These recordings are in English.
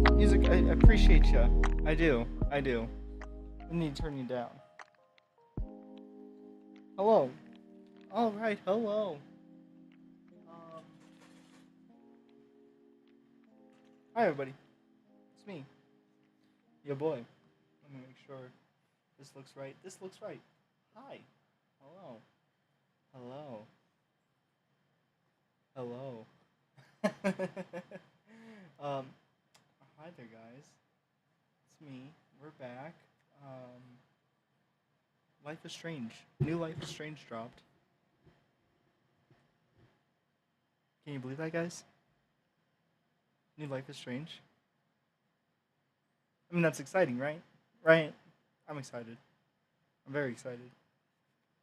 Music, I appreciate you. I do. I do. I need to turn you down. Hello. All right. Hello. Um, Hi, everybody. It's me, your boy. Let me make sure this looks right. This looks right. Hi. Hello. Hello. Hello. um, Hi there, guys. It's me. We're back. Life is Strange. New Life is Strange dropped. Can you believe that, guys? New Life is Strange. I mean, that's exciting, right? Right? I'm excited. I'm very excited.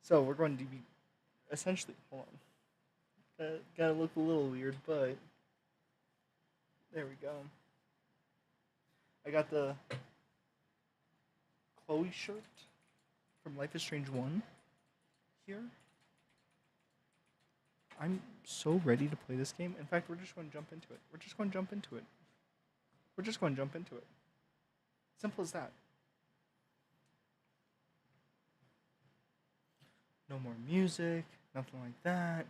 So, we're going to be essentially. Hold on. Gotta look a little weird, but. There we go. I got the Chloe shirt from Life is Strange 1 here. I'm so ready to play this game. In fact, we're just going to jump into it. We're just going to jump into it. We're just going to jump into it. Simple as that. No more music, nothing like that.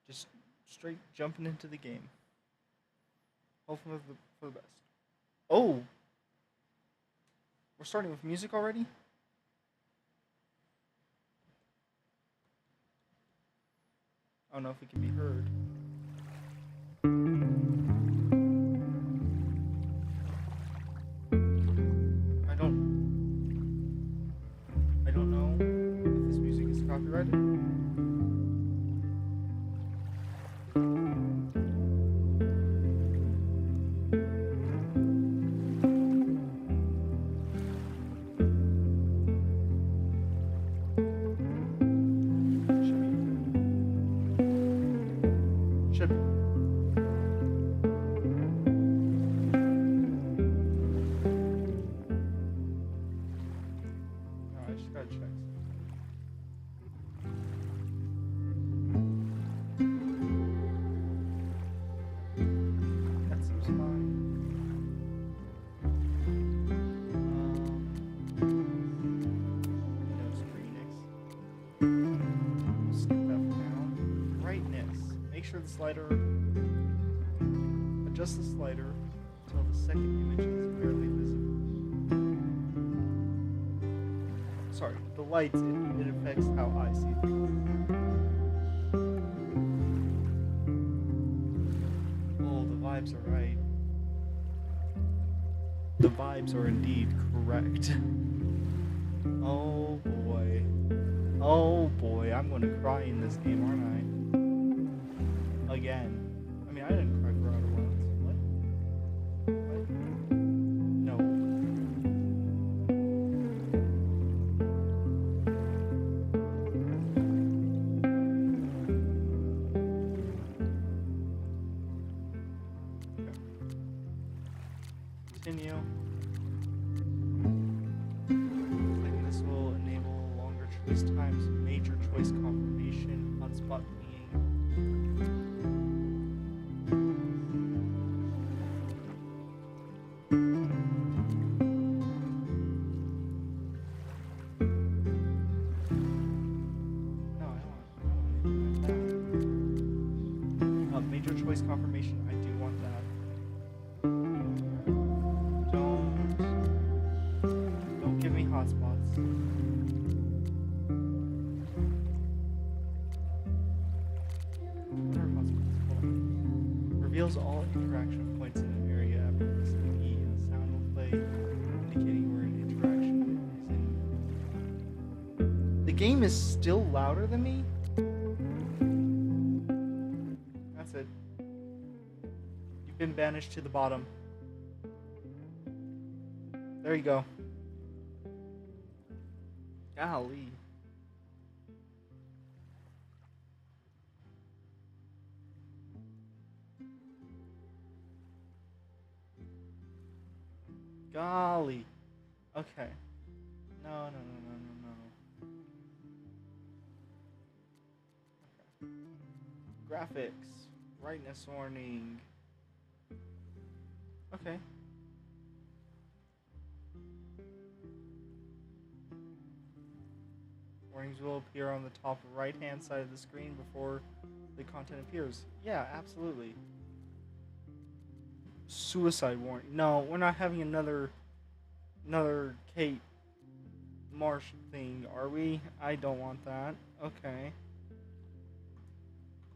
Just straight jumping into the game. Hopefully for the best. Oh! We're starting with music already? I don't know if it can be heard. I don't know if this music is copyrighted. The slider, adjust the slider until the second image is barely visible. Sorry, the lights, it affects how I see things. Oh, the vibes are right. The vibes are indeed correct. Oh boy. Oh boy, I'm gonna cry in this game, aren't I? Again. I mean, I didn't cry for Outer Wilds. What? No. Okay. Continue. I think this will enable longer choice times, major choice confirmation, hotspot pinging. Choice confirmation, I do want that. Don't give me hotspots. What are hotspots called? Reveals all interaction points in an area after pressing E. A sound will play, indicating where an interaction is in. The game is still louder than me? That's it. Been banished to the bottom. There you go. Golly. Golly. Okay. No. Okay. Graphics. Brightness warning. Okay. Warnings will appear on the top right hand side of the screen before the content appears. Yeah, absolutely. Suicide warning. No, we're not having another Kate Marsh thing, are we? I don't want that. Okay.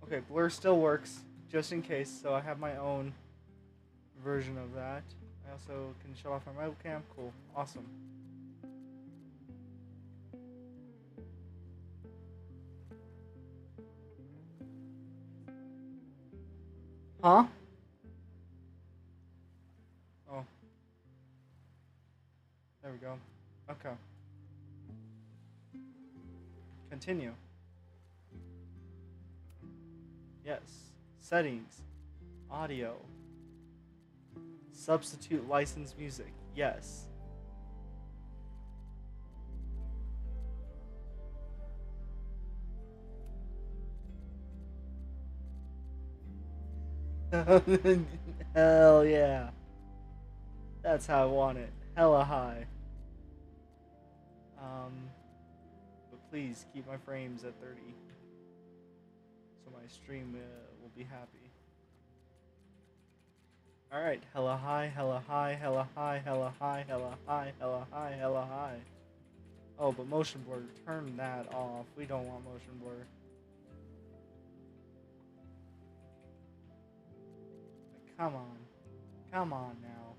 Okay, blur still works, just in case, so I have my own version of that. I also can shut off my webcam. Cool. Awesome. Huh? Oh. There we go. Okay. Continue. Yes. Settings. Audio. Substitute licensed music. Yes. Hell yeah. That's how I want it. Hella high. But please keep my frames at 30. So my stream will be happy. Alright, hella high, hella high, hella high, hella high, hella high, hella high, hella high. Oh, but motion blur, turn that off. We don't want motion blur. Like, come on. Come on now.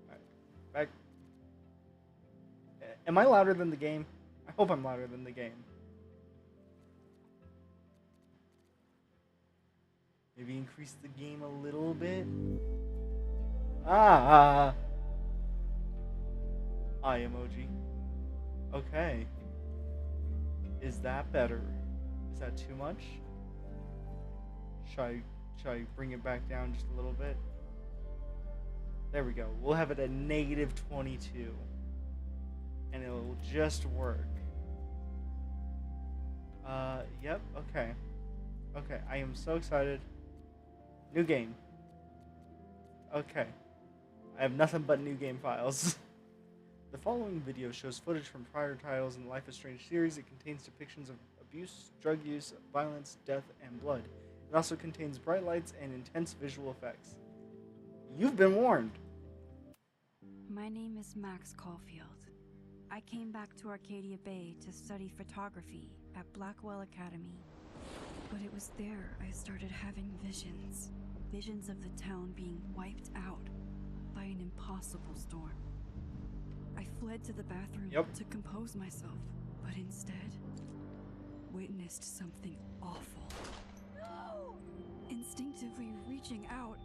Alright, back. Am I louder than the game? I hope I'm louder than the game. Maybe increase the game a little bit. Eye emoji. Okay. Is that better? Is that too much? Should I bring it back down just a little bit? There we go. We'll have it at -22. And it'll just work. Yep, okay. Okay, I am so excited. New game. Okay. I have nothing but new game files. The following video shows footage from prior titles in the Life is Strange series. It contains depictions of abuse, drug use, violence, death, and blood. It also contains bright lights and intense visual effects. You've been warned. My name is Max Caufield. I came back to Arcadia Bay to study photography at Blackwell Academy. But it was there I started having visions. Visions of the town being wiped out by an impossible storm. I fled to the bathroom to compose myself, but instead witnessed something awful. No! Instinctively reaching out,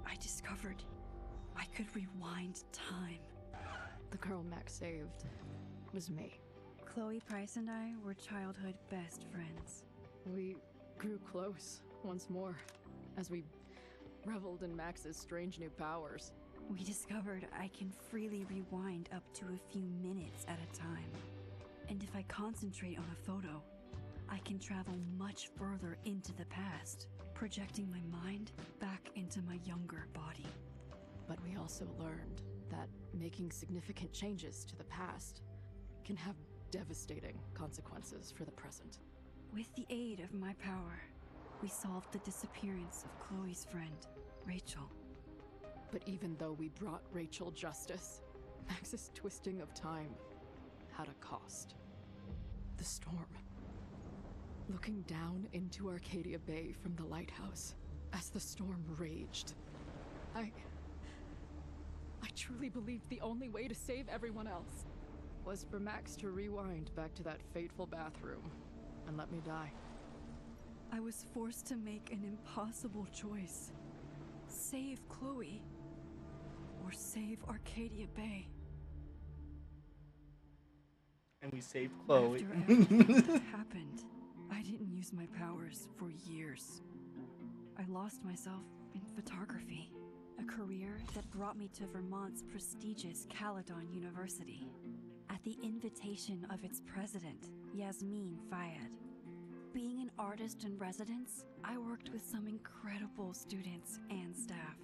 I discovered I could rewind time. The girl Max saved was me. Chloe Price and I were childhood best friends. We grew close once more as we reveled in Max's strange new powers. We discovered I can freely rewind up to a few minutes at a time. And if I concentrate on a photo, I can travel much further into the past, projecting my mind back into my younger body. But we also learned that making significant changes to the past can have devastating consequences for the present. With the aid of my power, we solved the disappearance of Chloe's friend, Rachel. But even though we brought Rachel justice, Max's twisting of time had a cost. The storm. Looking down into Arcadia Bay from the lighthouse as the storm raged, I truly believed the only way to save everyone else was for Max to rewind back to that fateful bathroom and let me die. I was forced to make an impossible choice. Save Chloe, or save Arcadia Bay. And we saved Chloe. After everything that happened, I didn't use my powers for years. I lost myself in photography, a career that brought me to Vermont's prestigious Caledon University, at the invitation of its president, Yasmin Fayed. Being an artist in residence, I worked with some incredible students and staff,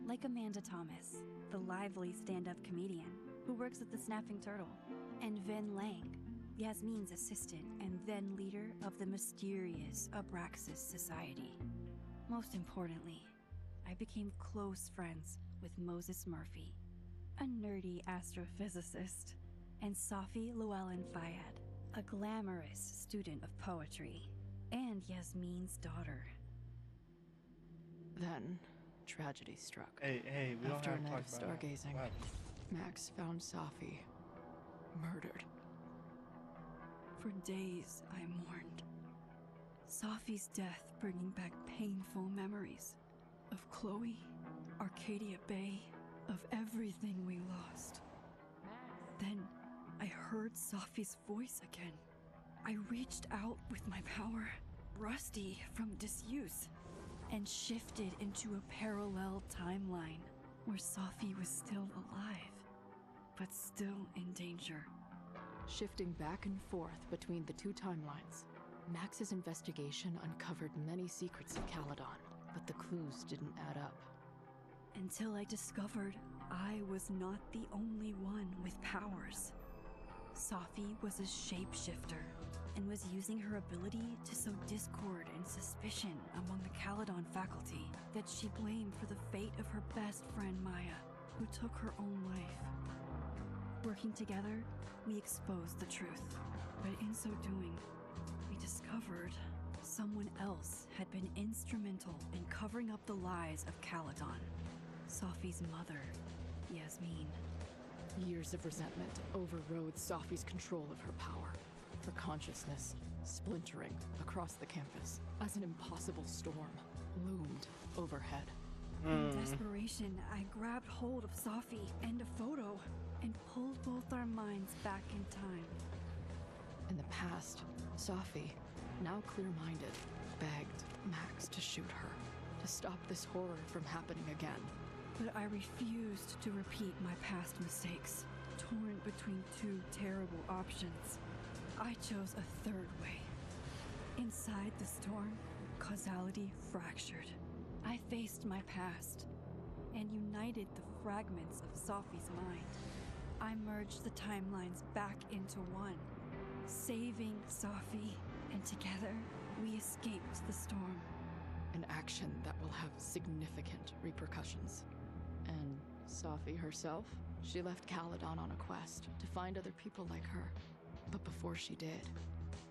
like Amanda Thomas, the lively stand-up comedian who works at the Snapping Turtle, and Vin Lang, Yasmin's assistant and then leader of the mysterious Abraxas Society. Most importantly, I became close friends with Moses Murphy, a nerdy astrophysicist, and Safi Llewellyn Fayad, a glamorous student of poetry, and Yasmin's daughter. Then, tragedy struck. Hey, we don't After have a to night talk of about it. stargazing, Wow. Max found Safi murdered. For days, I mourned. Safi's death bringing back painful memories of Chloe, Arcadia Bay, of everything we lost. Then, I heard Safi's voice again. I reached out with my power, rusty from disuse, and shifted into a parallel timeline where Safi was still alive, but still in danger. Shifting back and forth between the two timelines, Max's investigation uncovered many secrets of Caledon, but the clues didn't add up. Until I discovered I was not the only one with powers. Safi was a shapeshifter and was using her ability to sow discord and suspicion among the Caledon faculty that she blamed for the fate of her best friend Maya, who took her own life. Working together, we exposed the truth, but in so doing, we discovered someone else had been instrumental in covering up the lies of Caledon. Safi's mother, Yasmin. Years of resentment overrode Safi's control of her power, her consciousness splintering across the campus as an impossible storm loomed overhead. In desperation, I grabbed hold of Safi and a photo and pulled both our minds back in time. In the past, Safi, now clear-minded, begged Max to shoot her, to stop this horror from happening again. But I refused to repeat my past mistakes, torn between two terrible options. I chose a third way. Inside the storm, causality fractured. I faced my past and united the fragments of Safi's mind. I merged the timelines back into one, saving Safi, and together we escaped the storm. An action that will have significant repercussions. And Safi herself? She left Caledon on a quest to find other people like her. But before she did,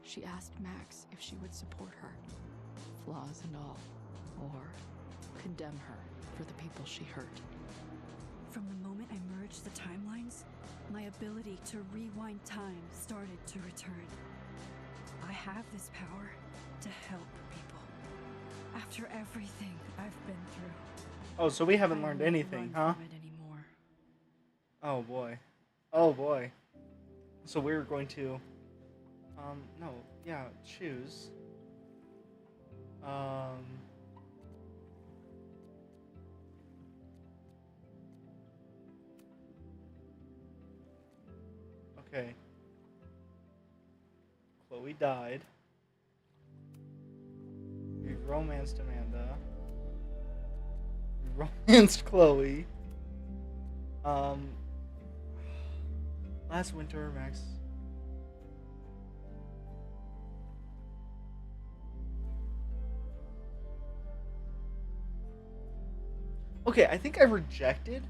she asked Max if she would support her, flaws and all, or condemn her for the people she hurt. From the moment I merged the timelines, my ability to rewind time started to return. I have this power to help people. After everything I've been through. Oh, so we haven't I learned won't anything, run huh? from it anymore. Oh boy. Oh boy. So we're going to no, yeah, choose. Okay. Chloe died. We romanced Amanda. We romanced Chloe. Last winter, Max. Okay, I think I rejected,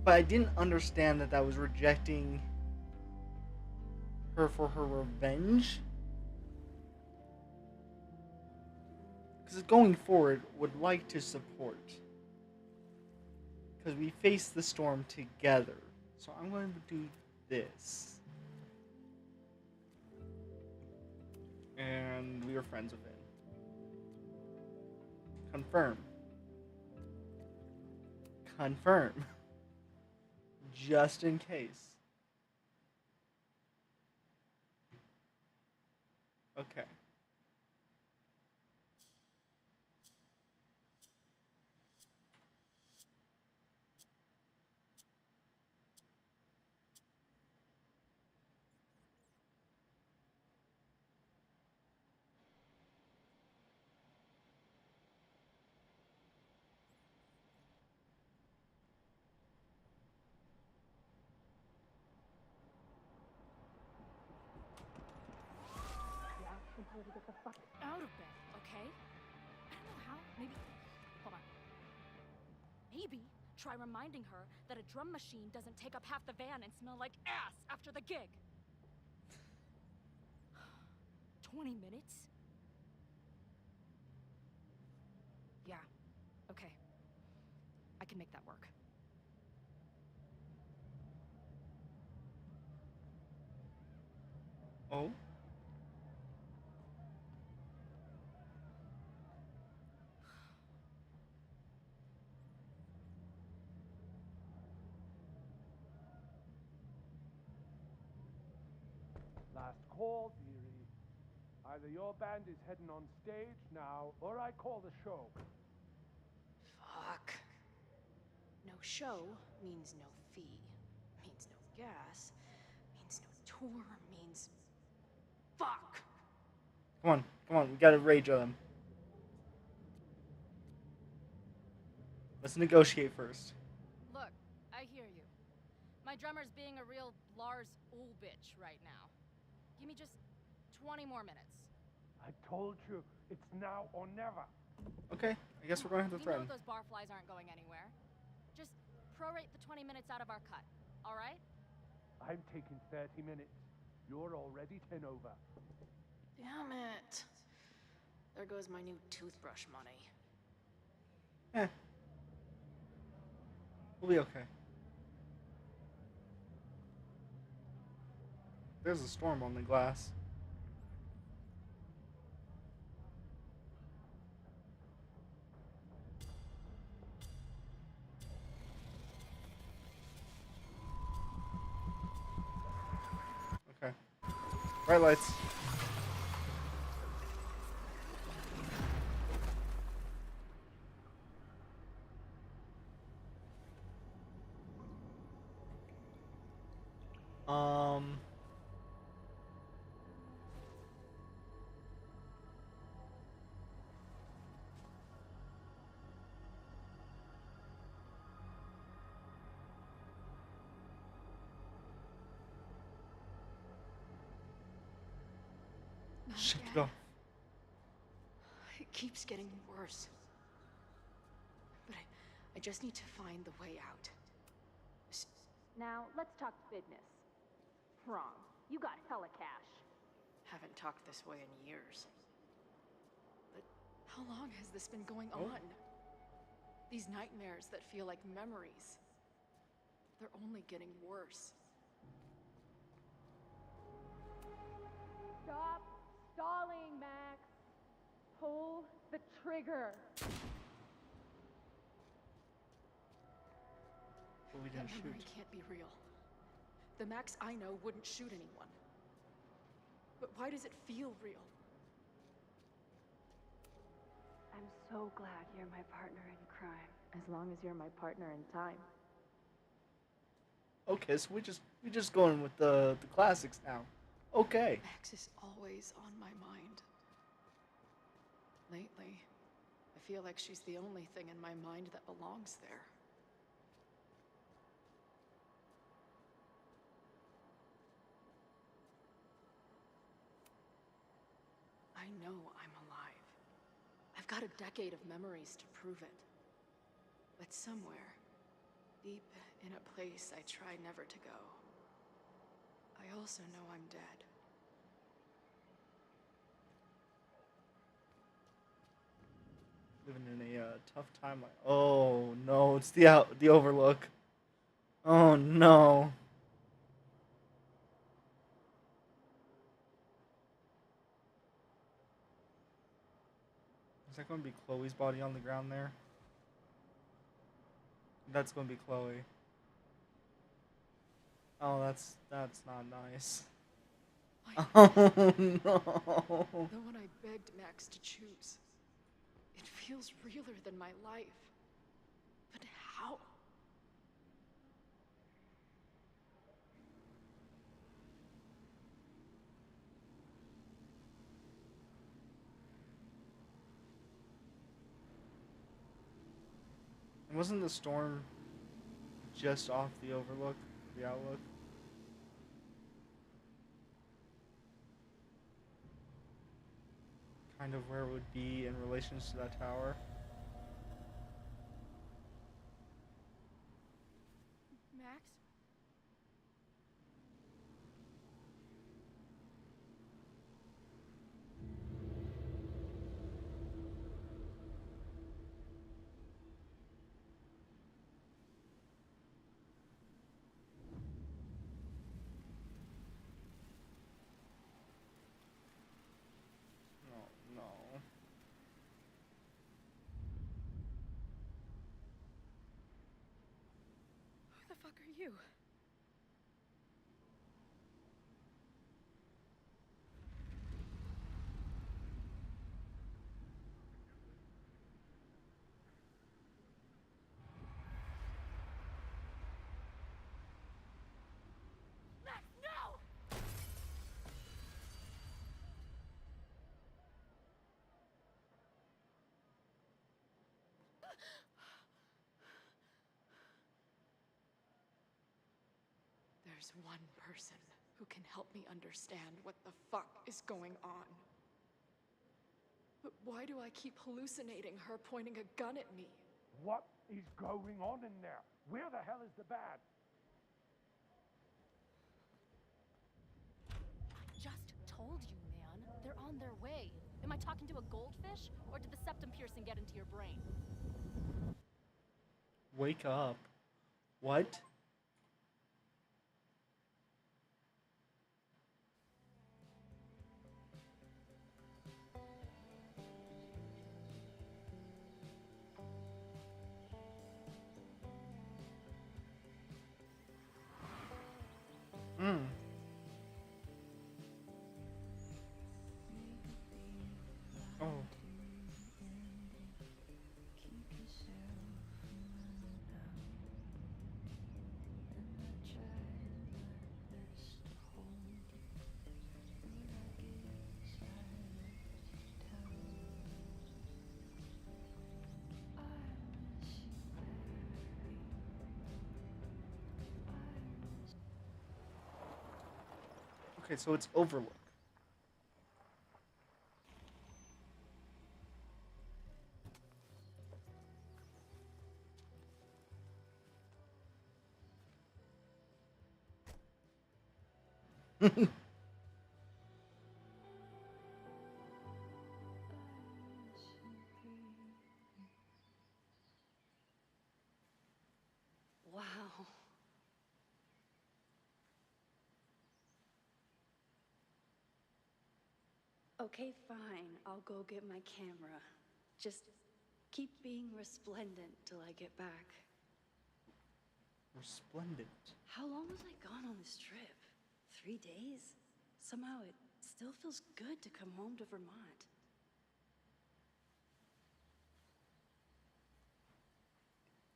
but I didn't understand that that was rejecting her for her revenge. Because going forward, would like to support. Because we faced the storm together. So I'm going to do this. And we were friends with him. Confirm. Confirm. Just in case. Okay. maybe try reminding her that a drum machine doesn't take up half the van and smell like ass after the gig. 20 minutes? Yeah, okay. I can make that work. Oh? Last call, dearie. Either your band is heading on stage now, or I call the show. Fuck. No show means no fee, means no gas, means no tour, means... Fuck! Come on, we gotta rage on them. Let's negotiate first. Look, I hear you. My drummer's being a real Lars Ul bitch right now. Give me just 20 more minutes. I told you, it's now or never. Okay, I guess we're going to have to You know threaten. those barflies aren't going anywhere. Just prorate the 20 minutes out of our cut, all right? I'm taking 30 minutes. You're already 10 over. Damn it. There goes my new toothbrush money. We'll be okay. There's a storm on the glass. Okay. Bright lights. Shut it off. It keeps getting worse. But I just need to find the way out. Now, let's talk business. Wrong. You got hella cash. Haven't talked this way in years. But how long has this been going on? These nightmares that feel like memories. They're only getting worse. Stop stalling, Max. Pull the trigger. But we That didn't memory shoot. can't be real. The Max I know wouldn't shoot anyone. But why does it feel real? I'm so glad you're my partner in crime. As long as you're my partner in time. Okay, so we just going with the classics now. Okay. Max is always on my mind. Lately, I feel like she's the only thing in my mind that belongs there. I know I'm alive. I've got a decade of memories to prove it. But somewhere, deep in a place I try never to go, I also know I'm dead. Living in a tough timeline. Oh no, it's the Overlook. Oh no. Is that going to be Chloe's body on the ground there? That's going to be Chloe. Oh, that's not nice. Oh no. The one I begged Max to choose. It feels realer than my life. But how? Wasn't the storm just off the Overlook, the Outlook? Kind of where it would be in relation to that tower. fuck are you? Max, no! There's one person who can help me understand what the fuck is going on. But why do I keep hallucinating her pointing a gun at me? What is going on in there? Where the hell is the bad? Just told you, man. They're on their way. Am I talking to a goldfish, or did the septum piercing get into your brain? Wake up. What? Hmm. Oh. Okay, so it's Overlook. Wow. Okay, fine. I'll go get my camera. Just keep being resplendent till I get back. Resplendent. How long was I gone on this trip? 3 days? Somehow it still feels good to come home to Vermont.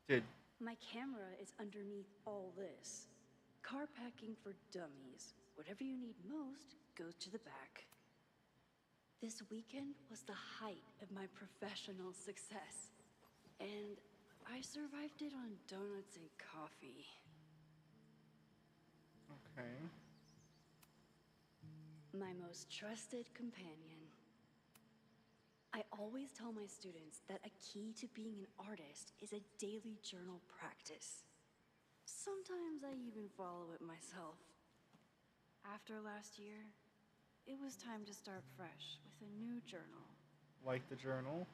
Dude, My camera is underneath all this. Car packing for dummies. Whatever you need most goes to the back. This weekend was the height of my professional success. And I survived it on donuts and coffee. okay. My most trusted companion. I always tell my students that a key to being an artist is a daily journal practice. Sometimes I even follow it myself. After last year, it was time to start fresh with a new journal. Like the journal.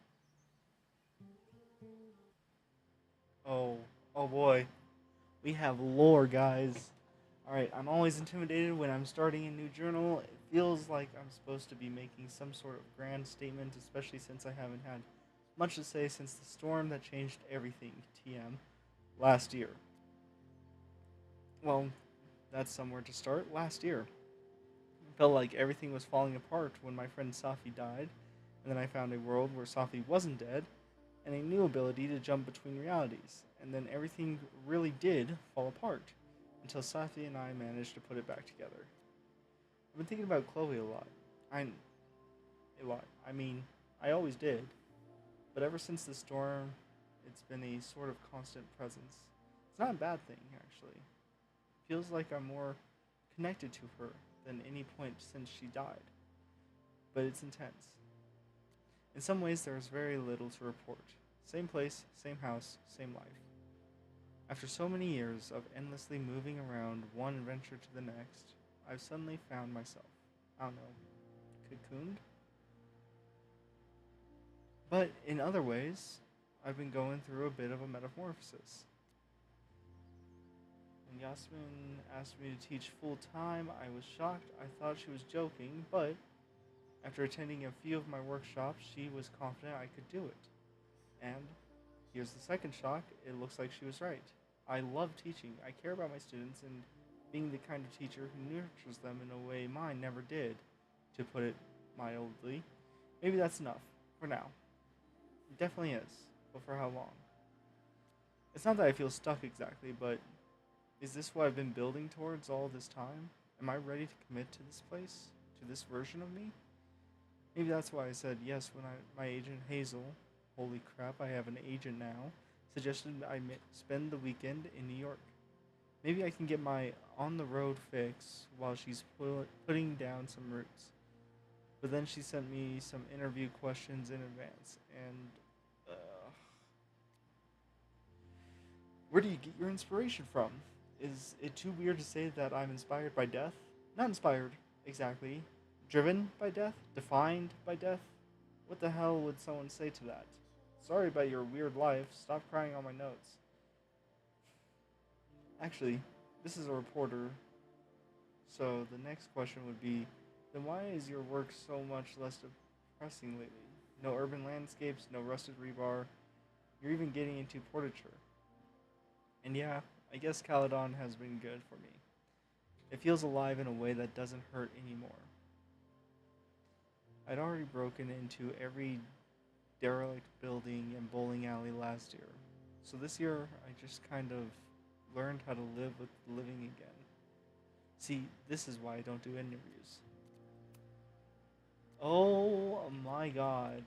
Oh, oh boy. We have lore, guys. Alright, I'm always intimidated when I'm starting a new journal. It feels like I'm supposed to be making some sort of grand statement, especially since I haven't had much to say since the storm that changed everything, TM, last year. Well, that's somewhere to start. Last year. It felt like everything was falling apart when my friend Safi died, and then I found a world where Safi wasn't dead, and a new ability to jump between realities, and then everything really did fall apart, until Safi and I managed to put it back together. I've been thinking about Chloe a lot. I mean, I always did, but ever since the storm, it's been a sort of constant presence. It's not a bad thing, actually. Feels like I'm more connected to her than any point since she died, but it's intense. In some ways, there's very little to report. Same place, same house, same life. After so many years of endlessly moving around one adventure to the next, I've suddenly found myself, I don't know, cocooned? But in other ways, I've been going through a bit of a metamorphosis. When Yasmin asked me to teach full time, I was shocked. I thought she was joking, but after attending a few of my workshops, she was confident I could do it. And here's the second shock, it looks like she was right. I love teaching. I care about my students and being the kind of teacher who nurtures them in a way mine never did, to put it mildly. Maybe that's enough, for now. It definitely is, but for how long? It's not that I feel stuck exactly, but is this what I've been building towards all this time? Am I ready to commit to this place? To this version of me? Maybe that's why I said yes when my agent Hazel, holy crap, I have an agent now, suggested spend the weekend in New York. Maybe I can get my on the road fix while she's putting down some roots. But then she sent me some interview questions in advance, and where do you get your inspiration from? Is it too weird to say that I'm inspired by death? Not inspired, exactly. Driven by death? Defined by death? What the hell would someone say to that? Sorry about your weird life. Stop crying on my notes. Actually, this is a reporter, so the next question would be, then why is your work so much less depressing lately? No urban landscapes, no rusted rebar. You're even getting into portraiture. And yeah, I guess Caledon has been good for me. It feels alive in a way that doesn't hurt anymore. I'd already broken into every derelict building and bowling alley last year, so this year I just kind of learned how to live with living again. See, this is why I don't do interviews. Oh my god.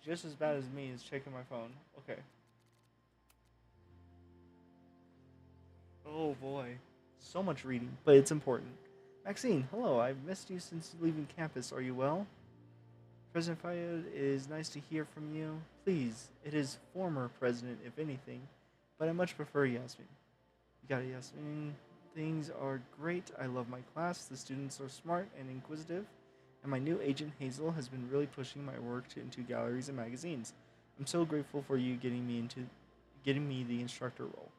Just as bad as me is checking my phone. Okay. Oh boy. So much reading, but it's important. Maxine, hello. I've missed you since leaving campus. Are you well? President Fayed, it is nice to hear from you. Please, it is former president, if anything, but I much prefer Yasmin. You got it, Yasmin. Things are great. I love my class. The students are smart and inquisitive. And my new agent, Hazel, has been really pushing my work into galleries and magazines. I'm so grateful for you getting me the instructor role.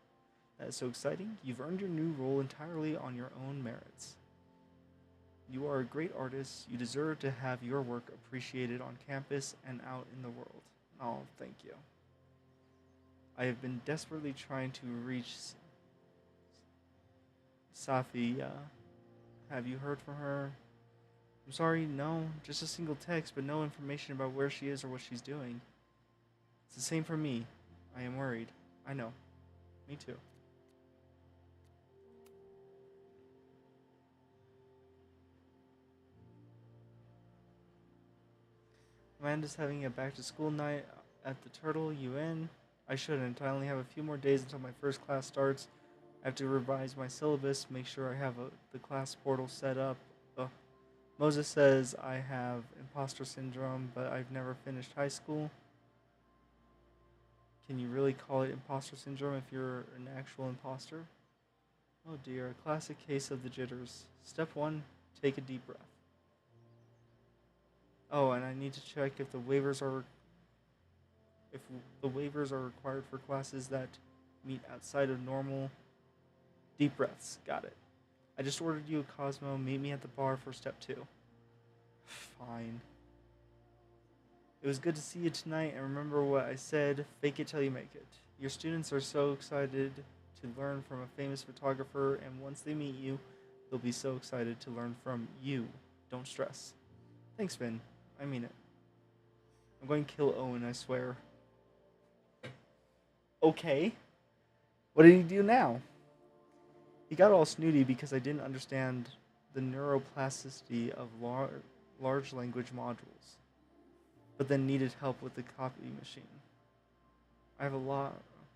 That is so exciting. You've earned your new role entirely on your own merits. You are a great artist. You deserve to have your work appreciated on campus and out in the world. Oh, thank you. I have been desperately trying to reach Safi. Have you heard from her? I'm sorry, no. Just a single text, but no information about where she is or what she's doing. It's the same for me. I am worried. I know. Me too. Amanda's having a back-to-school night at the Turtle UN. I shouldn't. I only have a few more days until my first class starts. I have to revise my syllabus, make sure I have the class portal set up. Ugh. Moses says I have imposter syndrome, but I've never finished high school. Can you really call it imposter syndrome if you're an actual imposter? Oh dear, a classic case of the jitters. Step 1, take a deep breath. Oh, and I need to check if the waivers are required for classes that meet outside of normal. Deep breaths. Got it. I just ordered you a Cosmo. Meet me at the bar for step 2. Fine. It was good to see you tonight, and remember what I said, fake it till you make it. Your students are so excited to learn from a famous photographer, and once they meet you, they'll be so excited to learn from you. Don't stress. Thanks, Finn. I mean it. I'm going to kill Owen, I swear. Okay. What did he do now? He got all snooty because I didn't understand the neuroplasticity of large language modules, but then needed help with the copy machine. I have a lot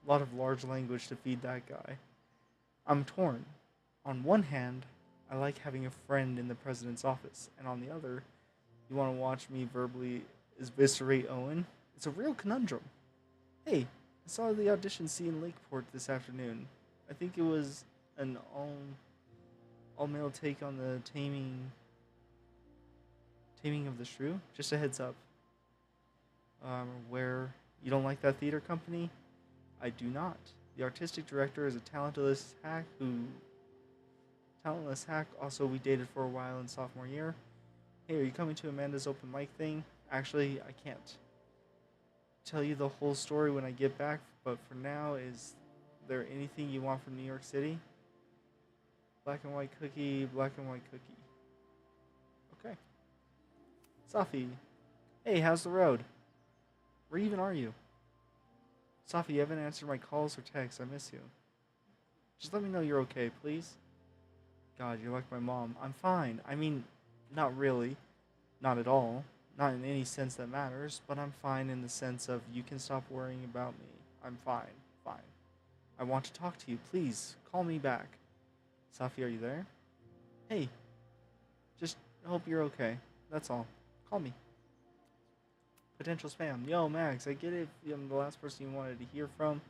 of large language to feed that guy. I'm torn. On one hand, I like having a friend in the president's office, and on the other, you want to watch me verbally eviscerate Owen? It's a real conundrum. Hey, I saw the audition scene in Lakeport this afternoon. I think it was an all-male take on the taming of the shrew. Just a heads up. Where you don't like that theater company? I do not. The artistic director is a talentless hack. Also, we dated for a while in sophomore year. Hey, are you coming to Amanda's open mic thing? Actually, I can't tell you the whole story when I get back, but for now is there anything you want from New York City? Black and white cookie, black and white cookie. Okay. Safi. Hey, how's the road? Where even are you? Safi, you haven't answered my calls or texts. I miss you. Just let me know you're okay, please. God, you're like my mom. I'm fine. I mean, not really. Not at all. Not in any sense that matters, but I'm fine in the sense of you can stop worrying about me. I'm fine. Fine. I want to talk to you. Please, call me back. Safi, are you there? Hey. Just hope you're okay. That's all. Call me. Potential spam. Yo, Max, I get it if I'm the last person you wanted to hear from.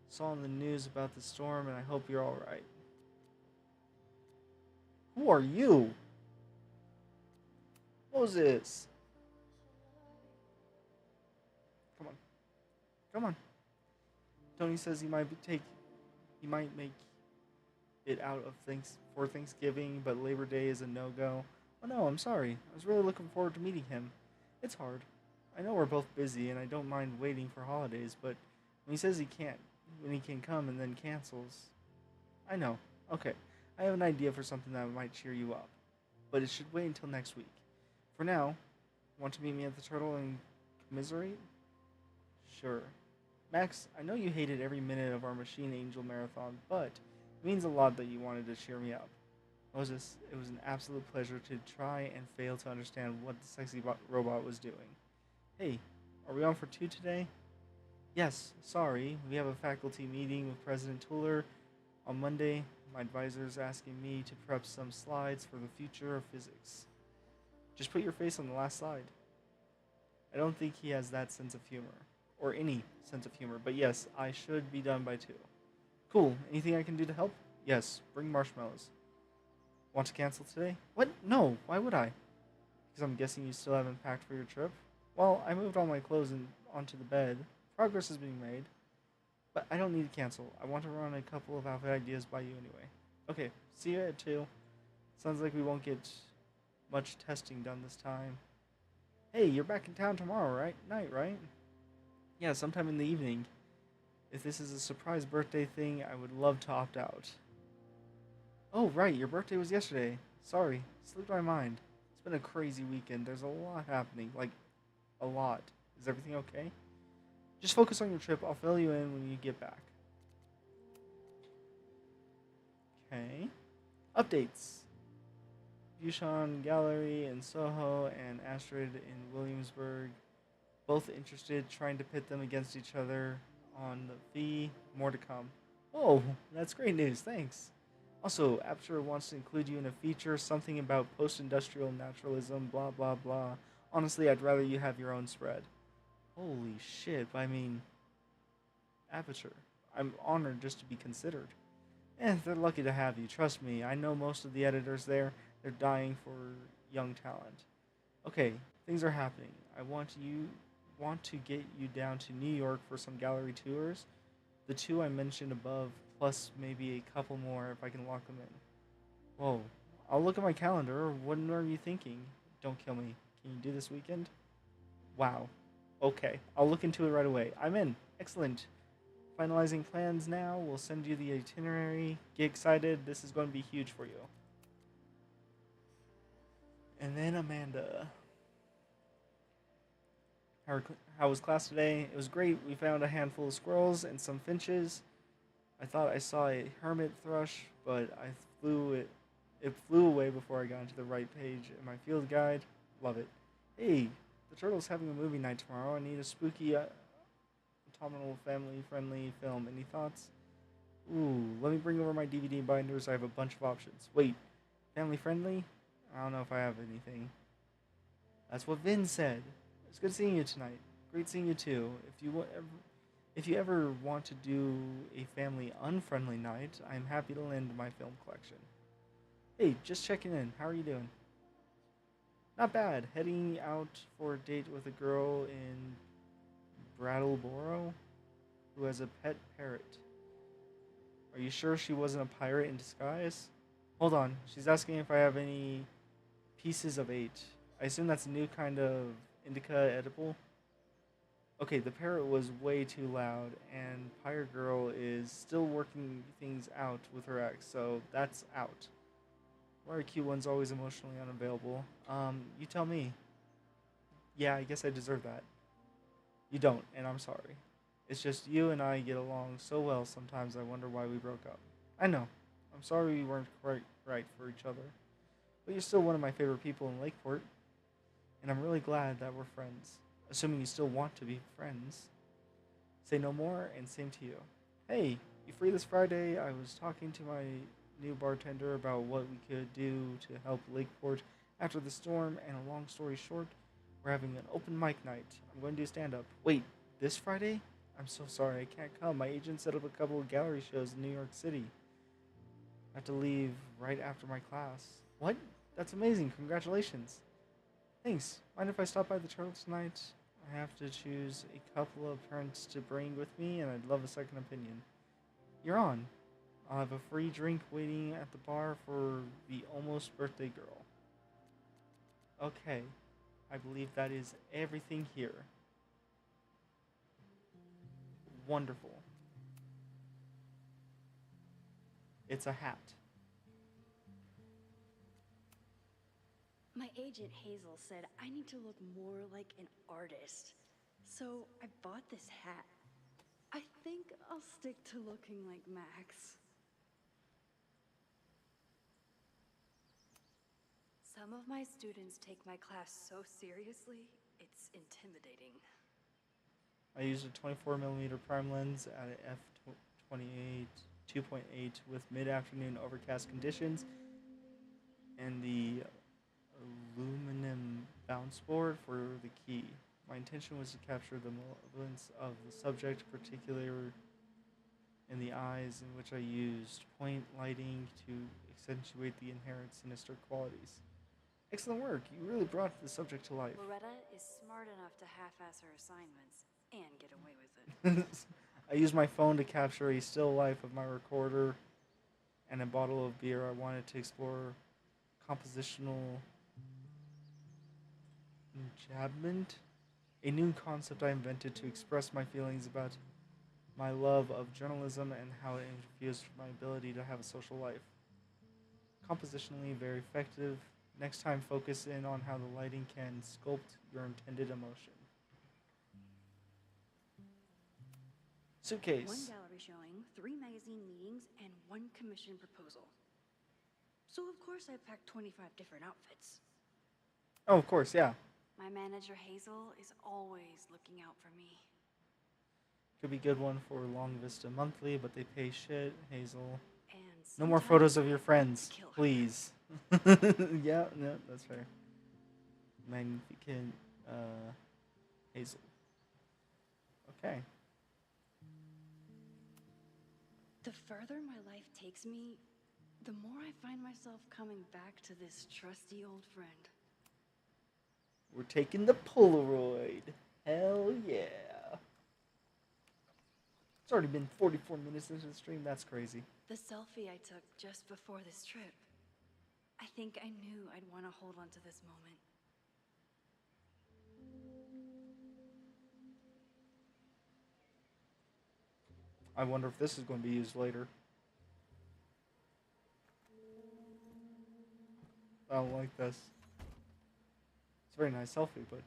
Saw in the news about the storm, and I hope you're alright. Who are you? Moses. Come on. Come on. Tony says he might make it out of for Thanksgiving, but Labor Day is a no-go. Oh no, I'm sorry. I was really looking forward to meeting him. It's hard. I know we're both busy, and I don't mind waiting for holidays, but when he says he can't, when he can come and then cancels. I know. Okay. I have an idea for something that might cheer you up, but it should wait until next week. For now, want to meet me at the Turtle and commiserate? Sure. Max, I know you hated every minute of our Machine Angel marathon, but it means a lot that you wanted to cheer me up. Moses, it was an absolute pleasure to try and fail to understand what the sexy robot was doing. Hey, are we on for 2 today? Yes, sorry. We have a faculty meeting with President Tuller on Monday. My advisor is asking me to prep some slides for the future of physics. Just put your face on the last slide. I don't think he has that sense of humor. Or any sense of humor. But yes, I should be done by 2. Cool. Anything I can do to help? Yes, bring marshmallows. Want to cancel today? What? No, why would I? Because I'm guessing you still haven't packed for your trip? Well, I moved all my clothes onto the bed. Progress is being made. But I don't need to cancel. I want to run a couple of outfit ideas by you anyway. Okay, see you at 2. Sounds like we won't get much testing done this time. Hey, you're back in town tomorrow, night, right? Yeah, sometime in the evening. If this is a surprise birthday thing, I would love to opt out. Oh, right, your birthday was yesterday. Sorry, slipped my mind. It's been a crazy weekend. There's a lot happening. Like, a lot. Is everything okay? Just focus on your trip. I'll fill you in when you get back. Okay. Updates. Buchan Gallery in Soho and Astrid in Williamsburg. Both interested, trying to pit them against each other on the fee. More to come. Oh, that's great news. Thanks. Also, Aperture wants to include you in a feature, something about post-industrial naturalism, blah, blah, blah. Honestly, I'd rather you have your own spread. Holy shit, I mean, Aperture. I'm honored just to be considered. They're lucky to have you. Trust me, I know most of the editors there. They're dying for young talent. Okay, things are happening. I want to get you down to New York for some gallery tours. The 2 I mentioned above, plus maybe a couple more if I can lock them in. Whoa, I'll look at my calendar. What are you thinking? Don't kill me. Can you do this weekend? Wow. Okay, I'll look into it right away. I'm in. Excellent. Finalizing plans now. We'll send you the itinerary. Get excited. This is going to be huge for you. And then Amanda. How was class today? It was great. We found a handful of squirrels and some finches. I thought I saw a hermit thrush, but it flew away before I got into the right page in my field guide. Love it. Hey, the Turtle's having a movie night tomorrow. I need a spooky, autumnal, family-friendly film. Any thoughts? Ooh, let me bring over my DVD binders. I have a bunch of options. Wait, family-friendly? I don't know if I have anything. That's what Vin said. It's good seeing you tonight. Great seeing you too. If you ever want to do a family unfriendly night, I'm happy to lend my film collection. Hey, just checking in. How are you doing? Not bad. Heading out for a date with a girl in Brattleboro who has a pet parrot. Are you sure she wasn't a pirate in disguise? Hold on. She's asking if I have any pieces of 8. I assume that's a new kind of indica edible. Okay, the parrot was way too loud, and Pyre Girl is still working things out with her ex, so that's out. Why Q1's always emotionally unavailable? You tell me. Yeah, I guess I deserve that. You don't, and I'm sorry. It's just you and I get along so well sometimes I wonder why we broke up. I know. I'm sorry we weren't quite right for each other. But you're still one of my favorite people in Lakeport, and I'm really glad that we're friends. Assuming you still want to be friends. Say no more, and same to you. Hey, you free this Friday? I was talking to my new bartender about what we could do to help Lakeport after the storm, and a long story short, we're having an open mic night. I'm going to do stand up. Wait, this Friday? I'm so sorry, I can't come. My agent set up a couple of gallery shows in New York City. I have to leave right after my class. What? That's amazing. Congratulations. Thanks. Mind if I stop by the Turtle tonight? I have to choose a couple of parents to bring with me, and I'd love a second opinion. You're on. I'll have a free drink waiting at the bar for the almost birthday girl. Okay. I believe that is everything here. Wonderful. It's a hat. My agent Hazel said I need to look more like an artist. So I bought this hat. I think I'll stick to looking like Max. Some of my students take my class so seriously, it's intimidating. I used a 24mm prime lens at an f28 2.8 with mid-afternoon overcast conditions, and the aluminum bounce board for the key. My intention was to capture the malevolence of the subject, particularly in the eyes, in which I used point lighting to accentuate the inherent sinister qualities. Excellent work. You really brought the subject to life. Loretta is smart enough to half-ass her assignments and get away with it. I used my phone to capture a still life of my recorder and a bottle of beer. I wanted to explore compositional enjambment, a new concept I invented to express my feelings about my love of journalism and how it interferes with my ability to have a social life. Compositionally very effective. Next time, focus in on how the lighting can sculpt your intended emotion. Suitcase. One gallery showing, 3 magazine meetings, and 1 commission proposal. So of course I packed 25 different outfits. Oh, of course, yeah. My manager Hazel is always looking out for me. Could be a good one for Long Vista Monthly, but they pay shit, Hazel. And No more sometimes photos of I your want to friends, kill her. please. Yeah, no, that's fair. Magnificent, Hazel. Okay. The further my life takes me, the more I find myself coming back to this trusty old friend. We're taking the Polaroid. Hell yeah. It's already been 44 minutes into the stream. That's crazy. The selfie I took just before this trip. I think I knew I'd want to hold on to this moment. I wonder if this is going to be used later. I don't like this. It's a very nice selfie, but...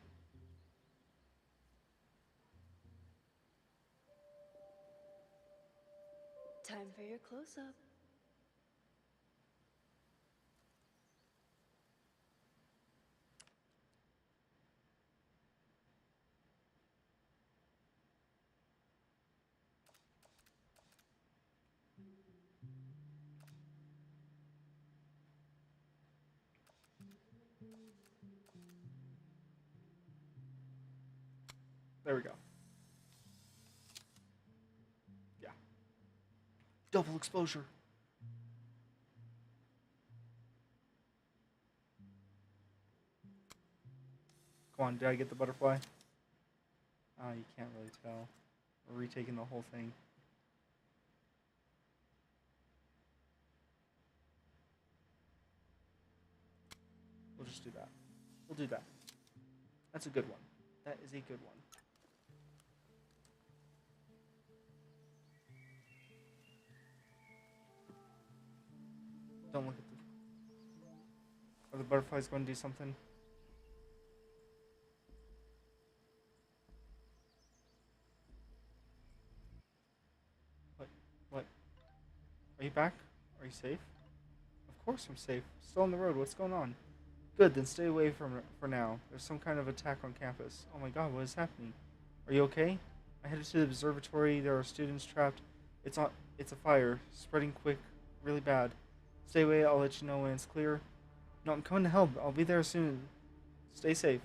Time for your close-up. There we go. Yeah. Double exposure. Come on, did I get the butterfly? Ah, you can't really tell. We're retaking the whole thing. We'll just do that. We'll do that. That's a good one. That is a good one. Don't look at the... Are the butterflies going to do something? What? What? Are you back? Are you safe? Of course I'm safe. Still on the road. What's going on? Good, then stay away from it for now. There's some kind of attack on campus. Oh my god, what is happening? Are you okay? I headed to the observatory. There are students trapped. It's a fire. Spreading quick. Really bad. Stay away. I'll let you know when it's clear. No, I'm coming to help. I'll be there soon. Stay safe.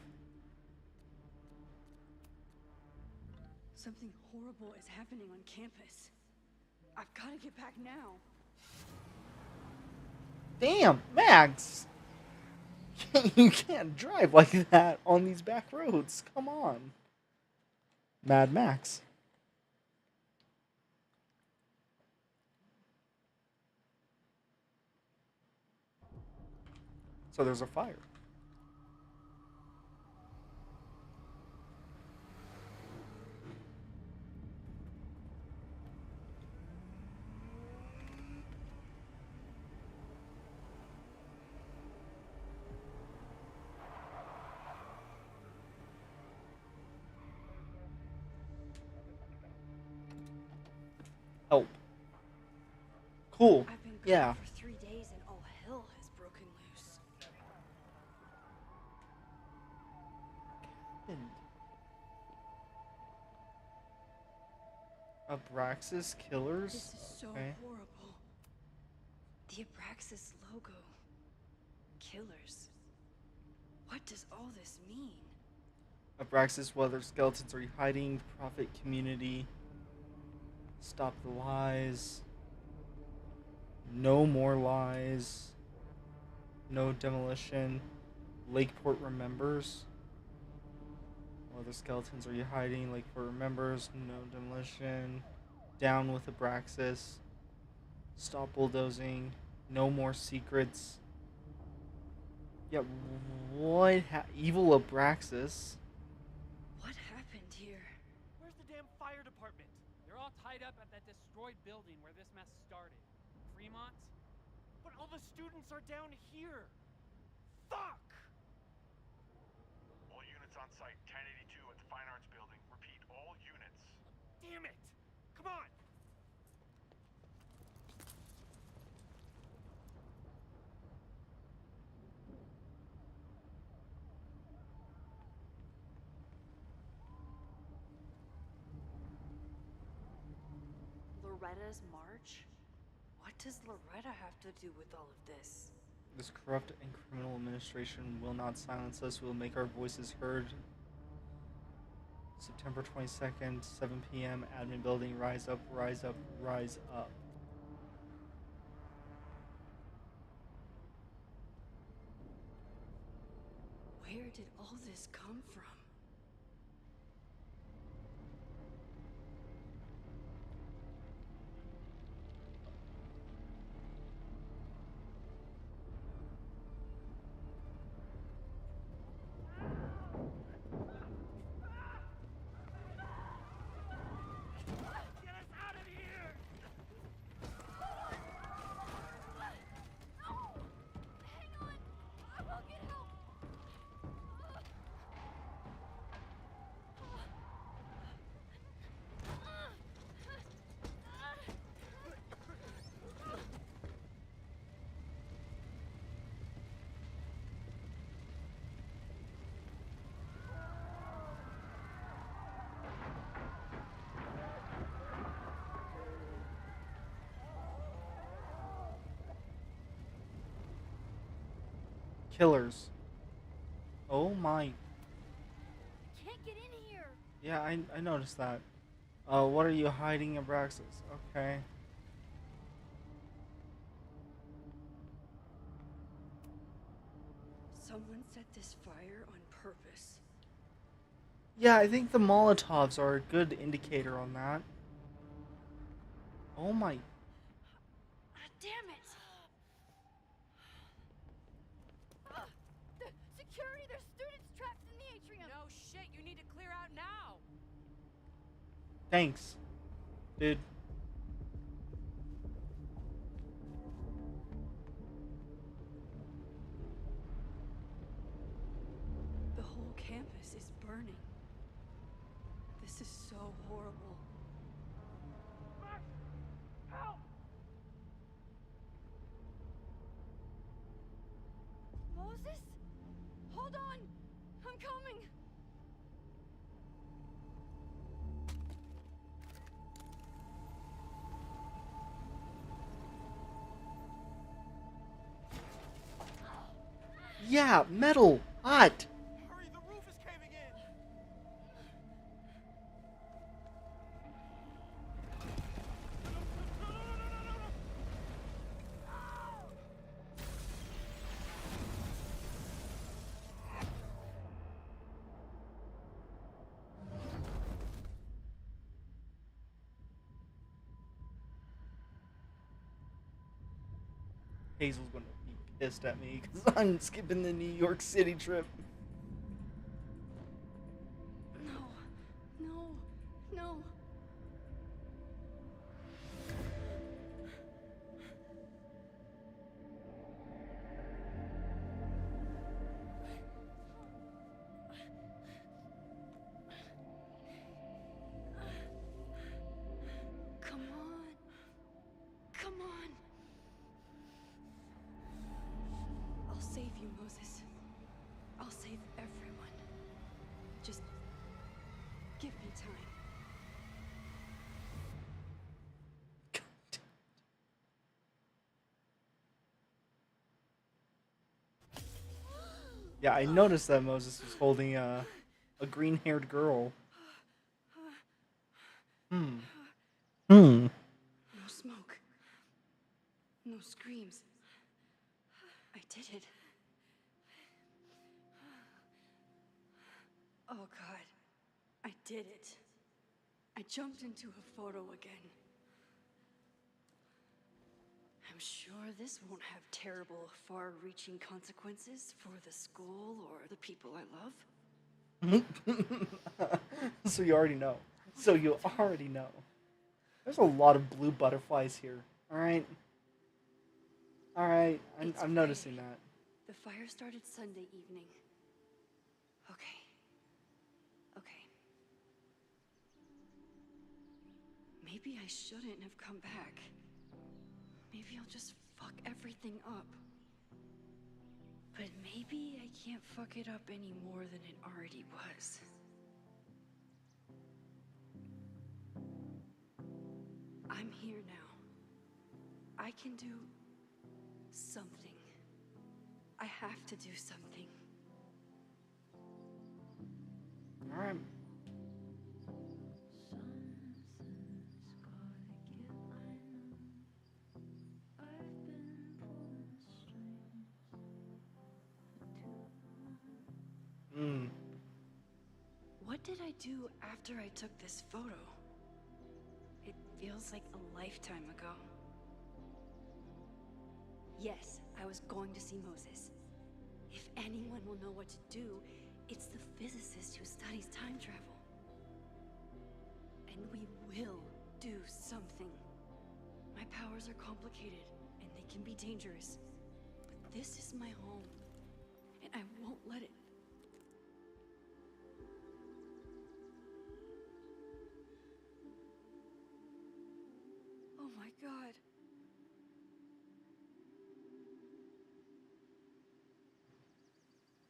Something horrible is happening on campus. I've got to get back now. Damn, Max! You can't drive like that on these back roads. Come on. Mad Max. So there's a fire. Help. Cool. I've been gone Yeah. for 3 days and all hell has broken loose. Abraxas killers? This is so Okay. horrible. The Abraxas logo. Killers. What does all this mean? Abraxas, what other skeletons are you hiding? Prophet community. Stop the lies. No more lies. No demolition. Lakeport remembers. What other skeletons are you hiding? Lakeport remembers. No demolition. Down with Abraxas. Stop bulldozing. No more secrets. Yeah, what? Evil Abraxas. What happened here? Where's the damn fire department? They're all tied up at that destroyed building where this mess started. Fremont? But all the students are down here! Fuck! All units on site, 1082 at the Fine Arts Building. Repeat, all units. Damn it! Come on! Loretta's march? What does Loretta have to do with all of this? This corrupt and criminal administration will not silence us. We will make our voices heard. September 22nd, 7 p.m. Admin building. Rise up, rise up, rise up. Where did all this come from? Get us out of here! Hang on! I will get help! Killers. Oh my. Can't get in here! Yeah, I noticed that. What are you hiding, Abraxas? Okay. Someone set this fire on purpose. Yeah, I think the Molotovs are a good indicator on that. Oh my. Damn it! The security! There's students trapped in the atrium! No shit, you need to clear out now! Thanks, dude. Hold on! I'm coming! Yeah, metal! Hot! Hurry, the roof is caving in! Hazel's gonna be pissed at me because I'm skipping the New York City trip. No. No. No. Come on. Come on. I'll save you, Moses. I'll save everyone. Just give me time. Yeah, I noticed that Moses was holding a green-haired girl. Hmm. No smoke. No screams. I did it. Oh God. I did it. I jumped into a photo again. I'm sure this won't have terrible, far-reaching consequences for the school or the people I love. So you already know. There's a lot of blue butterflies here. Alright? Alright, I'm noticing that. The fire started Sunday evening. Okay. Okay. Maybe I shouldn't have come back. Maybe I'll just fuck everything up. But maybe I can't fuck it up any more than it already was. I'm here now. I can do something. I have to do something. Alright. What did I do after I took this photo? It feels like a lifetime ago. Yes, I was going to see Moses. If anyone will know what to do, it's the physicist who studies time travel. And we will do something. My powers are complicated, and they can be dangerous. But this is my home, and I won't let it. Oh my God.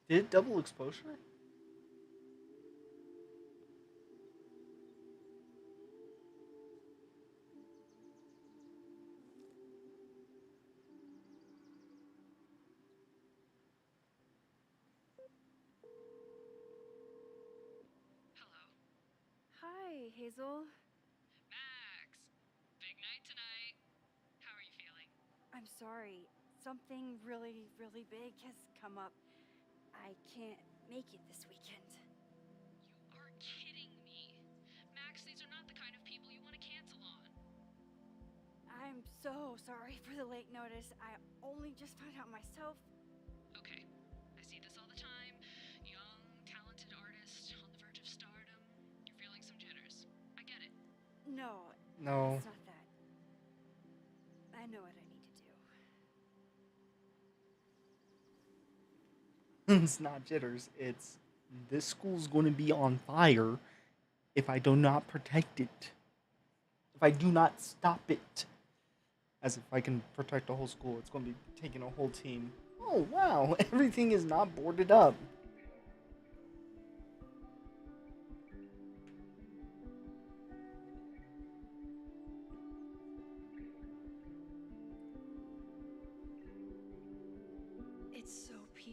Did it double exposure? Hi, Hazel. Max! Big night tonight. How are you feeling? I'm sorry. Something really, really big has come up. I can't make it this weekend. You are kidding me. Max, these are not the kind of people you want to cancel on. I'm so sorry for the late notice. I only just found out myself. Okay, I see this all the time. Young, talented artist on the verge of stardom. You're feeling some jitters. I get it. No, No. it's not that. I know what I need to do. It's not jitters. It's this school's going to be on fire if I do not protect it. If I do not stop it. As if I can protect the whole school. It's going to be taking a whole team. Oh, wow. Everything is not boarded up.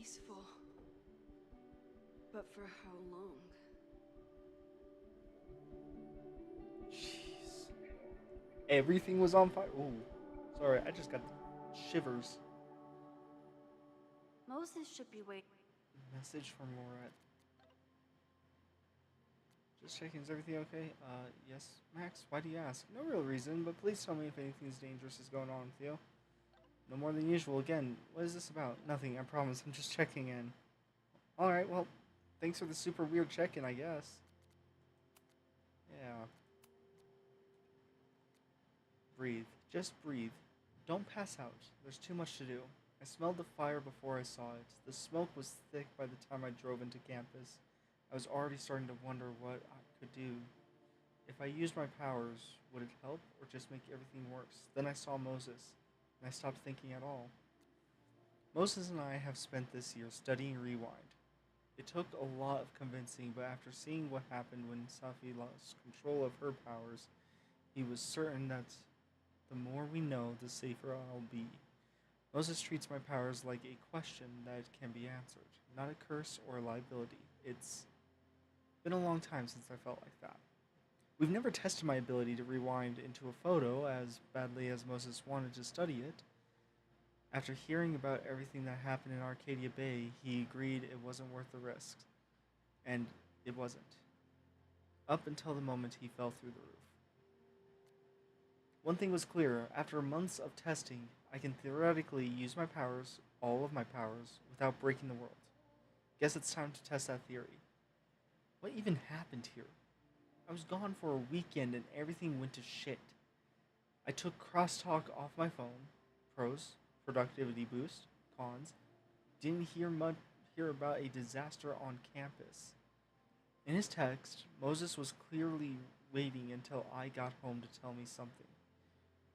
peaceful. But for how long? Jeez. Everything was on fire. Ooh. Sorry, I just got shivers. Moses should be waiting. Message from Laurette. Just checking, is everything okay? Yes, Max, why do you ask? No real reason, but please tell me if anything dangerous is going on with you. No more than usual. Again, what is this about? Nothing, I promise, I'm just checking in. Alright, well, thanks for the super weird check-in, I guess. Yeah. Breathe. Just breathe. Don't pass out. There's too much to do. I smelled the fire before I saw it. The smoke was thick by the time I drove into campus. I was already starting to wonder what I could do. If I used my powers, would it help or just make everything worse? Then I saw Moses, and I stopped thinking at all. Moses and I have spent this year studying Rewind. It took a lot of convincing, but after seeing what happened when Safi lost control of her powers, he was certain that the more we know, the safer I'll be. Moses treats my powers like a question that can be answered, not a curse or a liability. It's been a long time since I felt like that. We've never tested my ability to rewind into a photo as badly as Moses wanted to study it. After hearing about everything that happened in Arcadia Bay, he agreed it wasn't worth the risk. And it wasn't. Up until the moment he fell through the roof. One thing was clear, after months of testing, I can theoretically use my powers, all of my powers, without breaking the world. Guess it's time to test that theory. What even happened here? I was gone for a weekend and everything went to shit. I took crosstalk off my phone. Pros, productivity boost. Cons, didn't hear about a disaster on campus. In his text, Moses was clearly waiting until I got home to tell me something.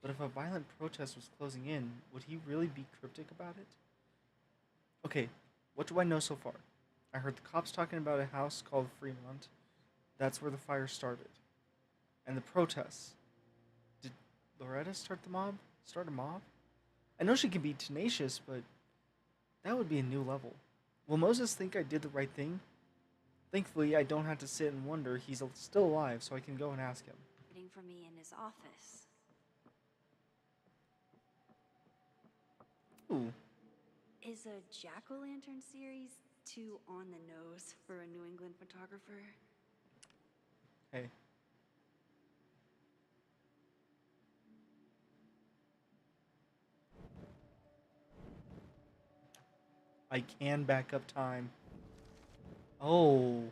But if a violent protest was closing in, would he really be cryptic about it? Okay, what do I know so far? I heard the cops talking about a house called Fremont. That's where the fire started. And the protests. Did Loretta start the mob? Start a mob? I know she can be tenacious, but that would be a new level. Will Moses think I did the right thing? Thankfully, I don't have to sit and wonder. He's still alive, so I can go and ask him. Waiting for me in his office. Ooh. Is a jack-o'-lantern series too on the nose for a New England photographer? Hey. I can back up time. Oh.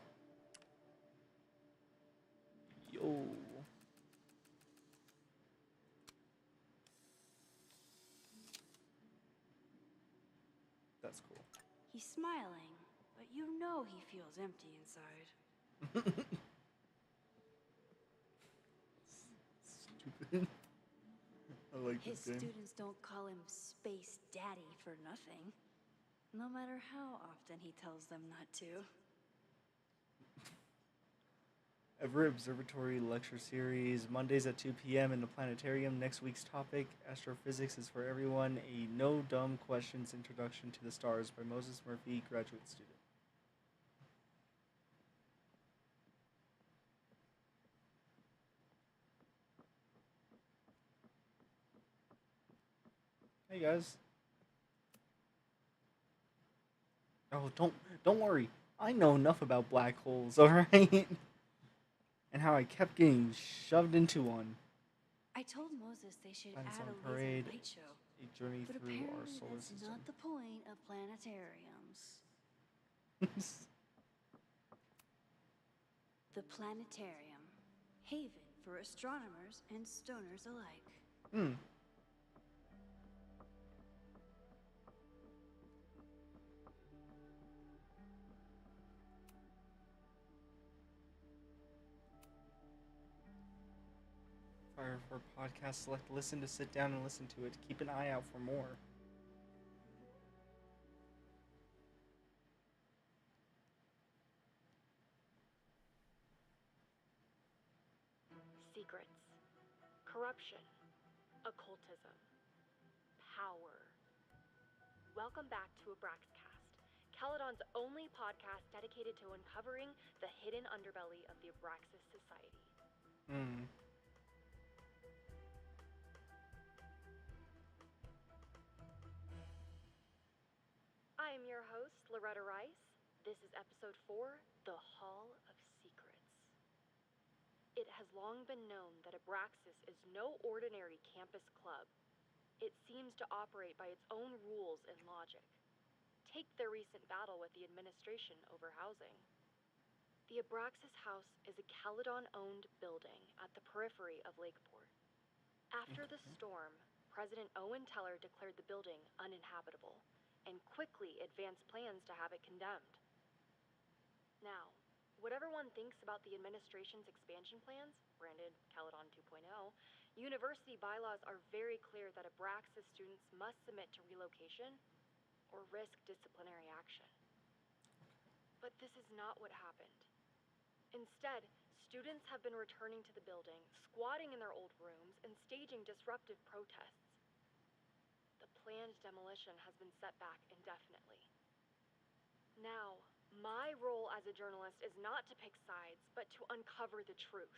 Yo. That's cool. He's smiling, but you know he feels empty inside. Stupid. I like His this game. students don't call him Space Daddy for nothing. No matter how often he tells them not to. Everett Observatory Lecture Series, Mondays at 2 p.m. in the planetarium. Next week's topic, Astrophysics is for Everyone, a No Dumb Questions Introduction to the Stars by Moses Murphy, graduate student. Hey guys. Oh, don't worry. I know enough about black holes, alright? And how I kept getting shoved into one. I told Moses they should Planets add on a Parade, laser light show. a journey But through our apparently solar that's system. not the point of planetariums. The planetarium. Haven for astronomers and stoners alike. Fire for podcast, select listen to sit down and listen to it. Keep an eye out for more. Secrets, corruption, occultism, power. Welcome back to Abraxcast, Caledon's only podcast dedicated to uncovering the hidden underbelly of the Abraxas Society. Hmm. I am your host, Loretta Rice. This is episode 4, The Hall of Secrets. It has long been known that Abraxas is no ordinary campus club. It seems to operate by its own rules and logic. Take their recent battle with the administration over housing. The Abraxas House is a Caledon-owned building at the periphery of Lakeport. After the storm, President Owen Teller declared the building uninhabitable and quickly advanced plans to have it condemned. Now, whatever one thinks about the administration's expansion plans, branded Caledon 2.0, university bylaws are very clear that Abraxas students must submit to relocation or risk disciplinary action. But this is not what happened. Instead, students have been returning to the building, squatting in their old rooms, and staging disruptive protests. The planned demolition has been set back indefinitely. Now, my role as a journalist is not to pick sides, but to uncover the truth.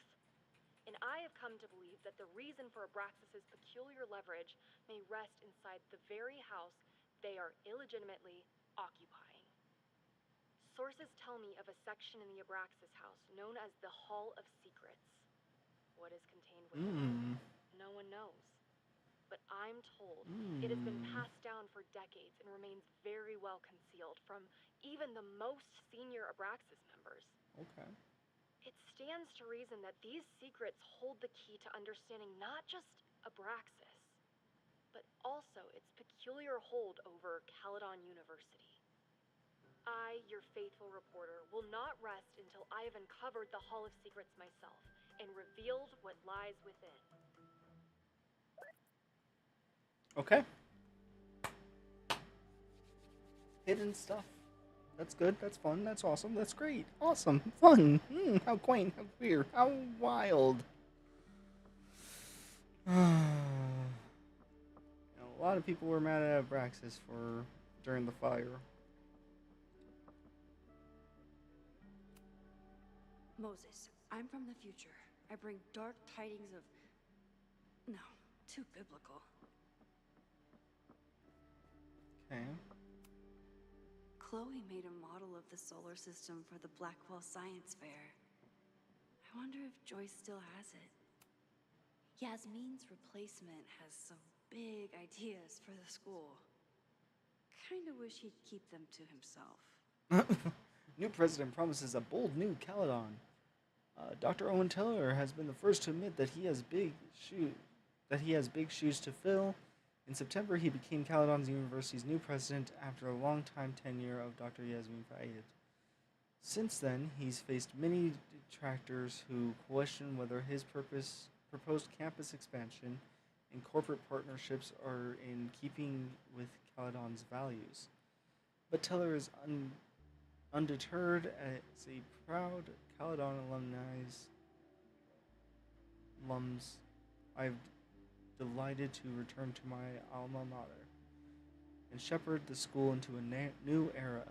And I have come to believe that the reason for Abraxas's peculiar leverage may rest inside the very house they are illegitimately occupying. Sources tell me of a section in the Abraxas house known as the Hall of Secrets. What is contained within it, no one knows. But I'm told it has been passed down for decades and remains very well concealed from even the most senior Abraxas members. Okay. It stands to reason that these secrets hold the key to understanding not just Abraxas, but also its peculiar hold over Caledon University. I, your faithful reporter, will not rest until I have uncovered the Hall of Secrets myself and revealed what lies within. Okay. Hidden stuff. That's good. That's fun. That's awesome. That's great. Awesome. Fun. How quaint. How queer. How wild. A lot of people were mad at Abraxas during the fire. Moses, I'm from the future. I bring dark tidings of... No, too biblical. Okay. Chloe made a model of the solar system for the Blackwell Science Fair. I wonder if Joyce still has it. Yasmin's replacement has some big ideas for the school. Kinda wish he'd keep them to himself. New president promises a bold new Caledon. Dr. Owen Teller has been the first to admit that he has big shoes to fill. In September, he became Caledon University's new president after a long-time tenure of Dr. Yasmin Fayyad. Since then, he's faced many detractors who question whether his proposed campus expansion and corporate partnerships are in keeping with Caledon's values. But Teller is undeterred as a proud Caledon alums. I've delighted to return to my alma mater and shepherd the school into a new era.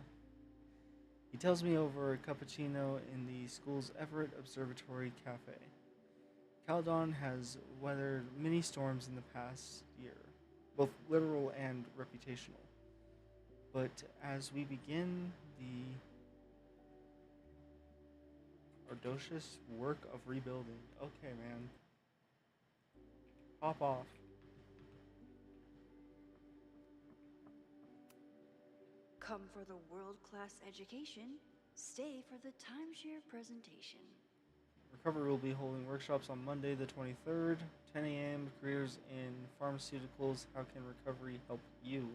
He tells me over a cappuccino in the school's Everett Observatory Cafe. Caledon has weathered many storms in the past year, both literal and reputational. But as we begin the audacious work of rebuilding, okay, man, pop off. Come for the world-class education, stay for the timeshare presentation. Recovery will be holding workshops on Monday the 23rd, 10 a.m. Careers in Pharmaceuticals, How Can Recovery Help You?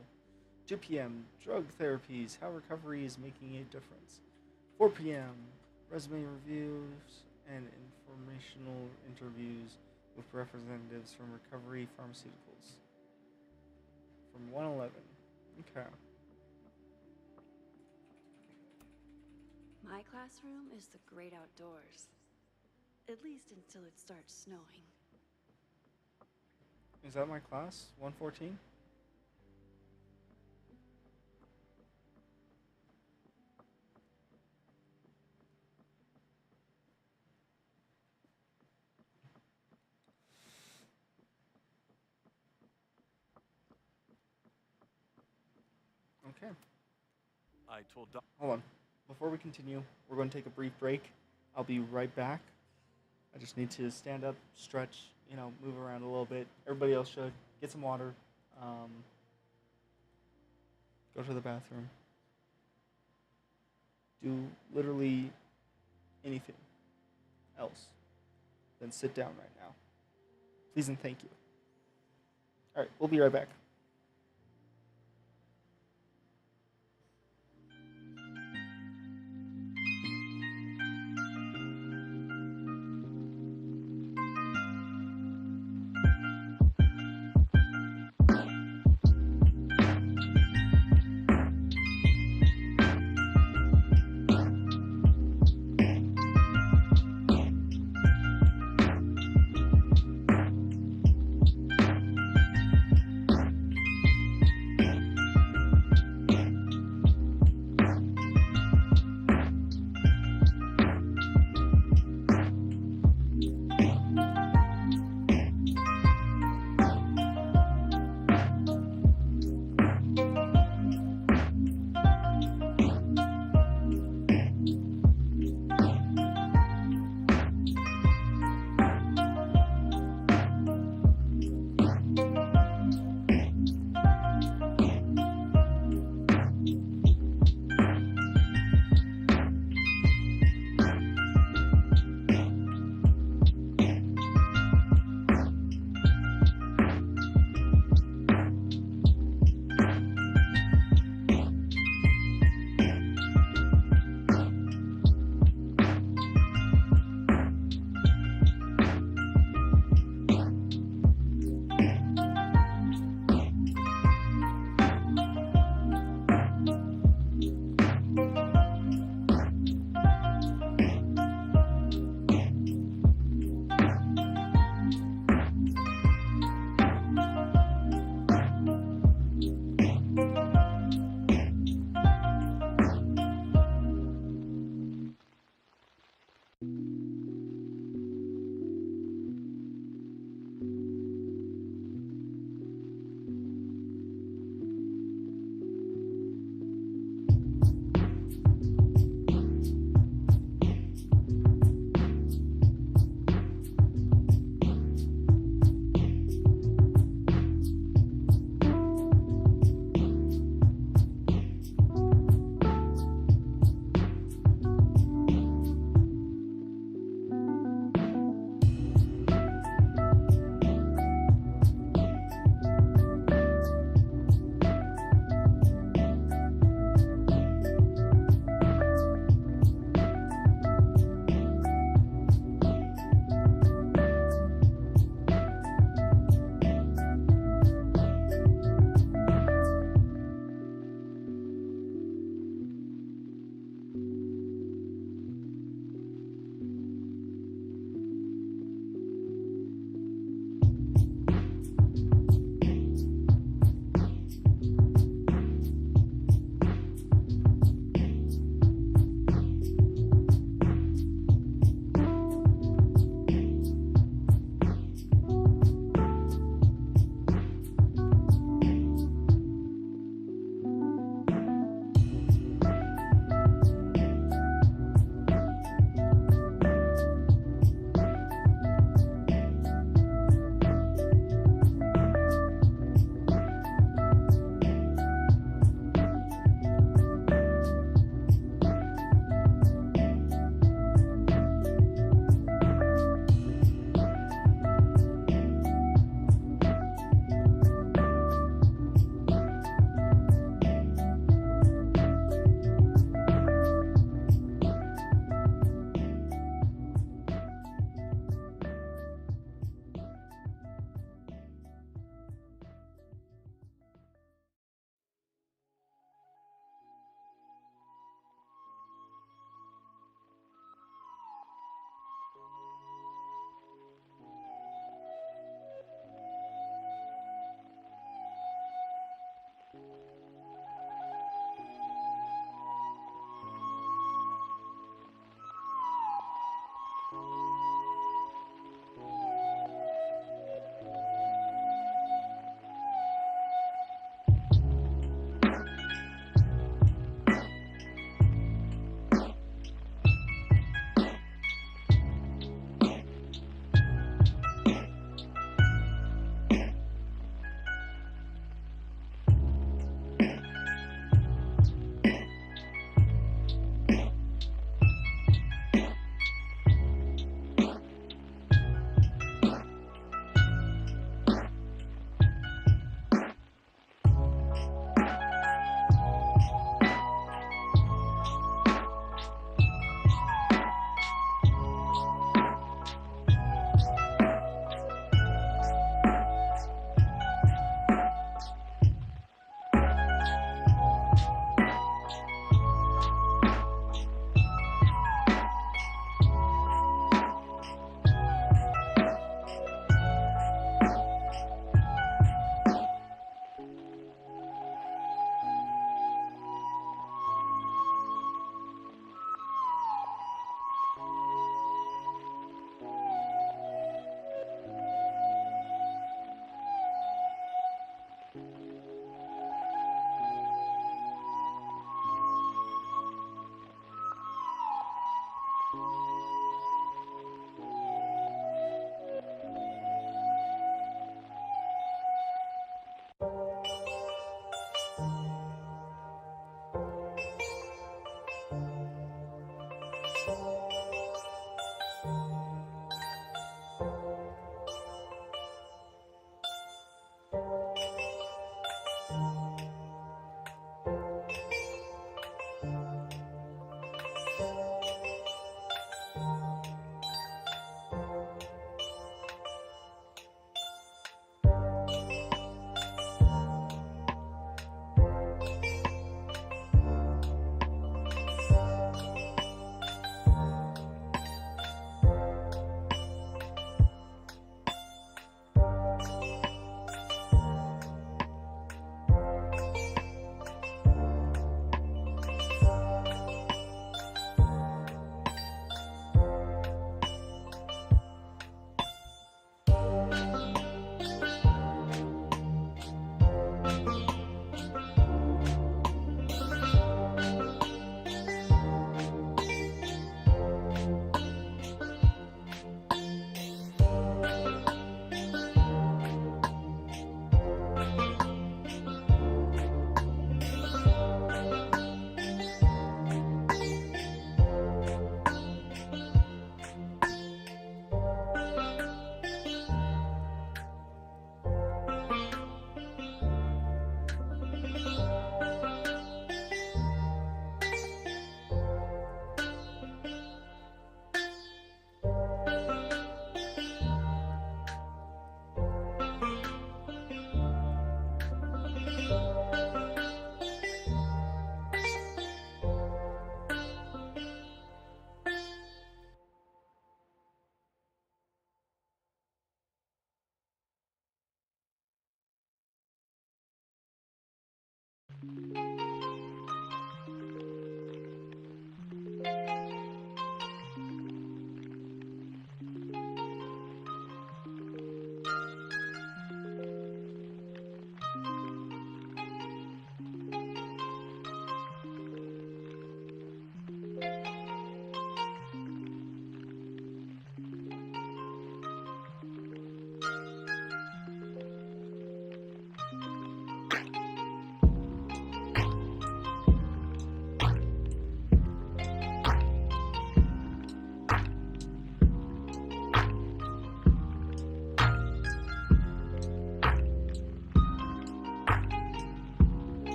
2 p.m. Drug Therapies, How Recovery is Making a Difference. 4 p.m. Resume Reviews and Informational Interviews with representatives from Recovery Pharmaceuticals. From 111. Okay. My classroom is the great outdoors. At least until it starts snowing. Is that my class? 114? Okay. I told Doc. Hold on. Before we continue, we're going to take a brief break. I'll be right back. I just need to stand up, stretch, move around a little bit. Everybody else should. Get some water. Go to the bathroom. Do literally anything else than sit down right now. Please and thank you. All right, we'll be right back.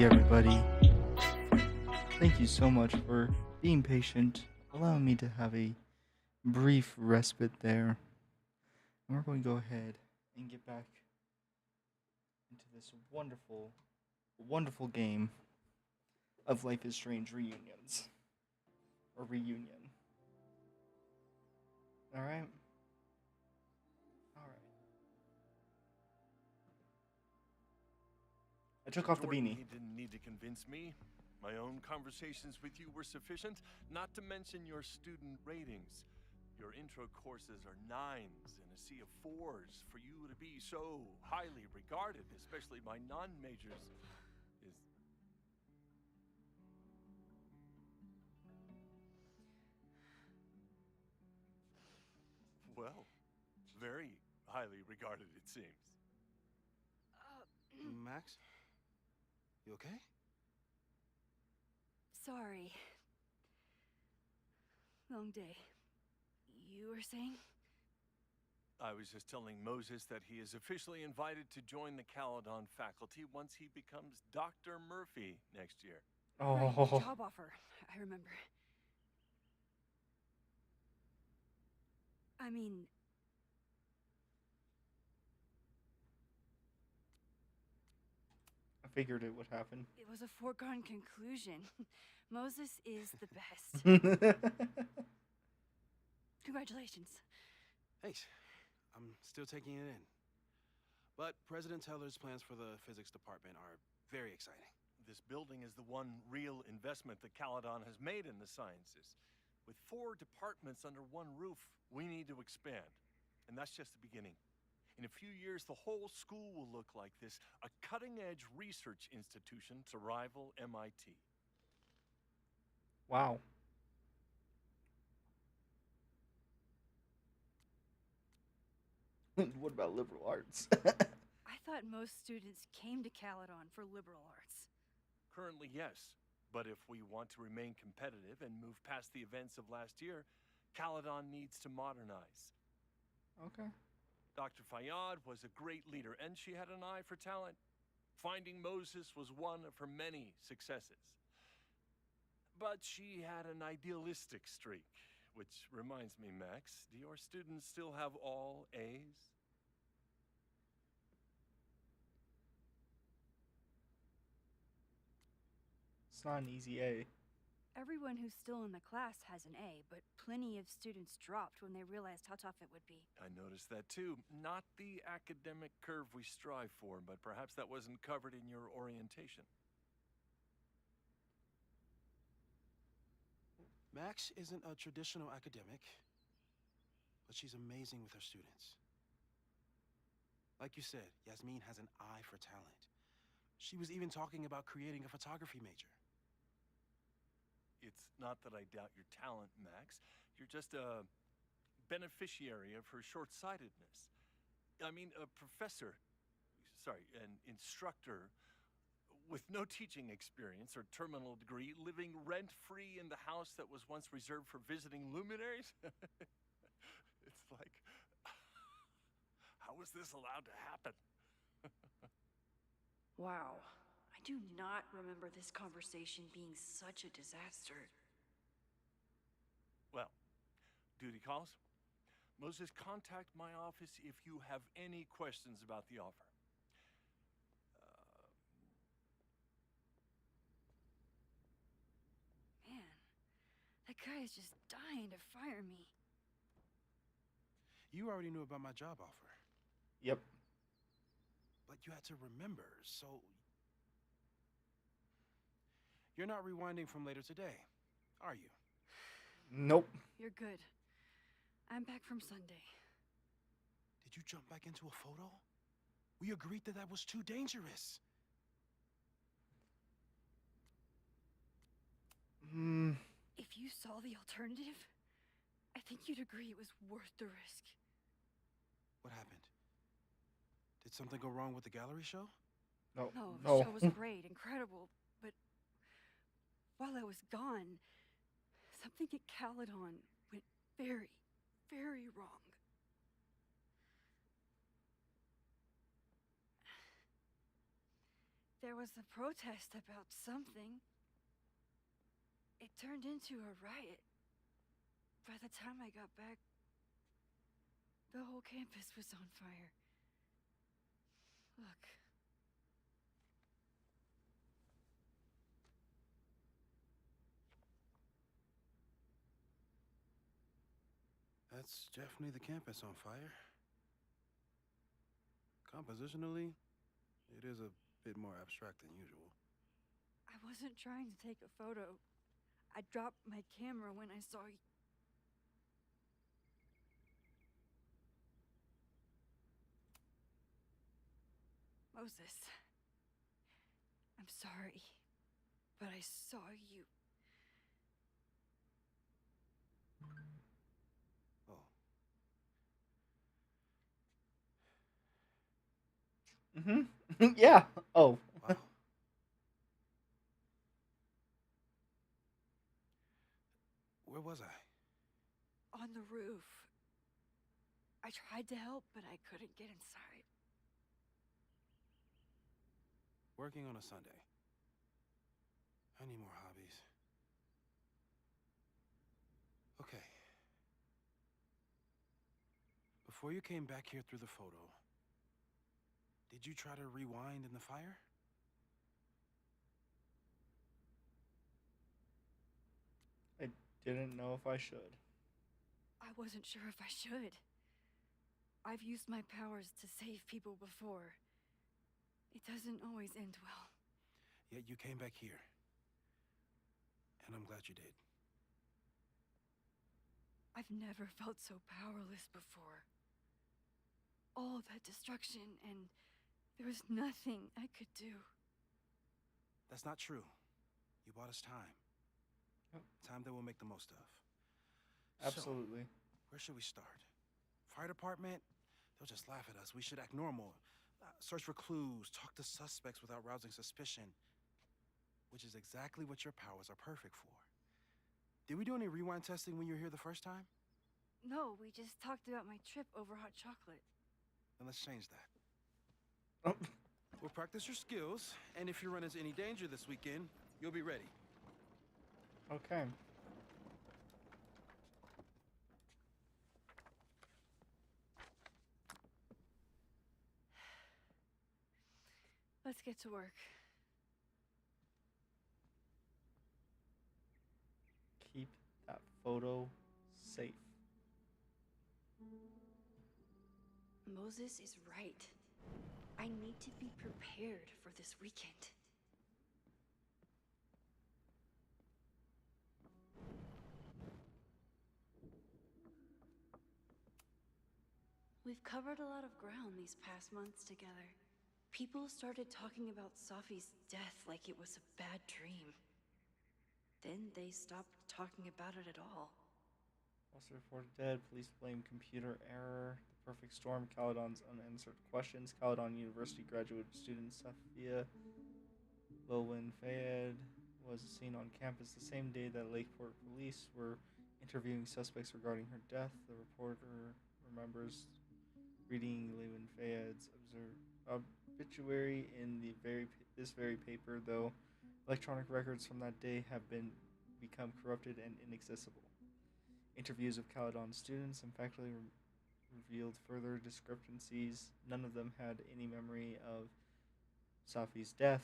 everybody. Thank you so much for being patient, allowing me to have a brief respite there. And we're going to go ahead and get back into this wonderful, wonderful game. of Life is Strange reunions. Or reunion. Alright. Alright. I took off the Jordan, beanie. You didn't need to convince me. My own conversations with you were sufficient, not to mention your student ratings. Your intro courses are 9s and a sea of 4s. For you to be so highly regarded, especially by non-majors, is... Well, very highly regarded, it seems. Max? You okay? Sorry. Long day. You were saying? I was just telling Moses that he is officially invited to join the Caledon faculty once he becomes Dr. Murphy next year. Right, Oh. job offer. I remember. I mean... I figured it would happen. It was a foregone conclusion. Moses is the best. Congratulations. Thanks. I'm still taking it in. But President Teller's plans for the physics department are very exciting. This building is the one real investment that Caledon has made in the sciences. With 4 departments under one roof, we need to expand. And that's just the beginning. In a few years, the whole school will look like this, a cutting-edge research institution to rival MIT. Wow. What about liberal arts? I thought most students came to Caledon for liberal arts. Currently, yes. But if we want to remain competitive and move past the events of last year, Caledon needs to modernize. Okay. Dr. Fayyad was a great leader, and she had an eye for talent. Finding Moses was one of her many successes. But she had an idealistic streak, which reminds me, Max, do your students still have all A's? It's not an easy A. Everyone who's still in the class has an A, but plenty of students dropped when they realized how tough it would be. I noticed that too. Not the academic curve we strive for, but perhaps that wasn't covered in your orientation. Max isn't a traditional academic, but she's amazing with her students. Like you said, Yasmin has an eye for talent. She was even talking about creating a photography major. It's not that I doubt your talent, Max. You're just a beneficiary of her short-sightedness. I mean, an instructor with no teaching experience or terminal degree, living rent-free in the house that was once reserved for visiting luminaries? It's like, how was this allowed to happen? Wow. I do not remember this conversation being such a disaster. Well, duty calls. Moses, contact my office if you have any questions about the offer. Man, that guy is just dying to fire me. You already knew about my job offer. Yep. But you had to remember, so... You're not rewinding from later today, are you? Nope. You're good. I'm back from Sunday. Did you jump back into a photo? We agreed that that was too dangerous. If you saw the alternative, I think you'd agree it was worth the risk. What happened? Did something go wrong with the gallery show? No. No, No. the show was great, incredible, but while I was gone, something at Caledon went very, very wrong. There was a protest about something. It turned into a riot. By the time I got back, the whole campus was on fire. Look. That's definitely the campus on fire. Compositionally, it is a bit more abstract than usual. I wasn't trying to take a photo. I dropped my camera when I saw you. Moses, I'm sorry, but I saw you. Oh, Mm-hmm. Yeah. Oh. wow. Where was I? On the roof. I tried to help, but I couldn't get inside. Working on a Sunday. I need more hobbies. Okay. Before you came back here through the photo, did you try to rewind in the fire? I didn't know if I should. I wasn't sure if I should. I've used my powers to save people before. It doesn't always end well. Yet you came back here. And I'm glad you did. I've never felt so powerless before. All that destruction, and there was nothing I could do. That's not true. You bought us time. Yep. Time that we'll make the most of. Absolutely. So, where should we start? Fire department? They'll just laugh at us. We should act normal. Search for clues, talk to suspects without rousing suspicion. Which is exactly what your powers are perfect for. Did we do any rewind testing when you were here the first time? No, we just talked about my trip over hot chocolate. Then let's change that. Oh. We'll practice your skills, and if you run into any danger this weekend, you'll be ready. Okay. Let's get to work. Keep that photo safe. Moses is right. I need to be prepared for this weekend. We've covered a lot of ground these past months together. People started talking about Safi's death like it was a bad dream. Then they stopped talking about it at all. Also reported dead. Police blame computer error. The perfect storm. Caledon's unanswered questions. Caledon University graduate student Safia Lowin Fayed was seen on campus the same day that Lakeport police were interviewing suspects regarding her death. The reporter remembers reading Lewin Fayed's obituary in this very paper, though electronic records from that day have become corrupted and inaccessible. Interviews of Caledon students and faculty revealed further discrepancies. None of them had any memory of Safi's death,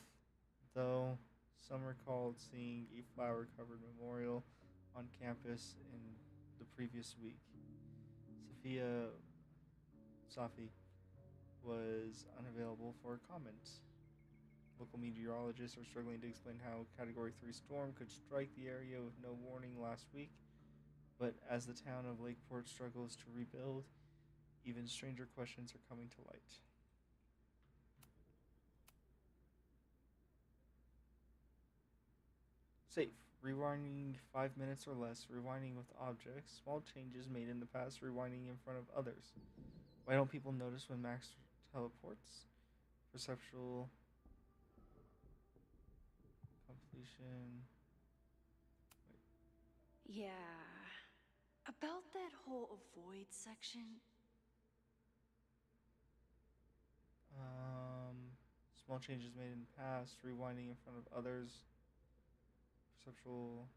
though some recalled seeing a flower-covered memorial on campus in the previous week. Safi was unavailable for comment. Local meteorologists are struggling to explain how a Category 3 storm could strike the area with no warning last week, but as the town of Lakeport struggles to rebuild, even stranger questions are coming to light. Safe. Rewinding 5 minutes or less, rewinding with objects, small changes made in the past, rewinding in front of others. Why don't people notice when Max teleports? Perceptual completion. Yeah. About that whole avoid section. Small changes made in the past, rewinding in front of others. Perceptual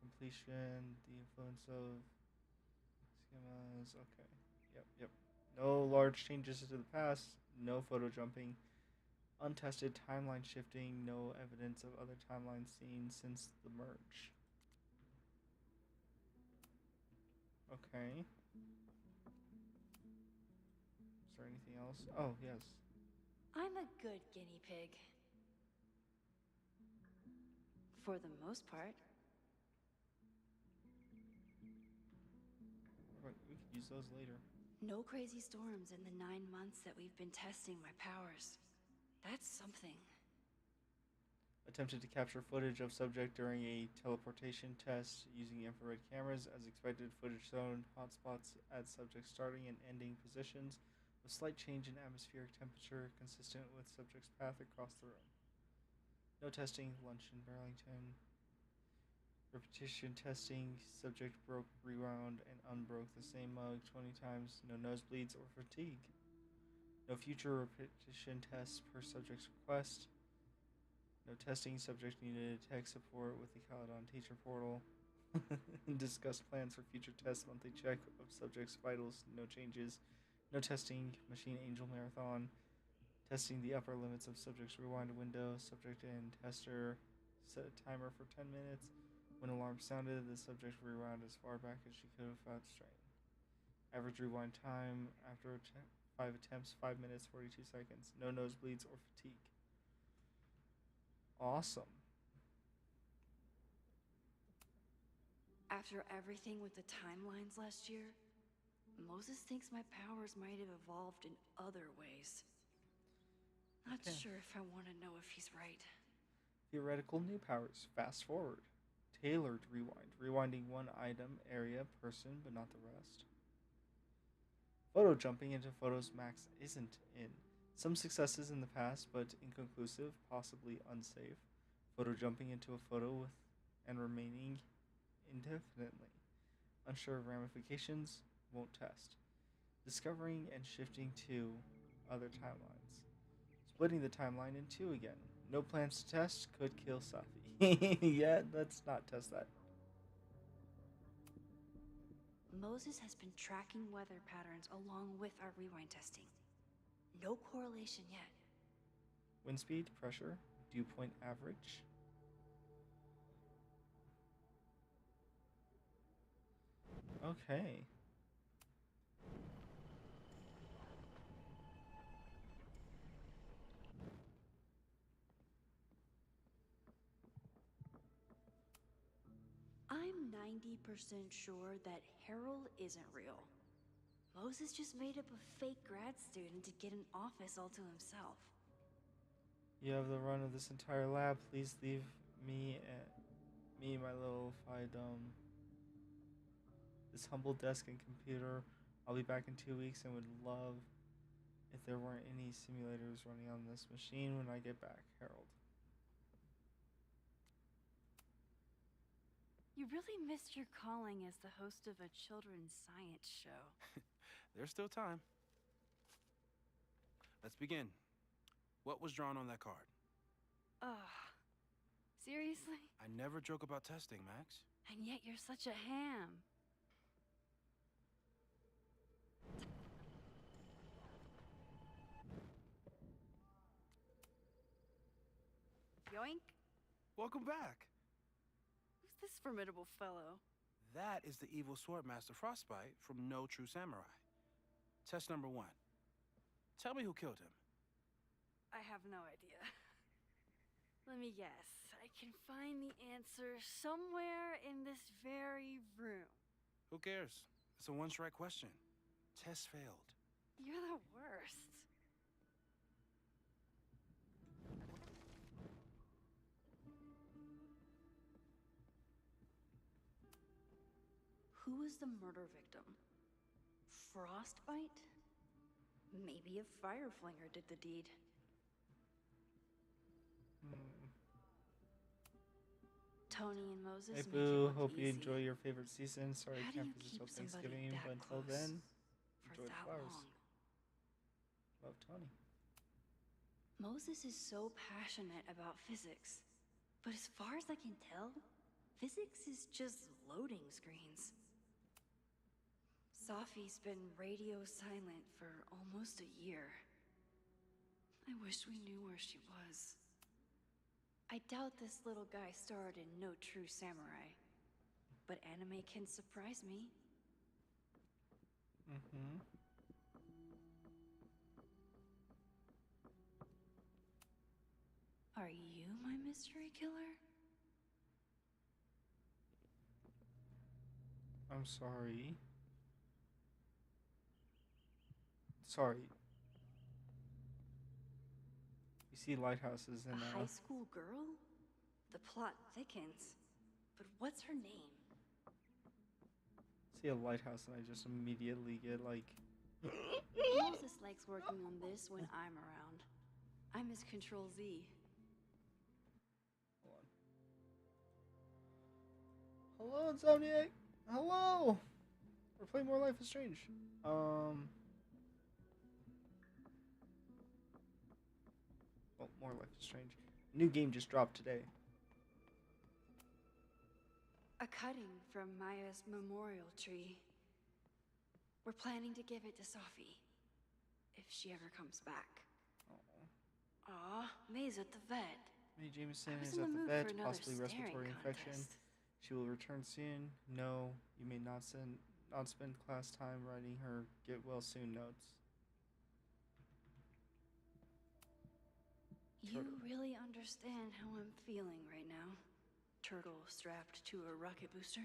completion, the influence of schemas. Okay. Yep. No large changes to the past, no photo jumping, untested timeline shifting, no evidence of other timelines seen since the merge. Okay. Is there anything else? Oh, yes. I'm a good guinea pig. For the most part. We could use those later. No crazy storms in the 9 months that we've been testing my powers. That's something. Attempted to capture footage of subject during a teleportation test using infrared cameras. As expected, footage showed hotspots at subject starting and ending positions with slight change in atmospheric temperature consistent with subject's path across the room. No testing, lunch in Burlington. Repetition testing, subject broke, rewound, and unbroke the same mug 20 times. No nosebleeds or fatigue. No future repetition tests per subject's request. No testing, subject needed tech support with the Caledon teacher portal. Discussed plans for future tests, monthly check of subject's vitals, no changes. No testing, machine angel marathon. Testing the upper limits of subject's rewind window. Subject and tester set a timer for 10 minutes. When alarm sounded, the subject rewound as far back as she could without strain. Average rewind time after 5 attempts, 5 minutes, 42 seconds. No nosebleeds or fatigue. Awesome. After everything with the timelines last year, Moses thinks my powers might have evolved in other ways. Not sure if I want to know if he's right. Theoretical new powers. Fast forward. Tailored rewind. Rewinding one item, area, person, but not the rest. Photo jumping into photos Max isn't in. Some successes in the past, but inconclusive, possibly unsafe. Photo jumping into a photo with and remaining indefinitely. Unsure of ramifications, won't test. Discovering and shifting to other timelines. Splitting the timeline in two again. No plans to test, could kill Safi. Yeah, let's not test that. Moses has been tracking weather patterns along with our rewind testing. No correlation yet. Wind speed, pressure, dew point average. Okay. I'm 90% sure that Harold isn't real. Moses just made up a fake grad student to get an office all to himself. You have the run of this entire lab. Please leave me, my little Fidum. This humble desk and computer. I'll be back in 2 weeks and would love if there weren't any simulators running on this machine when I get back, Harold. You really missed your calling as the host of a children's science show. There's still time. Let's begin. What was drawn on that card? Seriously? I never joke about testing, Max. And yet you're such a ham. Yoink! Welcome back. Who's this formidable fellow? That is the evil Swordmaster Frostbite from No True Samurai. Test number 1. Tell me who killed him. I have no idea. Let me guess. I can find the answer somewhere in this very room. Who cares? It's a one-strike question. Test failed. You're the worst. Who was the murder victim? Frostbite? Maybe a fireflinger did the deed. Tony and Moses. Hey make it Boo, look hope you easy. enjoy your favorite season. Sorry How I do can't you visit keep till somebody Thanksgiving, that but until close then, for enjoy the that flowers. long? Love Tony. Moses is so passionate about physics, but as far as I can tell, physics is just loading screens. Safi's been radio silent for almost a year. I wish we knew where she was. I doubt this little guy starred in No True Samurai, but anime can surprise me. Are you my mystery killer? I'm sorry. Sorry. You see lighthouses in A high school girl? The plot thickens. But what's her name? see a lighthouse and I just immediately get like Moses likes working on this when I'm around. I'm his Control Z. hold on. Hello, Insomniac. Hello. We're playing more Life is Strange. Well, more Life is Strange. New game just dropped today. A cutting from Maya's memorial tree. We're planning to give it to Sophie. If she ever comes back. Aw, May's at the vet. May Jameson I was is in at the the mood vet, for another possibly respiratory staring infection. contest. She will return soon. No, you may not spend class time writing her get well soon notes. You really understand how I'm feeling right now. Turtle strapped to a rocket booster.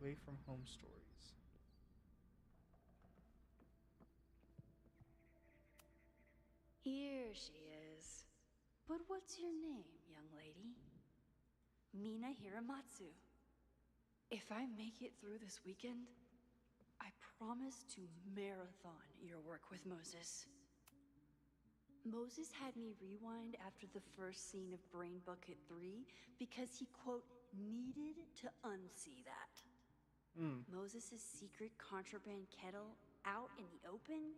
Away from home stories. Here she is. But what's your name, young lady? Mina Hiramatsu. If I make it through this weekend, I promise to marathon your work with Moses. Moses had me rewind after the first scene of Brain Bucket 3 because he, quote, needed to unsee that. Moses' secret contraband kettle out in the open?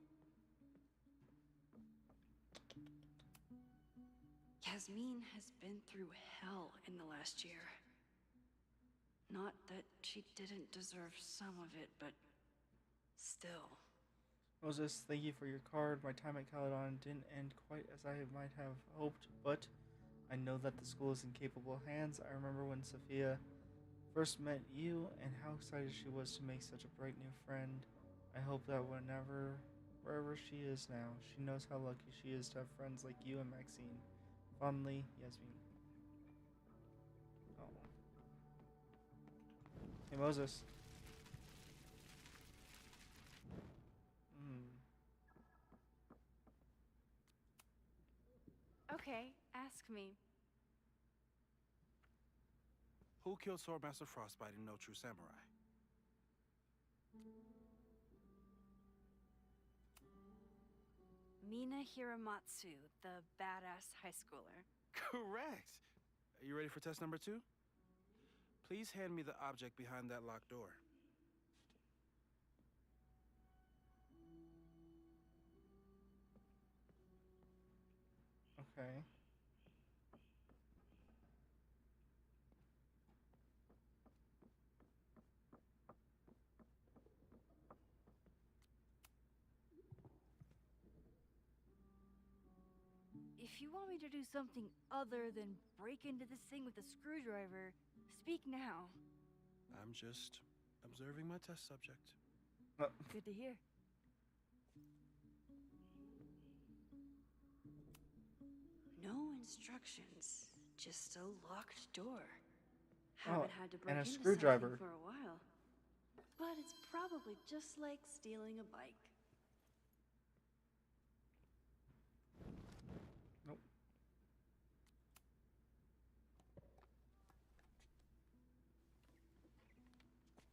Yasmin has been through hell in the last year. Not that she didn't deserve some of it, but still. Moses, thank you for your card. My time at Caledon didn't end quite as I might have hoped, but I know that the school is in capable hands. I remember when Sophia first met you and how excited she was to make such a bright new friend. I hope that wherever she is now, she knows how lucky she is to have friends like you and Maxine. Fondly, Yasmin. Oh. Hey, Moses. Okay, ask me. Who killed Swordmaster Frostbite in No True Samurai? Mina Hiramatsu, the badass high schooler. Correct. Are you ready for test number 2? Please hand me the object behind that locked door. Okay. If you want me to do something other than break into this thing with a screwdriver, speak now. I'm just observing my test subject. Good to hear. No instructions, just a locked door. Haven't had to break and a into screwdriver. something for a while. But it's probably just like stealing a bike. Nope.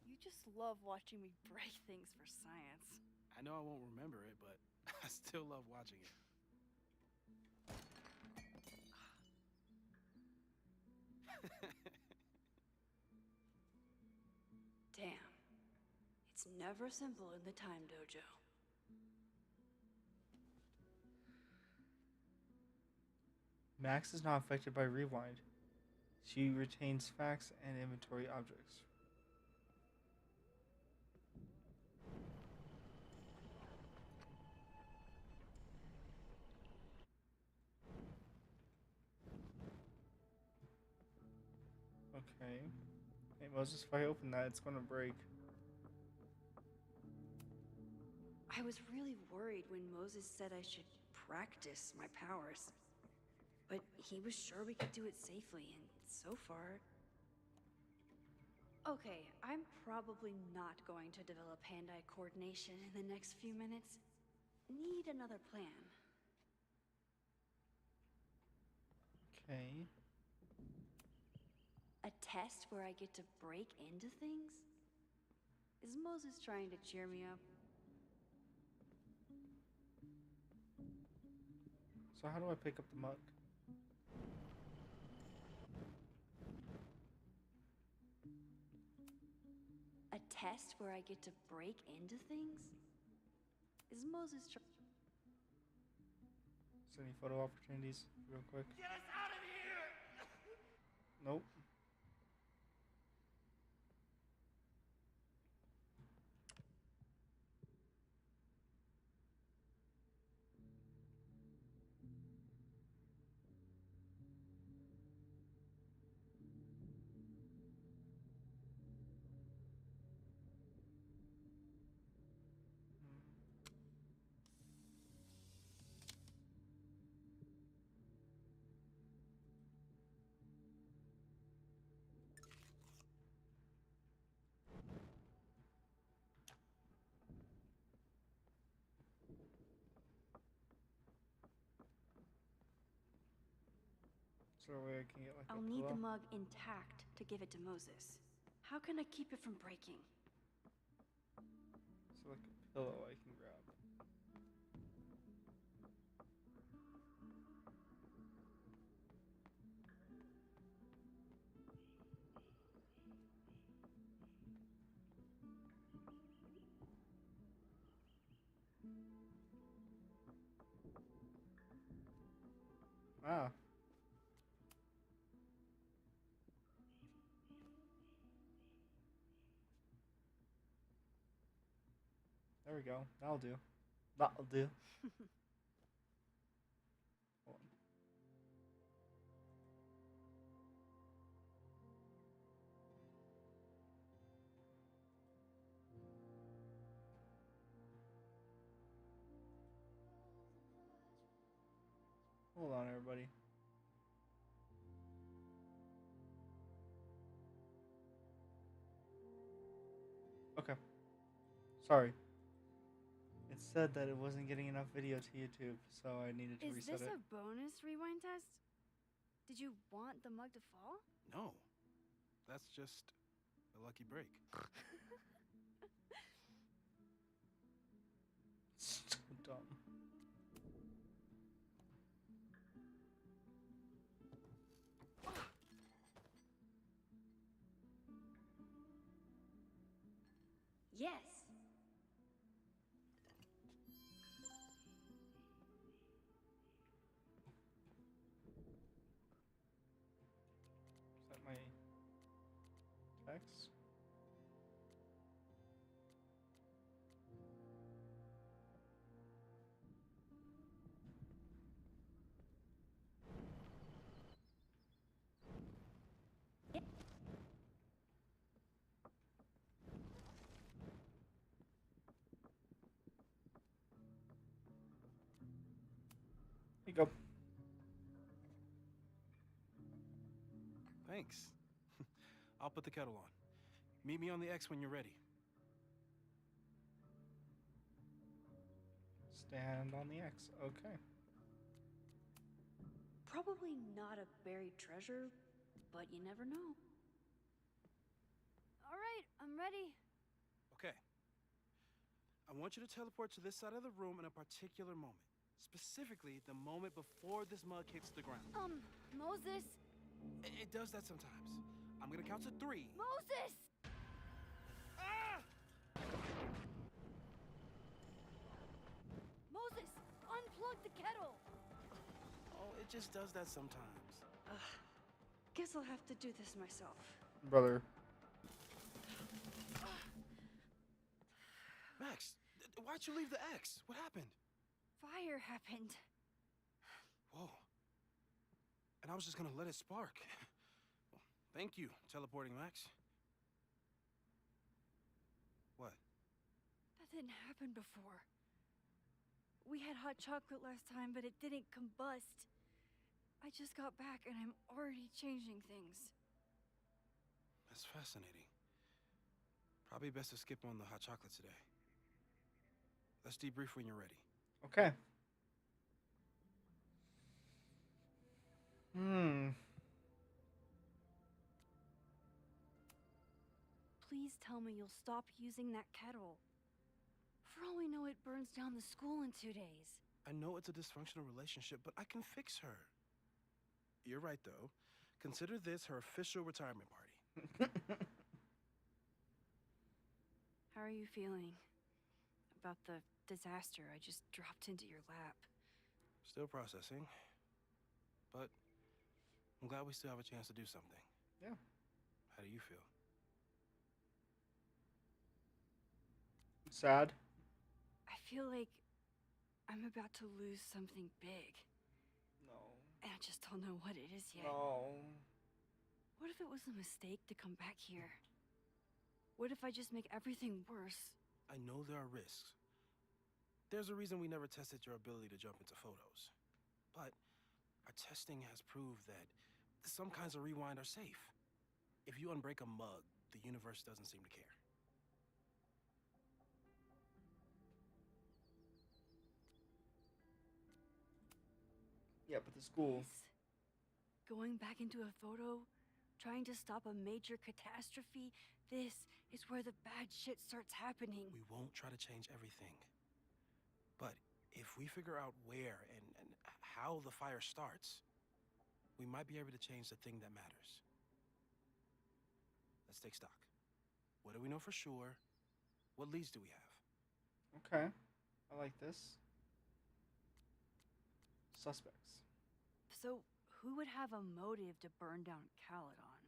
You just love watching me break things for science. I know I won't remember it, but I still love watching it. Damn. It's never simple in the time dojo. Max is not affected by rewind. She retains facts and inventory objects. Okay. Hey Moses, if I open that, it's gonna break. I was really worried when Moses said I should practice my powers. But he was sure we could do it safely, and so far... Okay, I'm probably not going to develop hand-eye coordination in the next few minutes. Need another plan. Okay. A test where I get to break into things? Is Moses trying to cheer me up? So how do I pick up the mug? A test where I get to break into things? Is Moses trying... Is there any photo opportunities real quick? Get us out of here! Nope. Is there a way I can get like I'll a need the pillow? mug intact to give it to Moses. How can I keep it from breaking? So like a pillow I can grab. Ah. There we go. That'll do. That'll do. Hold on. Hold on, everybody. Okay. Sorry. It said that it wasn't getting enough video to YouTube, so I needed to Is reset this it. a bonus rewind test? Did you want the mug to fall? No. That's just a lucky break. So dumb. Yes. Is that my text? Here you go. Thanks. I'll put the kettle on. Meet me on the X when you're ready. Stand on the X. Okay. Probably not a buried treasure, but you never know. All right, I'm ready. Okay. I want you to teleport to this side of the room in a particular moment. Specifically, the moment before this mug hits the ground. Moses! It does that sometimes. I'm gonna count to 3. Moses! Ah! Moses! Unplug the kettle! Oh, it just does that sometimes. Guess I'll have to do this myself. Brother. Max, why'd you leave the X? What happened? Fire happened. Whoa. And I was just gonna let it spark. Well, thank you, teleporting Max. What? That didn't happen before. We had hot chocolate last time, but it didn't combust. I just got back and I'm already changing things. That's fascinating. Probably best to skip on the hot chocolate today. Let's debrief when you're ready. Okay. Please tell me you'll stop using that kettle. For all we know, it burns down the school in 2 days. I know it's a dysfunctional relationship, but I can fix her. You're right, though. Consider this her official retirement party. How are you feeling about the disaster I just dropped into your lap? Still processing. But I'm glad we still have a chance to do something. Yeah. How do you feel? Sad. I feel like I'm about to lose something big. No. And I just don't know what it is yet. No. What if it was a mistake to come back here? What if I just make everything worse? I know there are risks. There's a reason we never tested your ability to jump into photos. But our testing has proved that some kinds of rewind are safe. If you unbreak a mug, the universe doesn't seem to care. Yeah, but the school. This? Going back into a photo? Trying to stop a major catastrophe? This is where the bad shit starts happening. We won't try to change everything. But if we figure out where and how the fire starts, we might be able to change the thing that matters. Let's take stock. What do we know for sure? What leads do we have? Okay. I like this. Suspects. So, who would have a motive to burn down Caledon?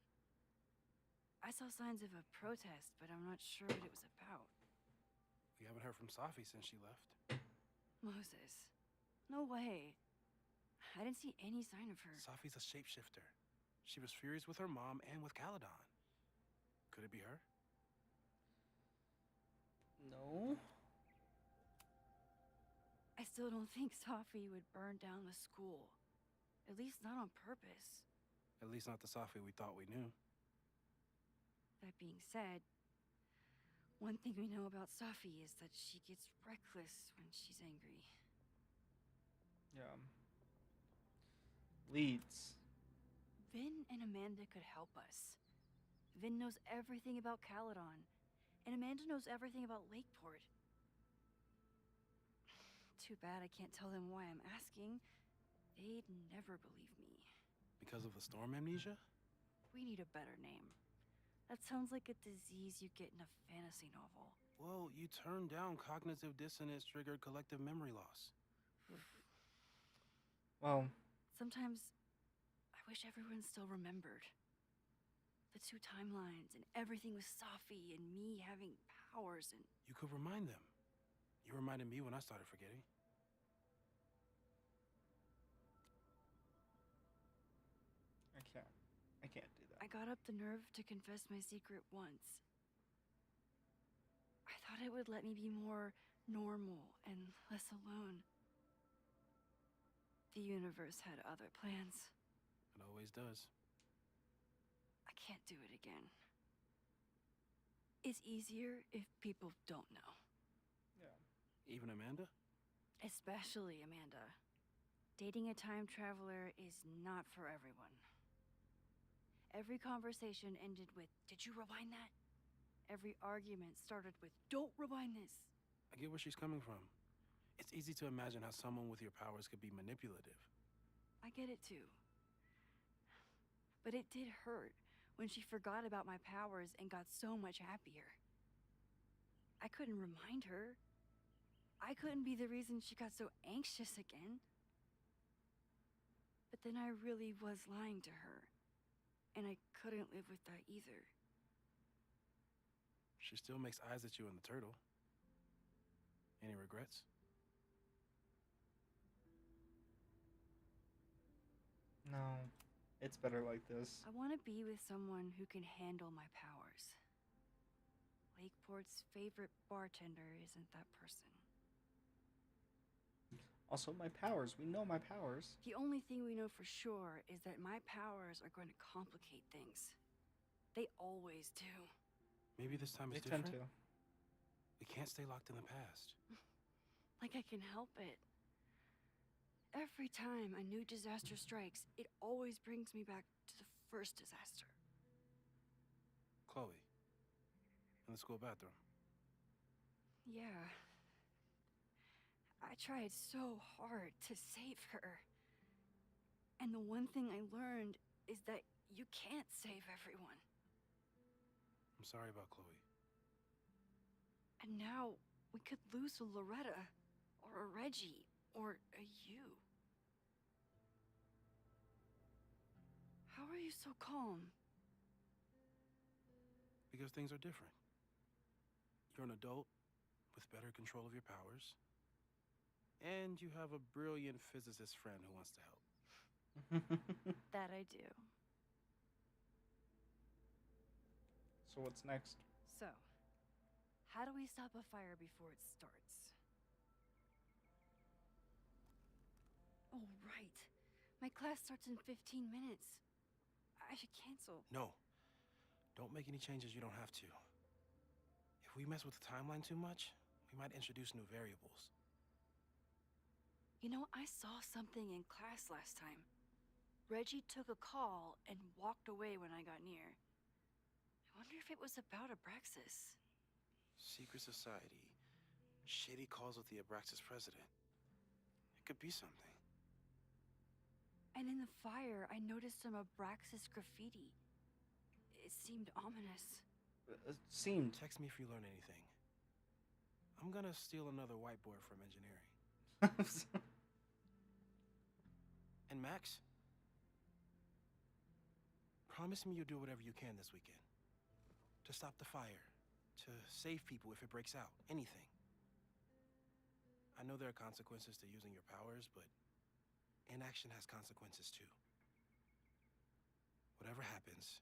I saw signs of a protest, but I'm not sure what it was about. We haven't heard from Safi since she left. Moses. No way. I didn't see any sign of her. Safi's a shapeshifter. She was furious with her mom and with Caledon. Could it be her? No. I still don't think Safi would burn down the school. At least not on purpose. At least not the Safi we thought we knew. That being said, one thing we know about Safi is that she gets reckless when she's angry. Yeah. Leads. Vin and Amanda could help us. Vin knows everything about Caledon, and Amanda knows everything about Lakeport. Too bad I can't tell them why I'm asking. They'd never believe me. Because of the storm amnesia? We need a better name. That sounds like a disease you get in a fantasy novel. Well, you turned down cognitive dissonance triggered collective memory loss. Well, Sometimes I wish everyone still remembered. The two timelines and everything with Safi and me having powers and... You could remind them. You reminded me when I started forgetting. I can't do that. I got up the nerve to confess my secret once. I thought it would let me be more normal and less alone. The universe had other plans. It always does. I can't do it again. It's easier if people don't know. Yeah. Even Amanda? Especially Amanda. Dating a time traveler is not for everyone. Every conversation ended with, "Did you rewind that?" Every argument started with, "Don't rewind this." I get where she's coming from. It's easy to imagine how someone with your powers could be manipulative. I get it too. But it did hurt when she forgot about my powers and got so much happier. I couldn't remind her. I couldn't be the reason she got so anxious again. But then I really was lying to her. And I couldn't live with that either. She still makes eyes at you and the turtle. Any regrets? No. It's better like this. I want to be with someone who can handle my powers. Lakeport's favorite bartender isn't that person. Also, my powers. We know my powers. The only thing we know for sure is that my powers are going to complicate things. They always do. Maybe this time They is tend different. to. We can't stay locked in the past. Like I can help it. Every time a new disaster strikes, it always brings me back to the first disaster. Chloe, in the school bathroom. Yeah. I tried so hard to save her. And the one thing I learned is that you can't save everyone. I'm sorry about Chloe. And now we could lose a Loretta, or a Reggie, or a you. How are you so calm? Because things are different. You're an adult with better control of your powers. And you have a brilliant physicist friend who wants to help. That I do. So what's next? So, how do we stop a fire before it starts? Oh, right. My class starts in 15 minutes. I should cancel. No. Don't make any changes you don't have to. If we mess with the timeline too much, we might introduce new variables. You know, I saw something in class last time. Reggie took a call and walked away when I got near. I wonder if it was about Abraxas. Secret society. Shady calls with the Abraxas president. It could be something. And in the fire, I noticed some Abraxas graffiti. It seemed ominous. Seemed. Text me if you learn anything. I'm gonna steal another whiteboard from engineering. And Max, promise me you'll do whatever you can this weekend. To stop the fire. To save people if it breaks out. Anything. I know there are consequences to using your powers, but inaction has consequences too. Whatever happens,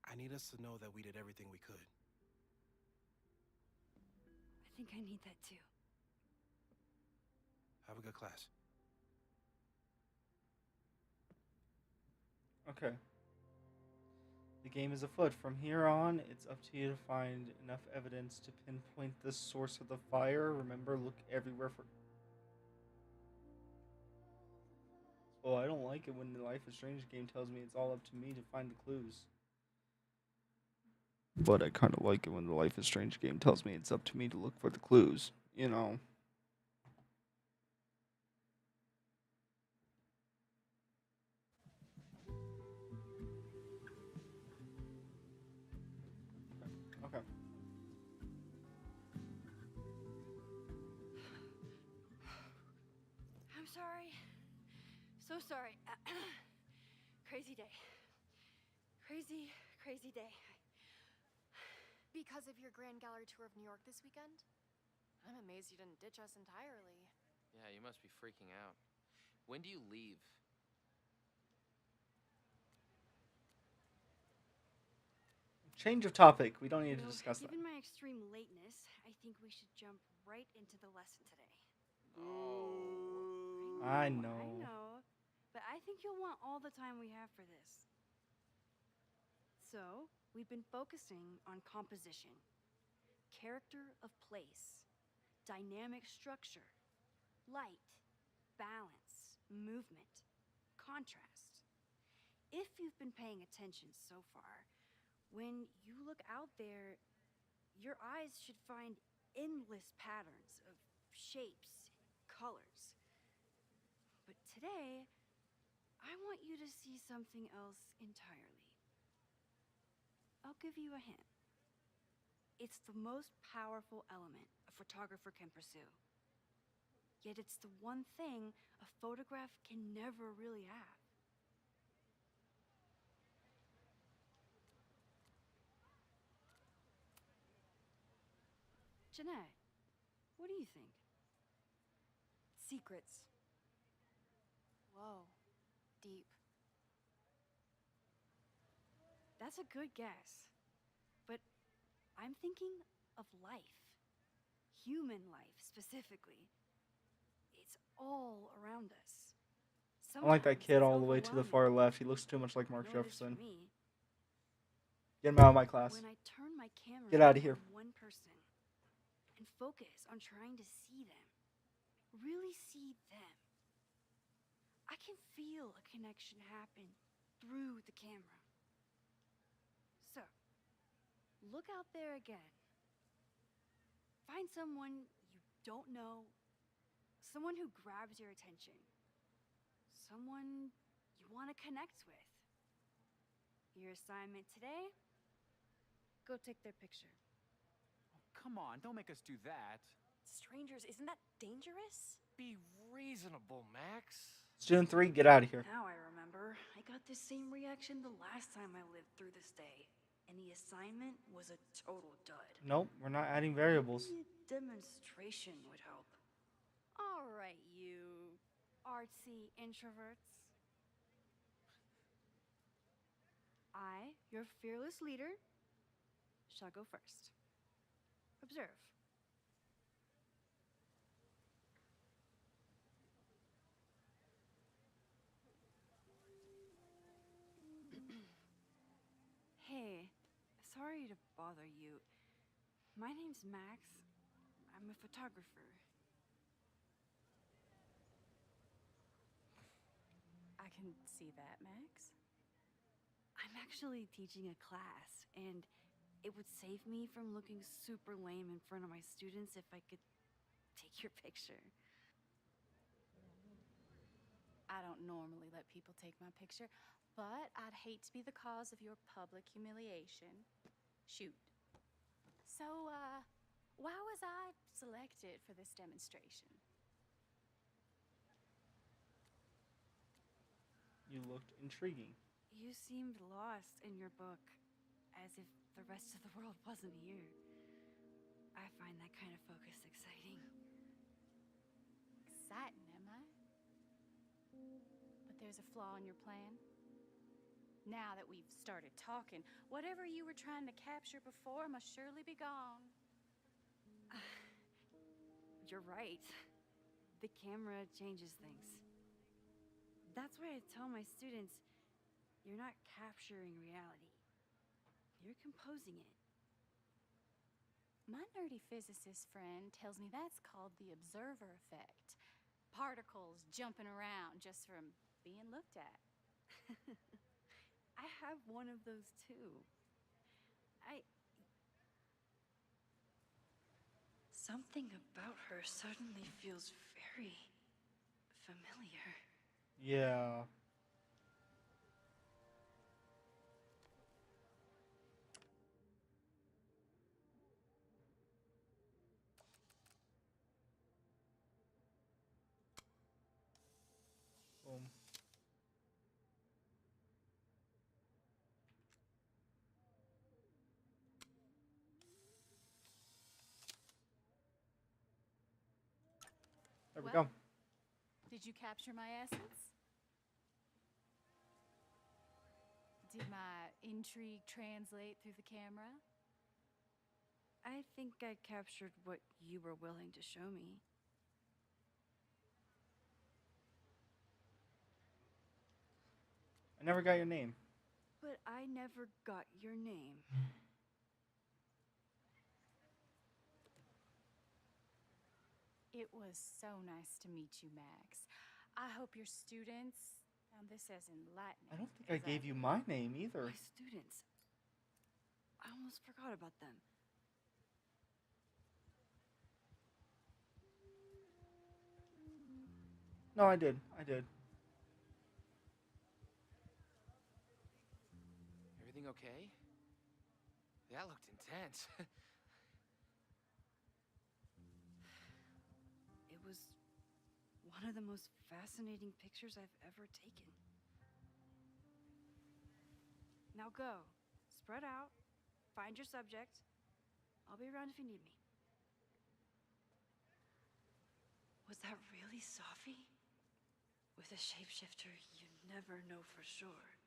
I need us to know that we did everything we could. I think I need that too. Have a good class. Okay. The game is afoot. From here on, it's up to you to find enough evidence to pinpoint the source of the fire. Remember, look everywhere for... Oh, I don't like it when the Life is Strange game tells me it's all up to me to find the clues. But I kind of like it when the Life is Strange game tells me it's up to me to look for the clues. You know. Okay. I'm sorry. So sorry. Crazy day. Crazy day. Because of your Grand Gallery tour of New York this weekend? I'm amazed you didn't ditch us entirely. Yeah, you must be freaking out. When do you leave? Change of topic. We don't need to discuss that. Given my extreme lateness, I think we should jump right into the lesson today. Oh. I I know. know. But I think you'll want all the time we have for this. So, we've been focusing on composition, character of place, dynamic structure, light, balance, movement, contrast. If you've been paying attention so far, when you look out there, your eyes should find endless patterns of shapes and colors. But today, I want you to see something else entirely. I'll give you a hint. It's the most powerful element a photographer can pursue. Yet it's the one thing a photograph can never really have. Jeanette, what do you think? Secrets. Whoa. Deep. That's a good guess. But I'm thinking of life. Human life, specifically. all around us. I like that Sometimes kid it's all the way to the far overwhelming. left. He looks too much like I Mark know it is for Jefferson. me. Get him out of my class. When I turn my camera Get out of here. on one person and focus on trying to see them, really see them, I can feel a connection happen through the camera. So, look out there again. Find someone you don't know, someone who grabs your attention, someone you want to connect with. Your assignment today? Go take their picture. Come on, don't make us do that. Strangers, isn't that dangerous? Be reasonable, Max. Student 3, get out of here. Now I remember. I got the same reaction the last time I lived through this day. And the assignment was a total dud. Nope, we're not adding variables. Maybe a demonstration would help. All right, you artsy introverts. I, your fearless leader, shall go first. Observe. Hey, sorry to bother you. My name's Max. I'm a photographer. I can see that, Max. I'm actually teaching a class, and it would save me from looking super lame in front of my students if I could take your picture. I don't normally let people take my picture, but I'd hate to be the cause of your public humiliation. Shoot. So, why was I selected for this demonstration? You looked intriguing. You seemed lost in your book, as if the rest of the world wasn't here. I find that kind of focus exciting. Exciting, am I? But there's a flaw in your plan. Now that we've started talking, whatever you were trying to capture before must surely be gone. You're right. The camera changes things. That's why I tell my students, you're not capturing reality. You're composing it. My nerdy physicist friend tells me that's called the observer effect. Particles jumping around just from being looked at. I have one of those too. Something about her suddenly feels very familiar. Yeah. Boom. There we Well, go. Did you capture my essence? Did my intrigue translate through the camera? I think I captured what you were willing to show me. I never got your name. But I never got your name. It was so nice to meet you, Max. I hope your students found this as enlightening. I don't think I gave you my name either. My students. I almost forgot about them. No, I did. I did. Everything okay? That looked intense. It was one of the most fascinating pictures I've ever taken. Now go. Spread out. Find your subject. I'll be around if you need me. Was that really Safi? With a shapeshifter, you never know for sure.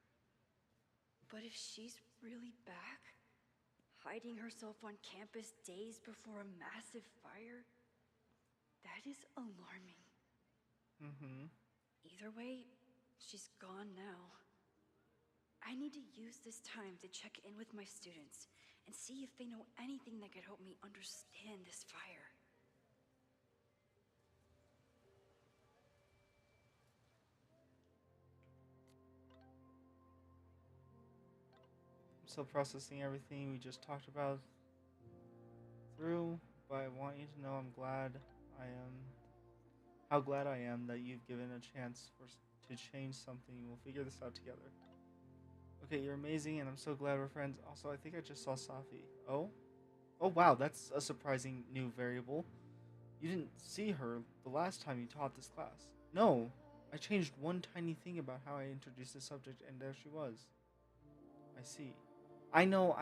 But if she's really back, hiding herself on campus days before a massive fire, that is alarming. Mm-hmm. Either way, she's gone now. I need to use this time to check in with my students and see if they know anything that could help me understand this fire. I'm still processing everything we just talked about through, but I want you to know how glad I am that you've given a chance to change something. We'll figure this out together. Okay, you're amazing, and I'm so glad we're friends. Also, I think I just saw Safi. Oh? Oh, wow, that's a surprising new variable. You didn't see her the last time you taught this class. No, I changed one tiny thing about how I introduced the subject, and there she was. I see. I know.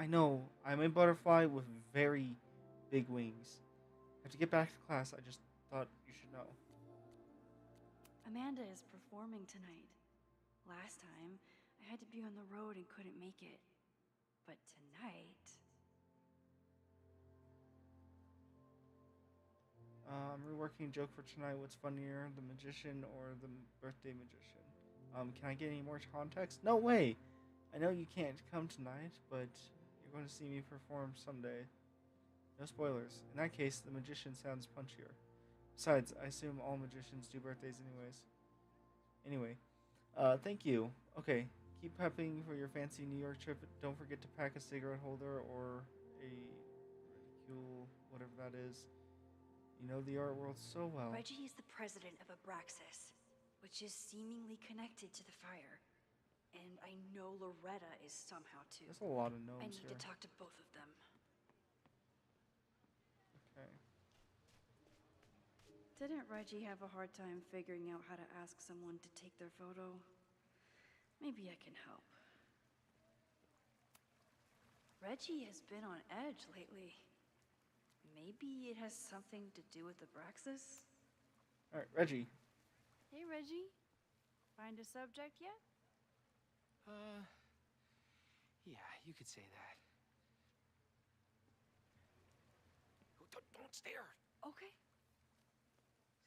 I'm a butterfly with very big wings. I have to get back to class. I just thought you should know. Amanda is performing tonight. Last time, I had to be on the road and couldn't make it. But tonight... I'm reworking a joke for tonight. What's funnier, the magician or the birthday magician? Can I get any more context? No way! I know you can't come tonight, but you're going to see me perform someday. No spoilers. In that case, the magician sounds punchier. Besides, I assume all magicians do birthdays anyways. Anyway, thank you. Okay, keep prepping for your fancy New York trip. Don't forget to pack a cigarette holder or a reticule, whatever that is. You know the art world so well. Reggie is the president of Abraxas, which is seemingly connected to the fire. And I know Loretta is somehow too. There's a lot of gnomes I need here. to talk to both of them. Okay. Didn't Reggie have a hard time figuring out how to ask someone to take their photo? Maybe I can help. Reggie has been on edge lately. Maybe it has something to do with Abraxas? Alright, Reggie. Hey, Reggie. Find a subject yet? Yeah, you could say that. Don't stare! Okay.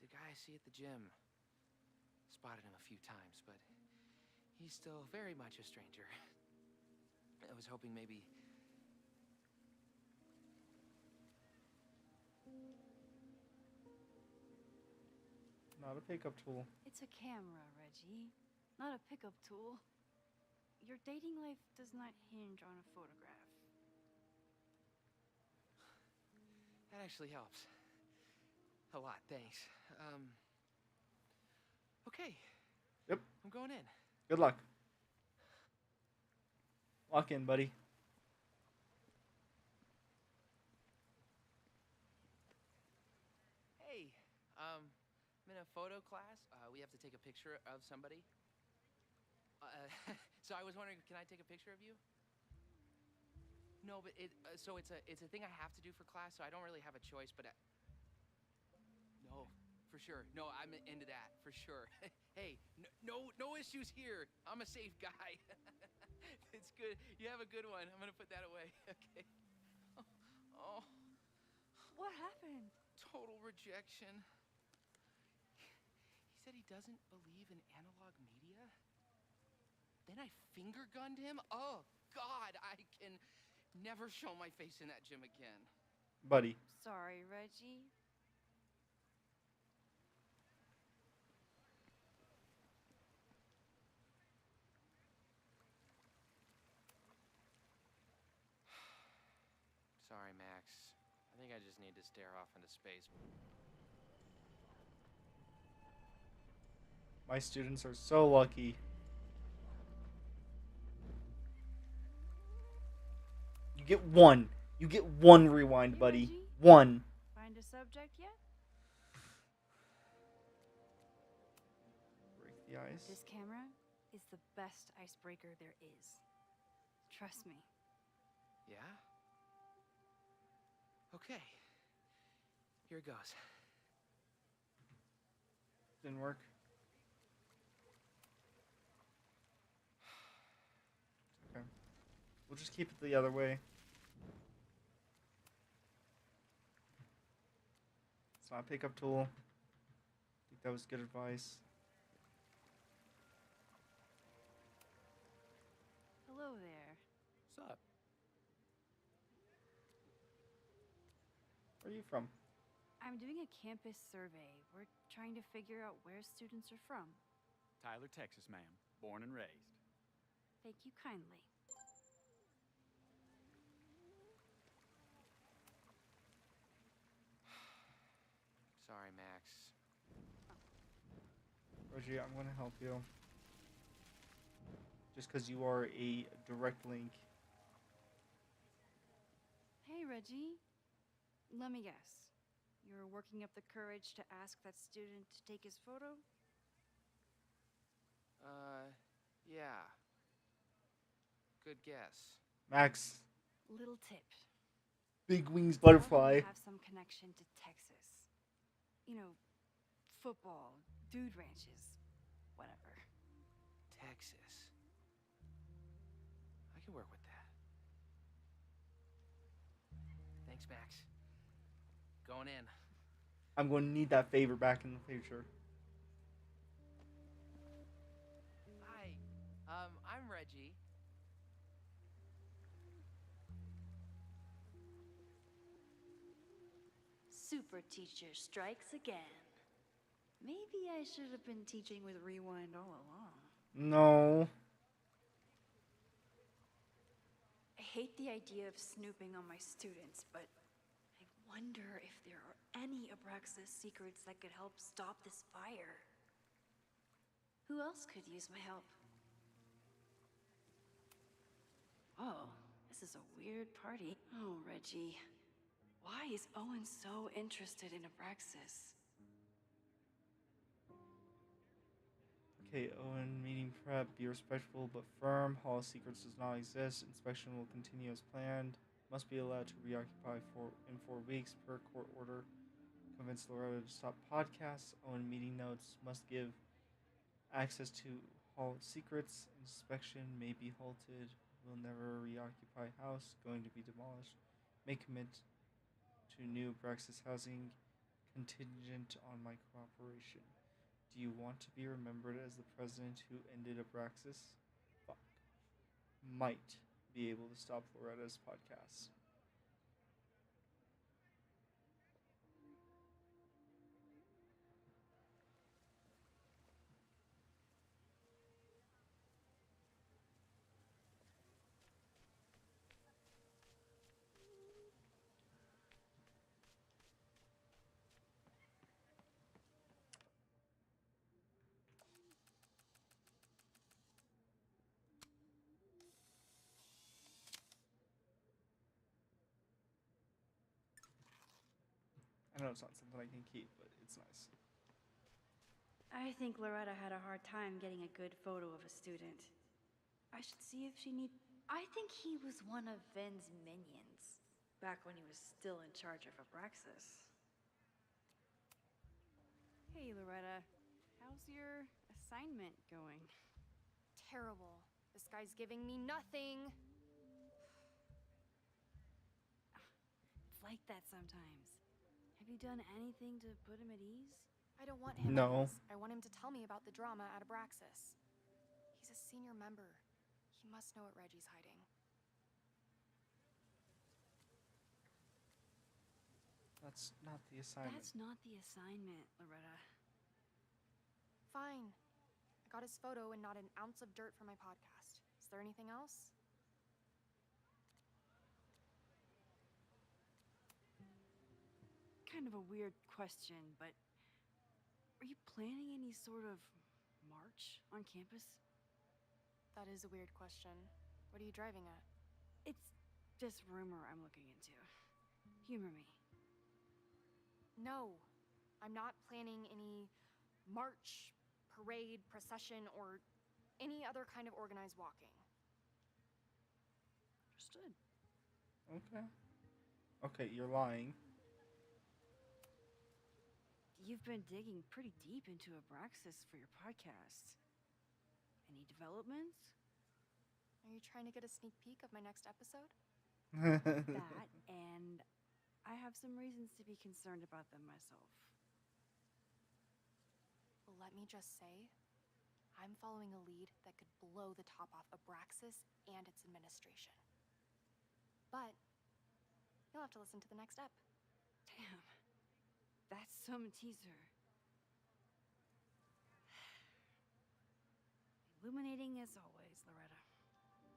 The guy I see at the gym. Spotted him a few times, but he's still very much a stranger. I was hoping maybe... Not a pickup tool. It's a camera, Reggie. Not a pickup tool. Your dating life does not hinge on a photograph. That actually helps. A lot, thanks. Okay. Yep. I'm going in. Good luck. Walk in, buddy. Hey, I'm in a photo class. We have to take a picture of somebody. So I was wondering, can I take a picture of you? No, but it's a thing I have to do for class, so I don't really have a choice, but no, for sure. No, I'm into that, for sure. Hey, no issues here. I'm a safe guy. It's good. You have a good one. I'm gonna put that away. Okay. Oh. What happened? Total rejection. He said he doesn't believe in analog media. Then I finger gunned him? Oh, God, I can never show my face in that gym again. Buddy. Sorry, Reggie. Sorry, Max. I think I just need to stare off into space. My students are so lucky. You get one. You get one rewind, Hey, buddy. Reggie? One. Find a subject yet? Break the ice. This camera is the best icebreaker there is. Trust me. Yeah? Okay. Here it goes. Didn't work. Okay. We'll just keep it the other way. It's not a pickup tool. I think that was good advice. Hello there. What's up? Where are you from? I'm doing a campus survey. We're trying to figure out where students are from. Tyler, Texas, ma'am. Born and raised. Thank you kindly. Sorry, Max. Reggie, I'm gonna help you. Just because you are a direct link. Hey, Reggie. Let me guess. You're working up the courage to ask that student to take his photo? Yeah. Good guess. Max, Little tip. big wings Tell him butterfly. you have some connection to Texas. You know, football, dude ranches, whatever. Texas. I can work with that. Thanks, Max. Going in. I'm going to need that favor back in the future. Hi. I'm Reggie. Super teacher strikes again. Maybe I should have been teaching with Rewind all along. No. I hate the idea of snooping on my students, but I wonder if there are any Abraxas secrets that could help stop this fire. Who else could use my help? Oh, this is a weird party. Oh, Reggie. Why is Owen so interested in Abraxas? Okay, Owen, meeting prep. Be respectful but firm. Hall of Secrets does not exist. Inspection will continue as planned. Must be allowed to reoccupy in 4 weeks per court order. Convince Loretta to stop podcasts. Owen, meeting notes. Must give access to Hall of Secrets. Inspection may be halted. Will never reoccupy house. Going to be demolished. May commit to new Braxis housing contingent on my cooperation. Do you want to be remembered as the president who ended Abraxas? Fuck. Might be able to stop Loretta's podcast. I know it's not something I can keep, but it's nice. I think Loretta had a hard time getting a good photo of a student. I should see if she I think he was one of Ven's minions, back when he was still in charge of Abraxas. Hey, Loretta. How's your assignment going? Terrible. This guy's giving me nothing. It's like that sometimes. Have you done anything to put him at ease? I don't want him No. at ease. I want him to tell me about the drama at Abraxas. He's a senior member. He must know what Reggie's hiding. That's not the assignment. That's not the assignment, Loretta. Fine. I got his photo and not an ounce of dirt for my podcast. Is there anything else? Kind of a weird question, but are you planning any sort of march on campus? That is a weird question. What are you driving at? It's just rumor I'm looking into. Humor me. No, I'm not planning any march, parade, procession, or any other kind of organized walking. Understood. Okay. Okay, you're lying. You've been digging pretty deep into Abraxas for your podcast. Any developments? Are you trying to get a sneak peek of my next episode? That, and I have some reasons to be concerned about them myself. Well, let me just say, I'm following a lead that could blow the top off Abraxas and its administration. But you'll have to listen to the next ep. Damn. That's some teaser. Illuminating as always, Loretta.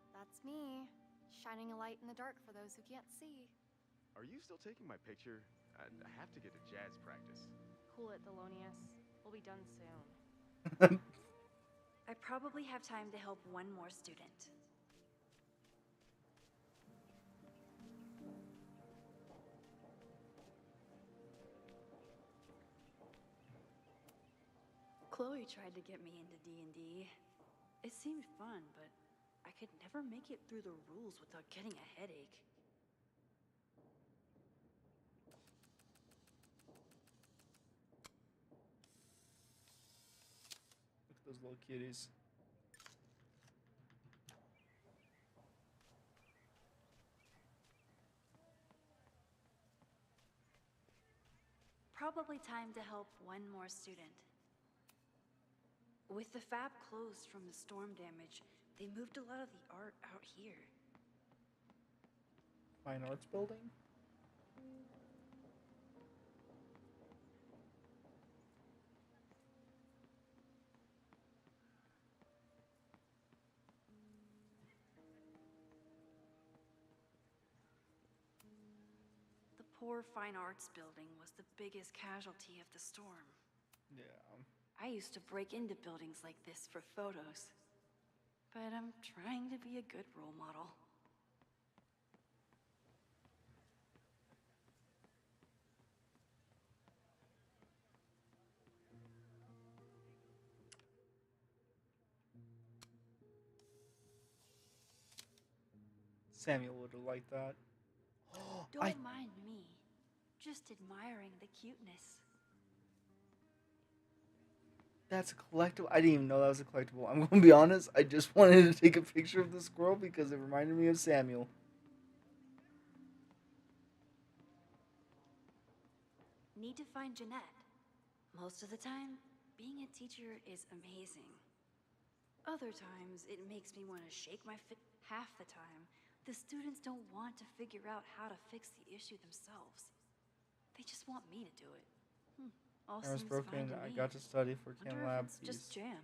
That's me, shining a light in the dark for those who can't see. Are you still taking my picture? I have to get to jazz practice. Cool it, Thelonious. We'll be done soon. I probably have time to help one more student. Chloe tried to get me into D&D. It seemed fun, but I could never make it through the rules without getting a headache. Look at those little cuties. Probably time to help one more student. With the fab closed from the storm damage, they moved a lot of the art out here. Fine Arts Building? The poor Fine Arts Building was the biggest casualty of the storm. Yeah. I used to break into buildings like this for photos. But I'm trying to be a good role model. Samuel would have liked that. Don't mind me. Just admiring the cuteness. That's a collectible. I didn't even know that was a collectible. I'm going to be honest. I just wanted to take a picture of the squirrel because it reminded me of Samuel. Need to find Jeanette. Most of the time, being a teacher is amazing. Other times, it makes me want to shake my fit. Half the time, the students don't want to figure out how to fix the issue themselves. They just want me to do it. All I was seems broken. fine to I me. got to study for Wonder Chem if Lab. it's just jammed.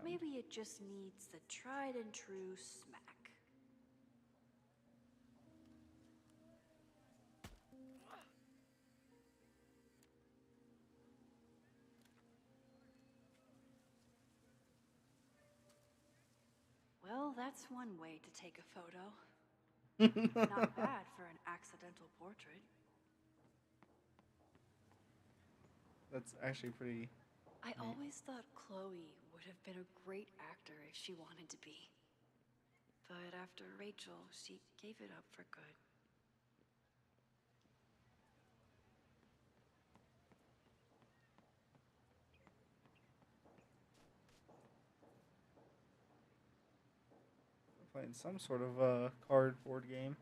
Maybe it just needs the tried and true smack. Well, that's one way to take a photo. Not bad for an accidental portrait. That's actually pretty. I always thought Chloe would have been a great actor if she wanted to be. But after Rachel, she gave it up for good. Playing some sort of cardboard game.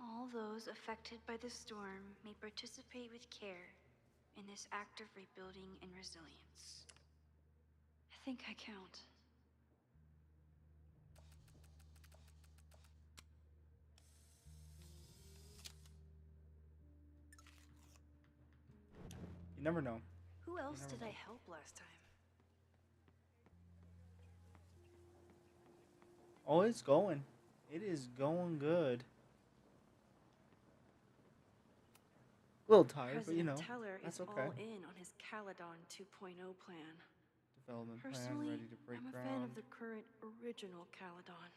All those affected by the storm may participate with care in this act of rebuilding and resilience. I think I count. You never know. Who else did I help last time? Oh, it's going. It is going good. A little tired, but you know, Teller that's is okay. all in on his Caledon 2.0 plan. Development Personally, plan ready to break I'm a ground. fan of the current original Caledon.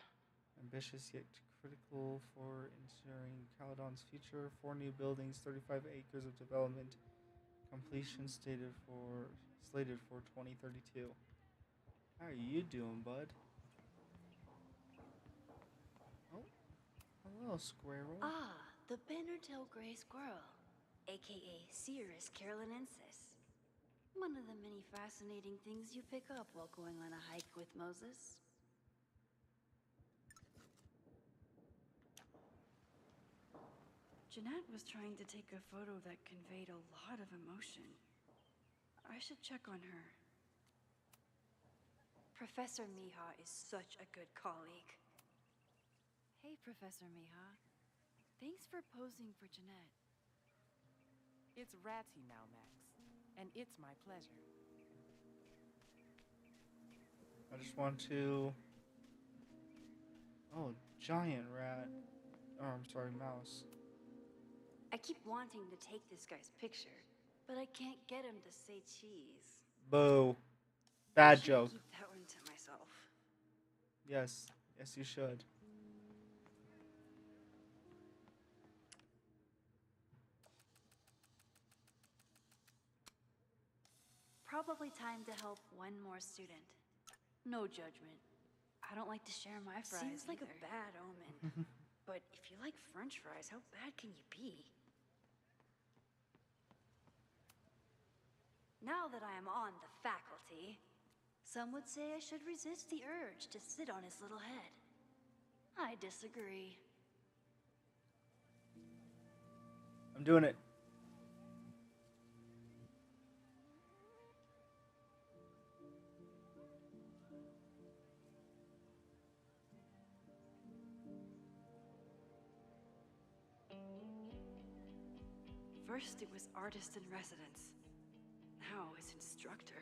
Ambitious yet critical for ensuring Caledon's future. 4 new buildings, 35 acres of development. Completion slated for 2032. How are you doing, bud? Oh, hello, squirrel. Ah, the banner-tailed gray squirrel, aka Cirrus carolinensis. One of the many fascinating things you pick up while going on a hike with Moses. Jeanette was trying to take a photo that conveyed a lot of emotion. I should check on her. Professor Miha is such a good colleague. Hey, Professor Miha. Thanks for posing for Jeanette. It's Ratty now, Max. And it's my pleasure. I just want to... Oh, giant rat. Oh, I'm sorry, mouse. I keep wanting to take this guy's picture, but I can't get him to say cheese. Boo. Bad I joke. keep that one to myself. Yes. Yes, you should. Probably time to help one more student. No judgment. I don't like to share my fries. Seems like either. a bad omen. But if you like French fries, how bad can you be? Now that I am on the faculty, some would say I should resist the urge to sit on his little head. I disagree. I'm doing it. First it was artist in residence. Now it's instructor.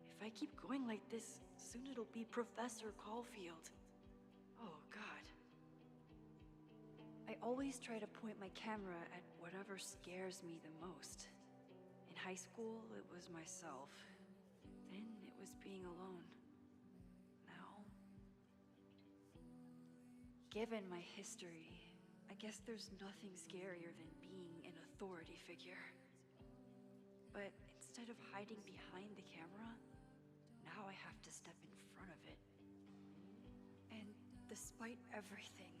If I keep going like this, soon it'll be Professor Caulfield. Oh, God. I always try to point my camera at whatever scares me the most. In high school, it was myself. Then it was being alone. Now... Given my history, I guess there's nothing scarier than being an authority figure. But instead of hiding behind the camera, now I have to step in front of it. And despite everything,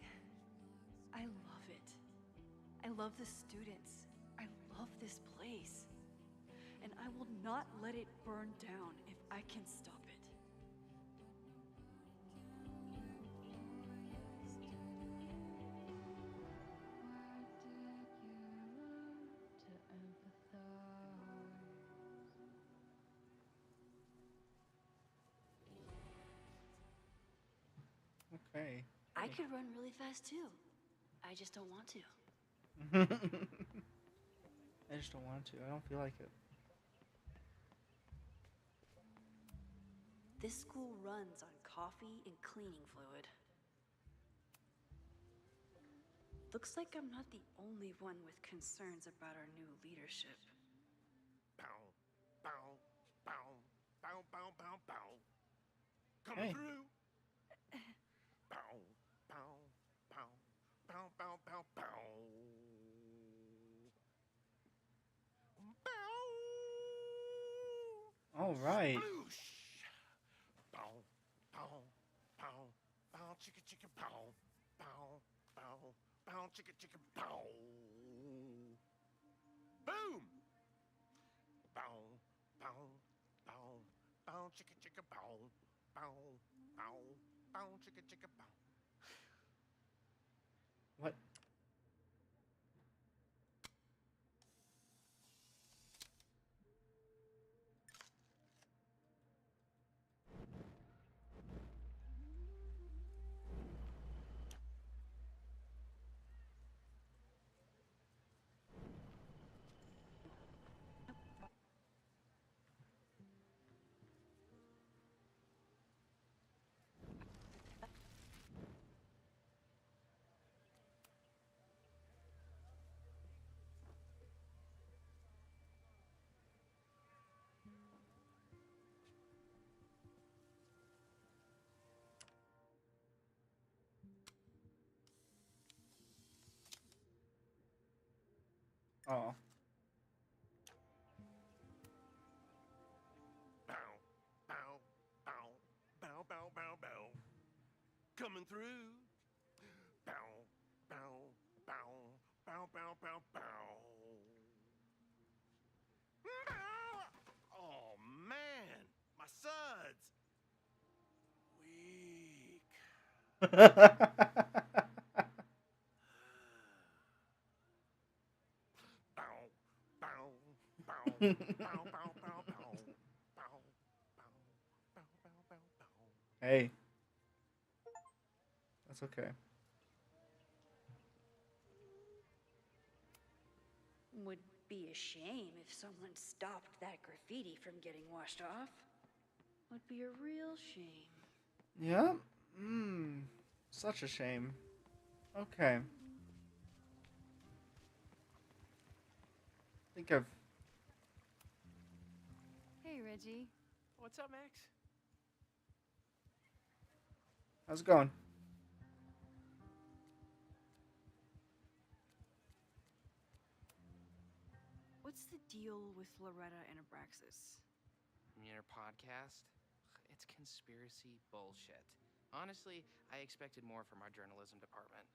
I love it. I love the students. I love this place. And I will not let it burn down if I can stop it. Okay. I could run really fast too. I just don't want to. I just don't want to. I don't feel like it. This school runs on coffee and cleaning fluid. Looks like I'm not the only one with concerns about our new leadership. Bow, bow, bow, bow, bow, bow, bow. Coming Hey. through. Bow, bow, bow, bow, bow, bow, bow. Bow. All right. Sploosh. Bow, bow, bow, bow, chicka, chicka, bow, bow, bow, bow, chicka, chicka, bow. Boom. Bow, bow, bow, bow, chicka, chicka, bow, bow, bow, bow, chicka, chicka, bow. What? Oh. Bow, bow, bow, bow, bow, bow, bow. Coming through. Bow, bow, bow, bow, bow, bow, bow. Bow. Oh man, my suds. Weak. That's okay. Would be a shame if someone stopped that graffiti from getting washed off. Would be a real shame. Yeah? Such a shame. Okay. I think I've... Hey, Reggie. What's up, Max? How's it going? What's the deal with Loretta and Abraxas? You mean her podcast? It's conspiracy bullshit. Honestly, I expected more from our journalism department.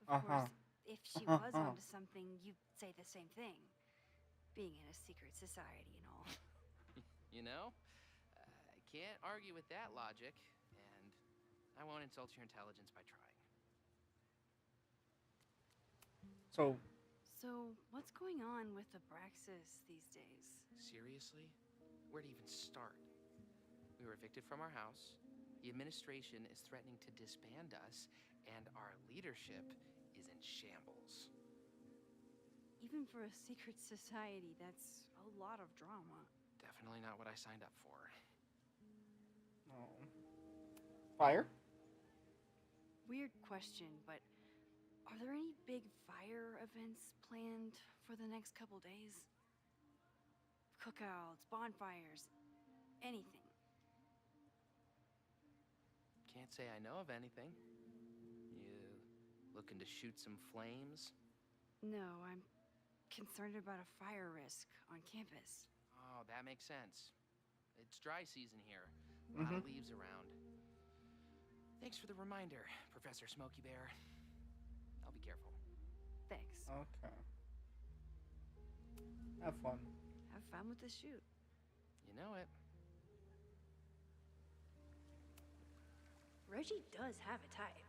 Of course, if she was onto something, you'd say the same thing. Being in a secret society and all. You know? I can't argue with that logic, and I won't insult your intelligence by trying. So, what's going on with Abraxas these days? Seriously? Where to even start? We were evicted from our house, the administration is threatening to disband us, and our leadership is in shambles. Even for a secret society, that's a lot of drama. Definitely not what I signed up for. oh. Fire? Weird question, but are there any big fire events planned for the next couple days? Cookouts, bonfires, anything. Can't say I know of anything. You looking to shoot some flames? No, I'm concerned about a fire risk on campus. Oh, that makes sense. It's dry season here. A lot of leaves around. Thanks for the reminder, Professor Smokey Bear. I'll be careful. Thanks. Okay. Have fun. Have fun with the shoot. You know it. Reggie does have a type.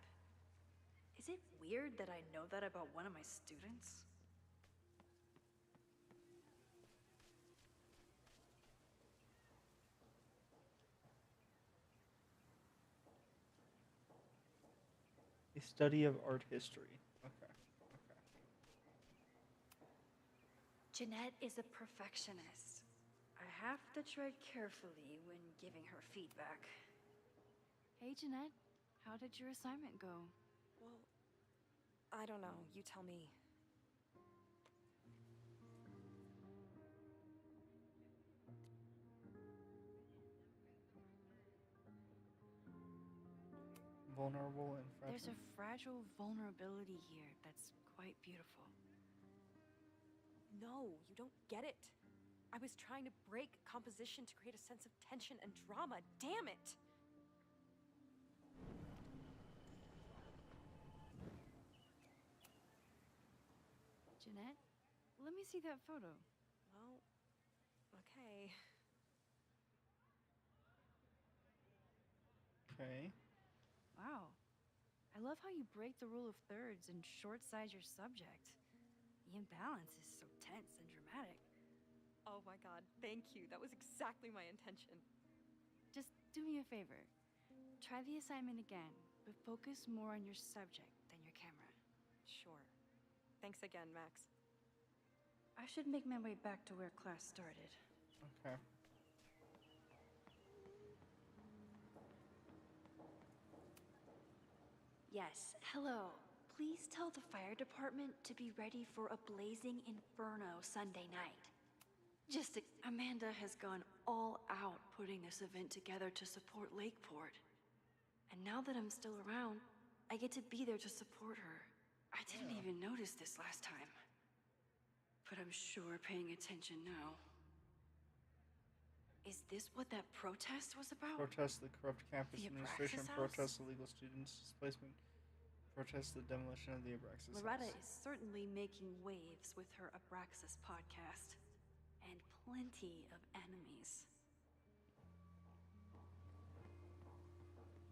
Is it weird that I know that about one of my students? A study of art history. Okay. Jeanette is a perfectionist. I have to tread carefully when giving her feedback. Hey, Jeanette. How did your assignment go? Well, I don't know. You tell me. Vulnerable and fragile. There's a fragile vulnerability here that's quite beautiful. No, you don't get it. I was trying to break composition to create a sense of tension and drama. Damn it! Jeanette, let me see that photo. Well, okay. Okay. Wow. I love how you break the rule of thirds and short-size your subject. The imbalance is so tense and dramatic. Oh my god, thank you. That was exactly my intention. Just do me a favor. Try the assignment again, but focus more on your subject than your camera. Sure. Thanks again, Max. I should make my way back to where class started. Okay. Yes, hello. Please tell the fire department to be ready for a blazing inferno Sunday night. Amanda has gone all out putting this event together to support Lakeport. And now that I'm still around, I get to be there to support her. I didn't even notice this last time. But I'm sure paying attention now. Is this what that protest was about? Protest the corrupt campus The administration. Abraxas house? Protest illegal students' displacement. Protest the demolition of the Abraxas Loretta house. is certainly making waves with her Abraxas podcast. And plenty of enemies.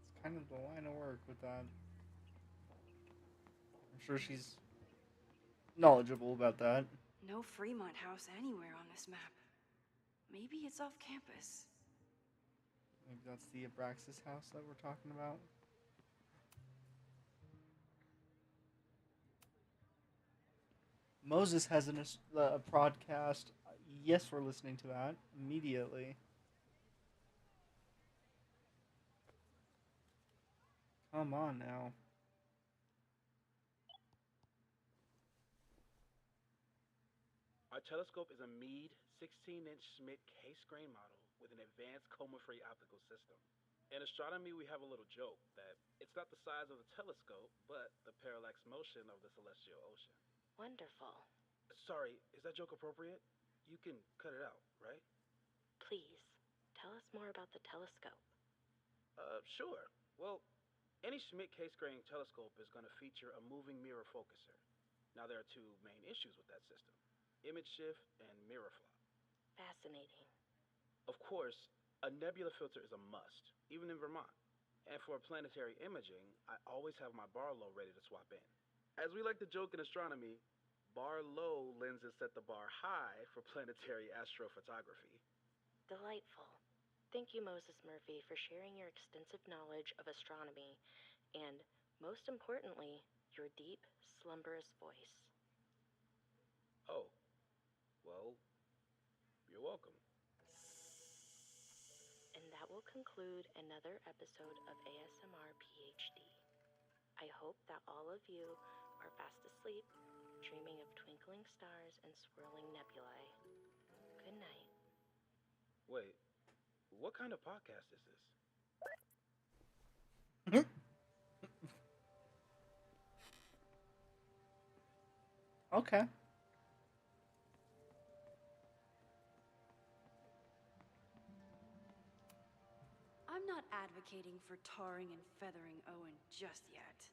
It's kind of the line of work with that. I'm sure she's knowledgeable about that. No Fremont house anywhere on this map. Maybe it's off campus. Maybe that's the Abraxas house that we're talking about. Moses has a podcast. Yes, we're listening to that immediately. Come on now. Our telescope is a Meade 16-inch Schmidt case-grain model with an advanced coma-free optical system. In astronomy, we have a little joke that it's not the size of the telescope, but the parallax motion of the celestial ocean. Wonderful. Sorry, is that joke appropriate? You can cut it out, right? Please, tell us more about the telescope. Sure. Well, any Schmidt case-grain telescope is going to feature a moving mirror focuser. Now, there are two main issues with that system: image shift and mirror flop. Fascinating. Of course, a nebula filter is a must, even in Vermont. And for planetary imaging, I always have my bar low ready to swap in. As we like to joke in astronomy, bar low lenses set the bar high for planetary astrophotography. Delightful. Thank you, Moses Murphy, for sharing your extensive knowledge of astronomy and, most importantly, your deep, slumberous voice. Oh, well, you're welcome. And that will conclude another episode of ASMR PhD. I hope that all of you are fast asleep, dreaming of twinkling stars and swirling nebulae. Good night. Wait, what kind of podcast is this? Okay. I'm not advocating for tarring and feathering Owen just yet.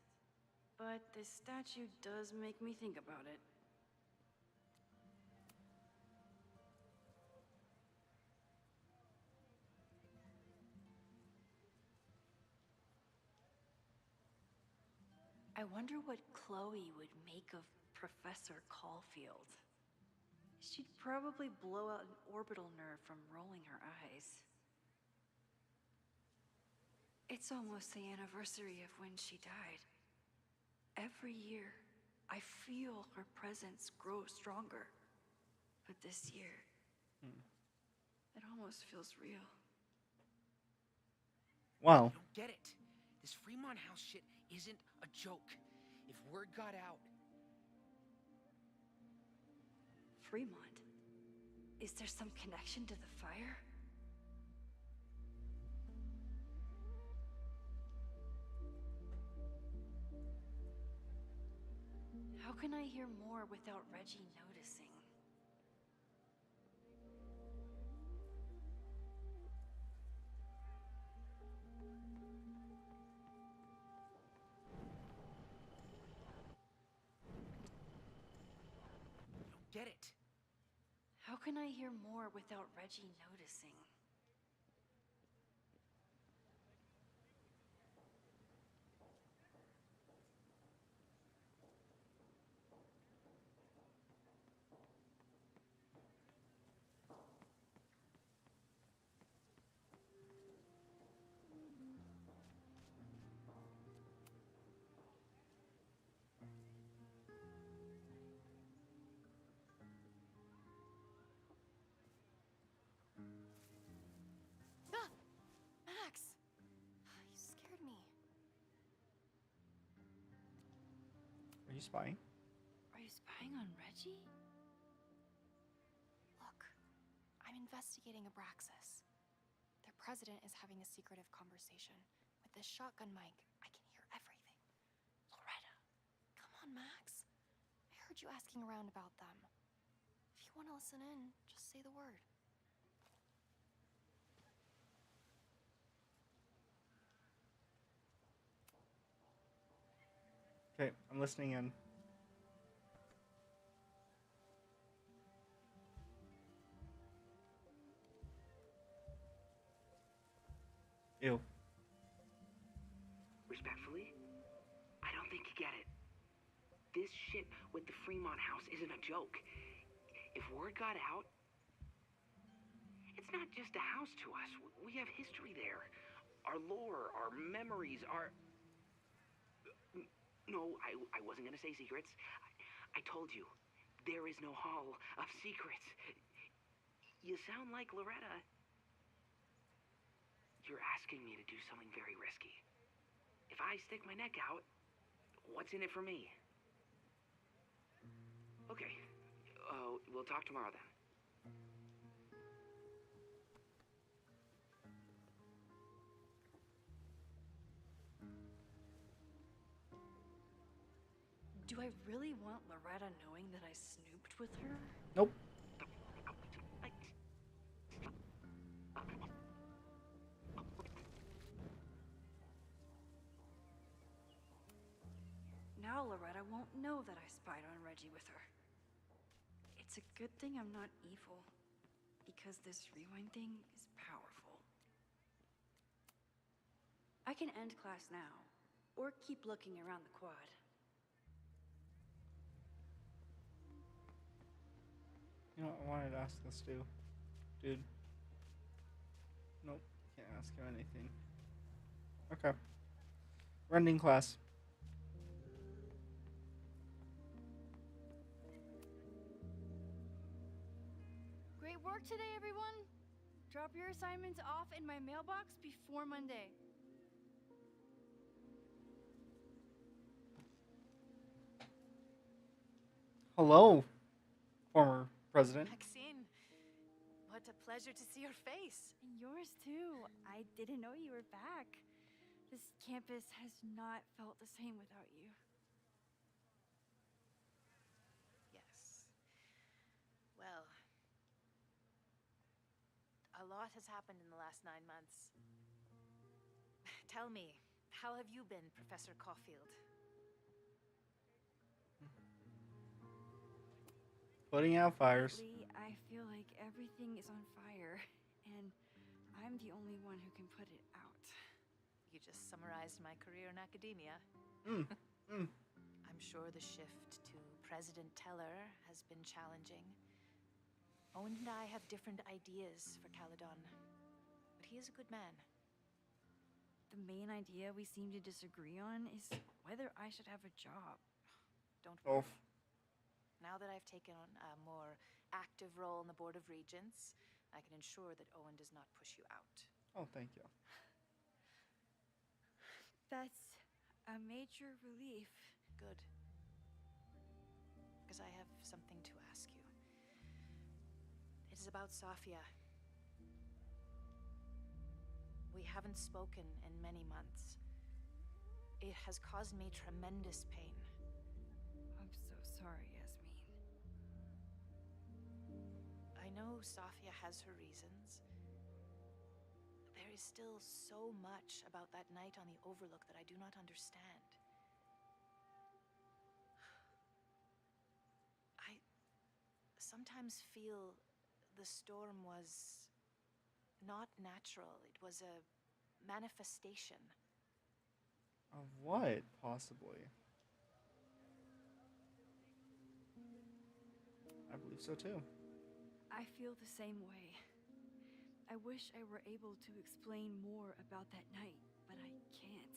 But this statue does make me think about it. I wonder what Chloe would make of Professor Caulfield. She'd probably blow out an orbital nerve from rolling her eyes. It's almost the anniversary of when she died. Every year, I feel her presence grow stronger. But this year, it almost feels real. Wow. I don't get it. This Fremont House shit isn't a joke. If word got out... Fremont? Is there some connection to the fire? How can I hear more without Reggie noticing? I don't get it. How can I hear more without Reggie noticing? Ah! Max! You scared me. Are you spying? Are you spying on Reggie? Look, I'm investigating Abraxas. Their president is having a secretive conversation. With this shotgun mic, I can hear everything. Loretta, come on, Max. I heard you asking around about them. If you want to listen in, just say the word. Okay, I'm listening in. Ew. Respectfully, I don't think you get it. This shit with the Fremont House isn't a joke. If word got out, it's not just a house to us. We have history there. Our lore, our memories, our... No, I wasn't gonna say secrets. I told you, There is no hall of secrets. You sound like Loretta. You're asking me to do something very risky. If I stick my neck out, what's in it for me? Okay. We'll talk tomorrow then. Do I really want Loretta knowing that I snooped with her? Nope. Now Loretta won't know that I spied on Reggie with her. It's a good thing I'm not evil, because this rewind thing is powerful. I can end class now, or keep looking around the quad. You know, I wanted to ask this too. Dude. Nope, can't ask him anything. Okay. We're ending class. Great work today, everyone. Drop your assignments off in my mailbox before Monday. Hello, former president. Maxine, what a pleasure to see your face. And yours too. I didn't know you were back. This campus has not felt the same without you. Yes. Well, a lot has happened in the last 9 months. Tell me, how have you been, Professor Caufield? Putting out fires. Lately, I feel like everything is on fire, and I'm the only one who can put it out. You just summarized my career in academia. I'm sure the shift to President Teller has been challenging. Owen and I have different ideas for Caledon, but he is a good man. The main idea we seem to disagree on is whether I should have a job. Don't worry. Now that I've taken on a more active role in the Board of Regents, I can ensure that Owen does not push you out. Oh, thank you. That's a major relief. Good. Because I have something to ask you. It is about Safia. We haven't spoken in many months. It has caused me tremendous pain. I'm so sorry, Yasmin. I know Safia has her reasons. There is still so much about that night on the Overlook that I do not understand. I sometimes feel the storm was not natural. It was a manifestation. Of what, possibly? I believe so too. I feel the same way. I wish I were able to explain more about that night, but I can't.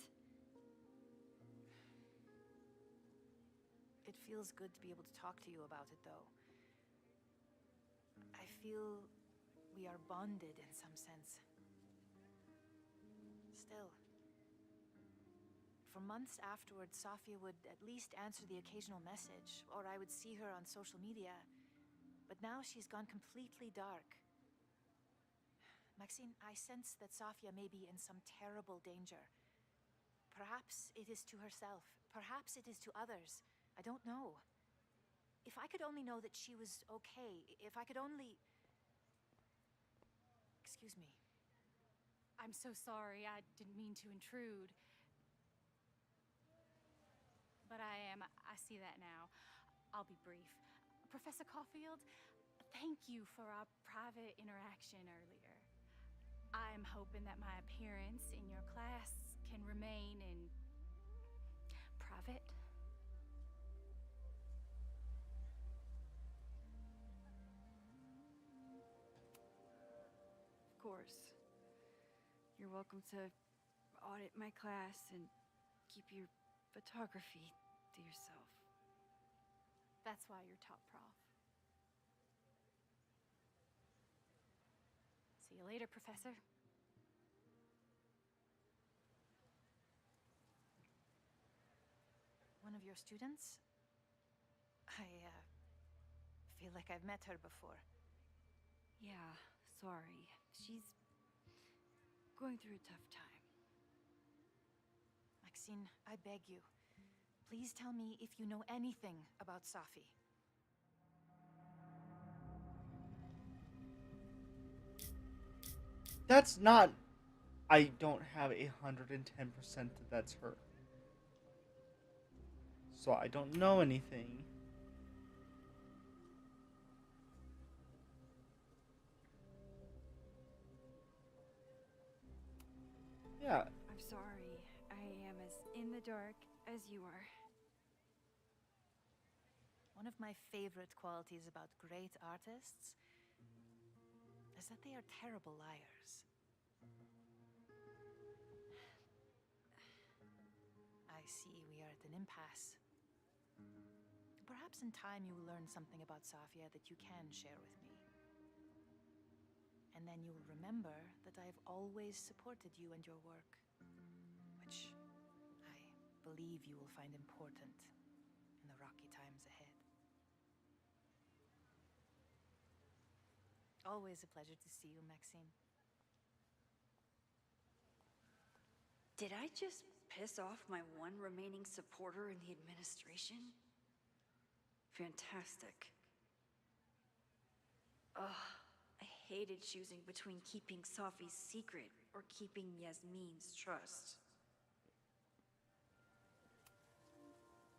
It feels good to be able to talk to you about it, though. I feel we are bonded in some sense. Still. For months afterwards, Safia would at least answer the occasional message, or I would see her on social media. But now she's gone completely dark. Maxine, I sense that Safia may be in some terrible danger. Perhaps it is to herself. Perhaps it is to others. I don't know. If I could only know that she was okay, if I could only... Excuse me. I'm so sorry. I didn't mean to intrude. But I see that now. I'll be brief. Professor Caufield, thank you for our private interaction earlier. I'm hoping that my appearance in your class can remain in private. Of course. You're welcome to audit my class and keep your photography to yourself. That's why you're top prof. See you later, Professor. One of your students? I, feel like I've met her before. Yeah, sorry. She's going through a tough time. Maxine, I beg you. Please tell me if you know anything about Safi. That's not. I don't have 110% that that's her. So I don't know anything. Yeah. I'm sorry. I am as in the dark as you are. One of my favorite qualities about great artists is that they are terrible liars. I see we are at an impasse. Perhaps in time you will learn something about Safia that you can share with me. And then you will remember that I have always supported you and your work, which I believe you will find important in the rocky times ahead. Always a pleasure to see you, Maxine. Did I just piss off my one remaining supporter in the administration? Fantastic. Ugh, I hated choosing between keeping Safi's secret or keeping Yasmin's trust.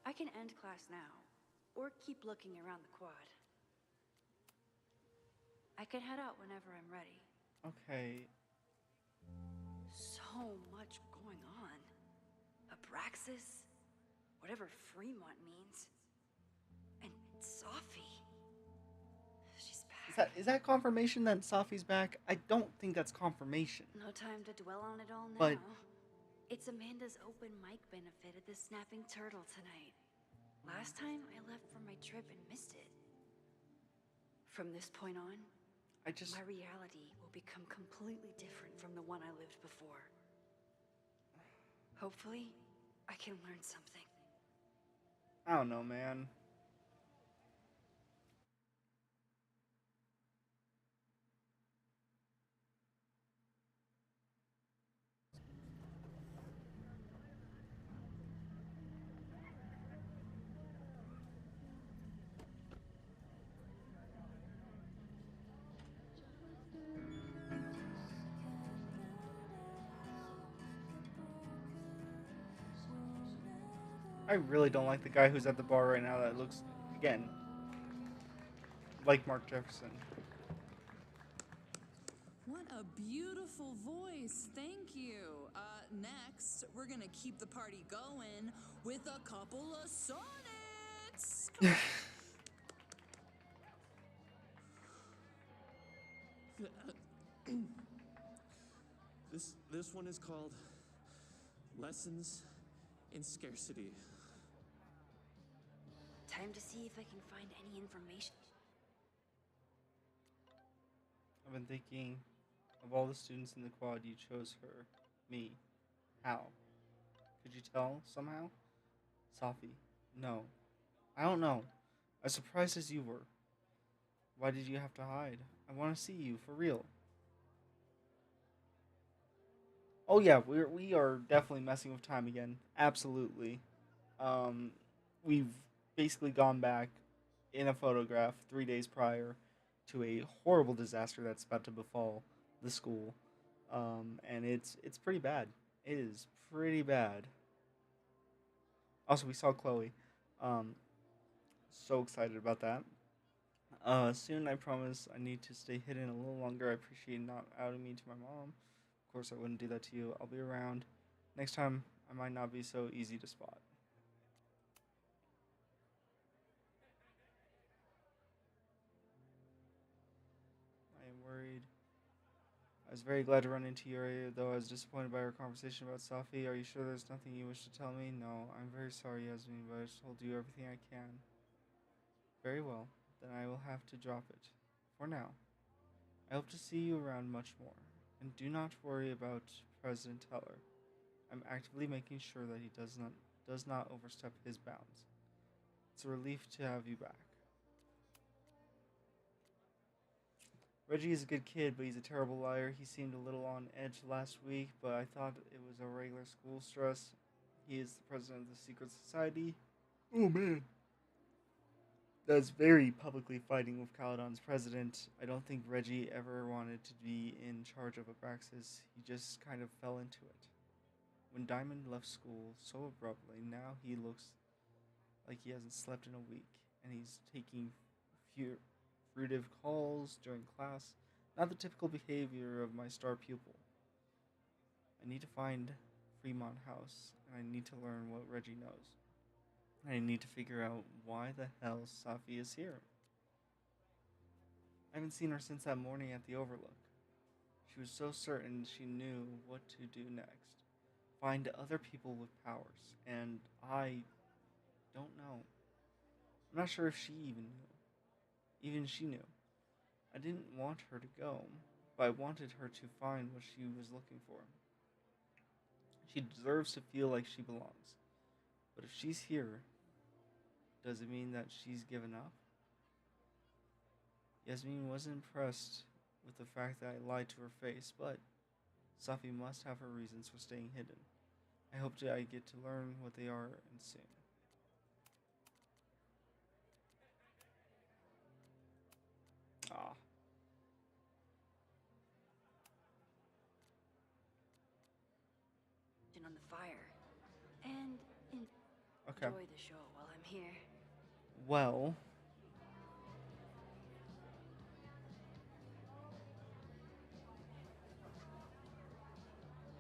I can end class now, or keep looking around the quad. I can head out whenever I'm ready. Okay. So much going on. Abraxas, whatever Fremont means, and Safi. She's back. Is that confirmation that Safi's back? I don't think that's confirmation. No time to dwell on it all now. But it's Amanda's open mic benefit at the Snapping Turtle tonight. Last time I left for my trip and missed it. From this point on, my reality will become completely different from the one I lived before. Hopefully, I can learn something. I don't know, man. I really don't like the guy who's at the bar right now that looks, again, like Mark Jefferson. What a beautiful voice. Thank you. Next, we're gonna keep the party going with a couple of sonnets. This one is called Lessons in Scarcity. Time to see if I can find any information. I've been thinking, of all the students in the quad, you chose her. Me. How? Could you tell, somehow? Safi. No. I don't know. As surprised as you were. Why did you have to hide? I want to see you, for real. Oh yeah, we are definitely messing with time again. Absolutely. We've basically gone back in a photograph 3 days prior to a horrible disaster that's about to befall the school. And it's pretty bad. It is pretty bad. Also, we saw Chloe. So excited about that. Soon, I promise, I need to stay hidden a little longer. I appreciate not outing me to my mom. Of course, I wouldn't do that to you. I'll be around. Next time, I might not be so easy to spot. I am worried. I was very glad to run into you, though I was disappointed by our conversation about Safi. Are you sure there's nothing you wish to tell me? No, I'm very sorry, Yasmin, but I just told you everything I can. Very well, then I will have to drop it. For now. I hope to see you around much more. And do not worry about President Teller. I'm actively making sure that he does not overstep his bounds. It's a relief to have you back. Reggie is a good kid, but he's a terrible liar. He seemed a little on edge last week, but I thought it was a regular school stress. He is the president of the secret society. Oh man. That's very publicly fighting with Caledon's president. I don't think Reggie ever wanted to be in charge of Abraxas. He just kind of fell into it. When Diamond left school so abruptly, now he looks like he hasn't slept in a week, and he's taking fruitive calls during class. Not the typical behavior of my star pupil. I need to find Fremont House, and I need to learn what Reggie knows. I need to figure out why the hell Safi is here. I haven't seen her since that morning at the Overlook. She was so certain she knew what to do next. Find other people with powers, and I don't know. I'm not sure if she even knew. Even she knew. I didn't want her to go, but I wanted her to find what she was looking for. She deserves to feel like she belongs. But if she's here, does it mean that she's given up? Yasmin was impressed with the fact that I lied to her face, but Safi must have her reasons for staying hidden. I hope that I get to learn what they are and soon. Ah. On the fire. And Okay. enjoy the show while I'm here. Well.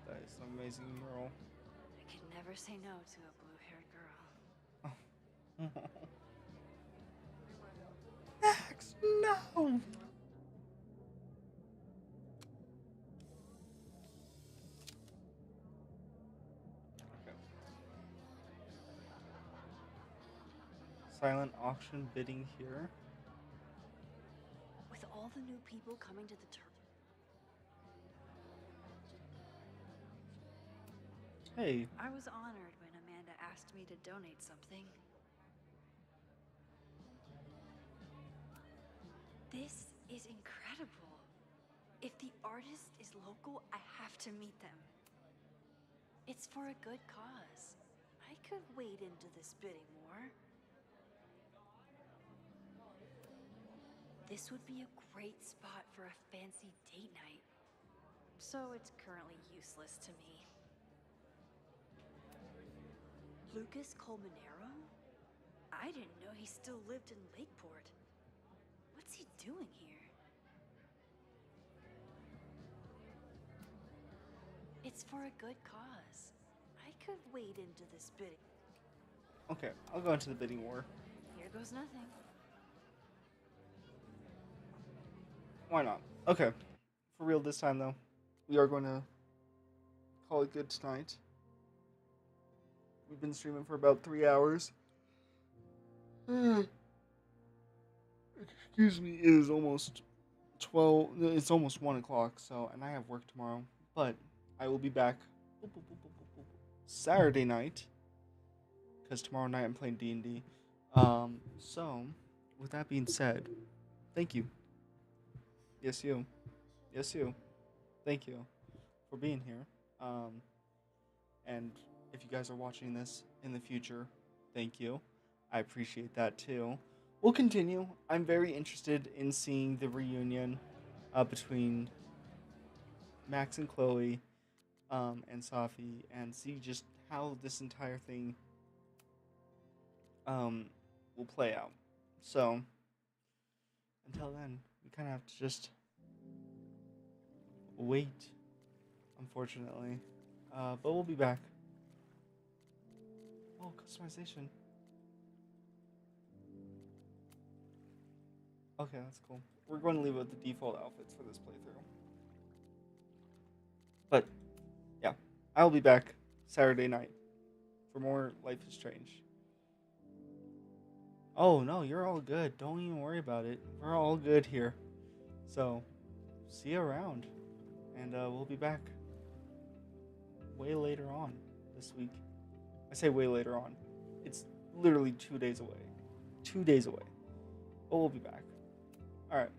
That is an amazing mural. I can never say no to a blue-haired girl. Max, no! Silent auction bidding here. With all the new people coming to the Hey. I was honored when Amanda asked me to donate something. This is incredible. If the artist is local, I have to meet them. It's for a good cause. I could wade into this bidding war. This would be a great spot for a fancy date night. So it's currently useless to me. Lucas Colmenero? I didn't know he still lived in Lakeport. What's he doing here? It's for a good cause. I could wade into this bidding. Okay, I'll go into the bidding war. Here goes nothing. Why not? Okay. For real this time, though. We are going to call it good tonight. We've been streaming for about 3 hours. Excuse me, it is almost 12. It's almost 1 o'clock, so, and I have work tomorrow. But I will be back Saturday night, because tomorrow night I'm playing D&D. So, with that being said, thank you. Yes, you. Yes, you. Thank you for being here. And if you guys are watching this in the future, thank you. I appreciate that too. We'll continue. I'm very interested in seeing the reunion between Max and Chloe and Safi, and see just how this entire thing will play out. So, until then, we kind of have to just wait, unfortunately. But we'll be back. Oh, customization. Okay, that's cool. We're going to leave it with the default outfits for this playthrough. But, yeah. I'll be back Saturday night for more Life is Strange. Oh, no, you're all good. Don't even worry about it. We're all good here. So, see you around. And we'll be back way later on this week. I say way later on. It's literally 2 days away. 2 days away. But we'll be back. Alright.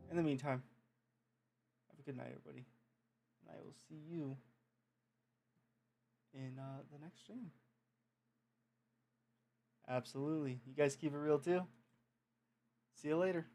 In the meantime, have a good night, everybody. And I will see you in the next stream. Absolutely. You guys keep it real too. See you later.